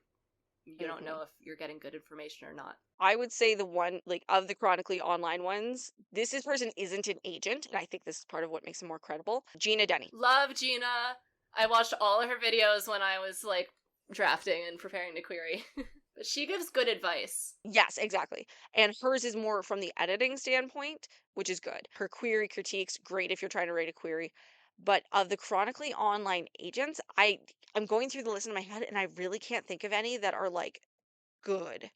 don't know if you're getting good information or not. I would say the one, like, of the chronically online ones, this person isn't an agent, and I think this is part of what makes him more credible. Gina Denny. Love Gina. I watched all of her videos when I was like drafting and preparing to query. But she gives good advice. Yes, exactly. And hers is more from the editing standpoint, which is good. Her query critiques, great if you're trying to write a query. But of the chronically online agents, I'm going through the list in my head, and I really can't think of any that are like good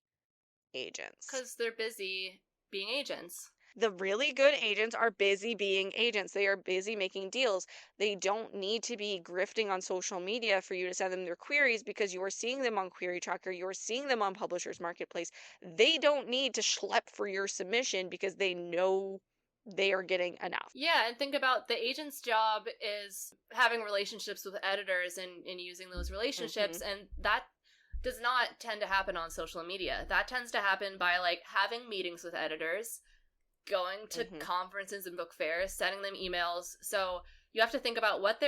agents. Because they're busy being agents. The really good agents are busy being agents. They are busy making deals. They don't need to be grifting on social media for you to send them their queries, because you are seeing them on Query Tracker, you are seeing them on Publishers Marketplace. They don't need to schlep for your submission because they know they are getting enough. Yeah, and think about the agent's job is having relationships with editors and using those relationships, and that does not tend to happen on social media. That tends to happen by like having meetings with editors, going to conferences and book fairs, sending them emails. So you have to think about what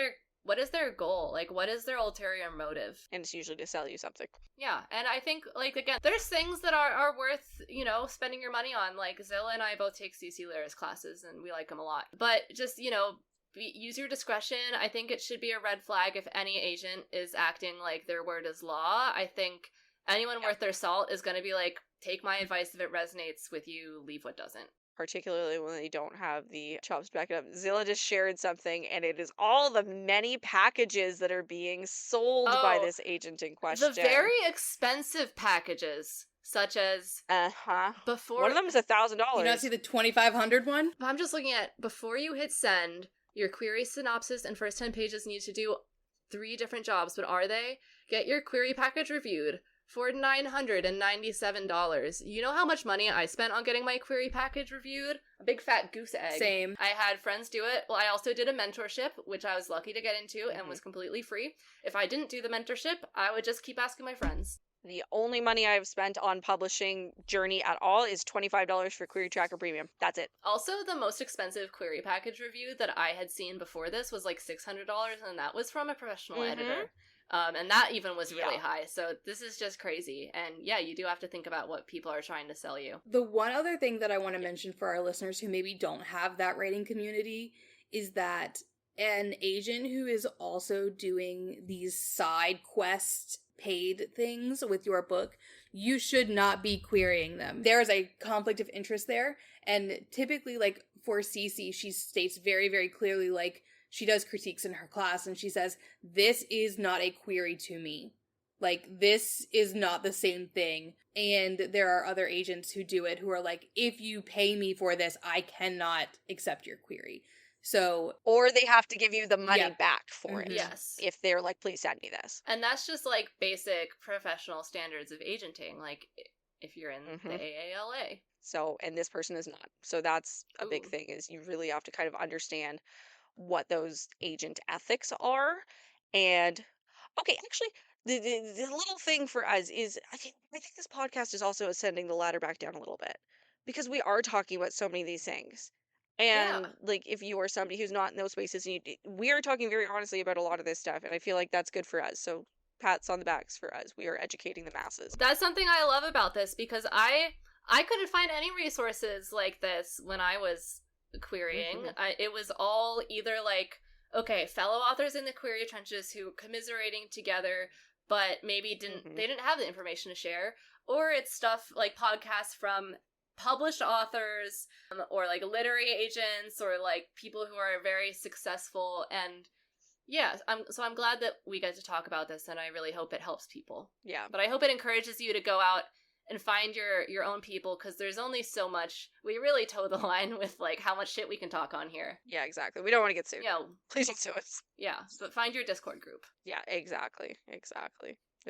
is their goal? Like, what is their ulterior motive? And it's usually to sell you something. Yeah, and I think, like, again, there's things that are worth, spending your money on. Like, Zilla and I both take CC Lyra's classes, and we like them a lot. But just, use your discretion. I think it should be a red flag if any agent is acting like their word is law. I think anyone worth their salt is going to be like, take my advice if it resonates with you, leave what doesn't. Particularly when they don't have the chops to back it up. Zilla just shared something, and it is all the many packages that are being sold by this agent in question. The very expensive packages, such as before. One of them is $1,000. You not see the 2,500 one? I'm just looking at before you hit send. Your query synopsis and first 10 pages need to do 3 different jobs, but are they? Get your query package reviewed for $997. You know how much money I spent on getting my query package reviewed? A big fat goose egg. Same. I had friends do it. Well, I also did a mentorship, which I was lucky to get into and was completely free. If I didn't do the mentorship, I would just keep asking my friends. The only money I've spent on publishing journey at all is $25 for Query Tracker Premium. That's it. Also, the most expensive query package review that I had seen before this was like $600, and that was from a professional editor. And that even was really high. So this is just crazy. And yeah, you do have to think about what people are trying to sell you. The one other thing that I want to mention for our listeners who maybe don't have that writing community is that an agent who is also doing these side quest paid things with your book, you should not be querying them. There is a conflict of interest there. And typically, like for Cece, she states very, very clearly, like, she does critiques in her class and she says, this is not a query to me. Like, this is not the same thing. And there are other agents who do it who are like, if you pay me for this, I cannot accept your query. So, or they have to give you the money back for it. Yes. If they're like, please send me this. And that's just like basic professional standards of agenting. Like, if you're in the AALA. So, and this person is not. So that's a big thing, is you really have to kind of understand what those agent ethics are. And okay, actually, the little thing for us is I think this podcast is also ascending the ladder back down a little bit, because we are talking about so many of these things. And like, if you are somebody who's not in those spaces, we are talking very honestly about a lot of this stuff, and I feel like that's good for us. So pats on the backs for us. We are educating the masses. That's something I love about this, because I couldn't find any resources like this when I was querying. It was all either like, okay, fellow authors in the query trenches who commiserating together, but maybe they didn't have the information to share, or it's stuff like podcasts from published authors, or like literary agents, or like people who are very successful. And yeah, I'm glad that we get to talk about this, and I really hope it helps people. Yeah, but I hope it encourages you to go out and find your own people, because there's only so much. We really toe the line with like how much shit we can talk on here. Yeah, exactly. We don't want to get sued. Yeah, please don't sue us. Yeah, but find your Discord group. Yeah, exactly.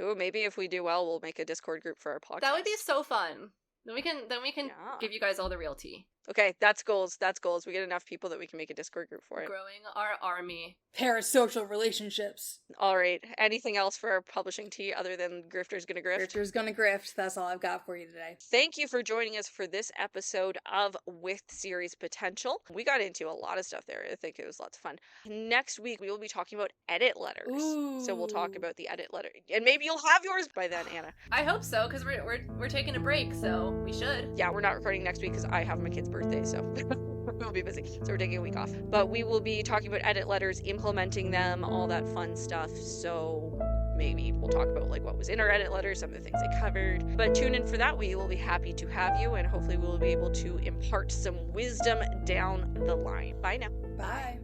Ooh, maybe if we do well, we'll make a Discord group for our podcast. That would be so fun. Then we can give you guys all the real tea. Okay, that's goals. That's goals. We get enough people that we can make a Discord group for it. Growing our army. Parasocial relationships. All right. Anything else for our publishing tea other than Grifter's Gonna Grift? Grifter's Gonna Grift. That's all I've got for you today. Thank you for joining us for this episode of With Series Potential. We got into a lot of stuff there. I think it was lots of fun. Next week, we will be talking about edit letters. Ooh. So we'll talk about the edit letter. And maybe you'll have yours by then, Anna. I hope so, because we're taking a break, so we should. Yeah, we're not recording next week because I have my kid's birthday, so we'll be busy. So we're taking a week off. But we will be talking about edit letters, implementing them, all that fun stuff. So maybe we'll talk about like what was in our edit letters, some of the things I covered. But tune in for that. We will be happy to have you, and hopefully we'll be able to impart some wisdom down the line. Bye now. Bye.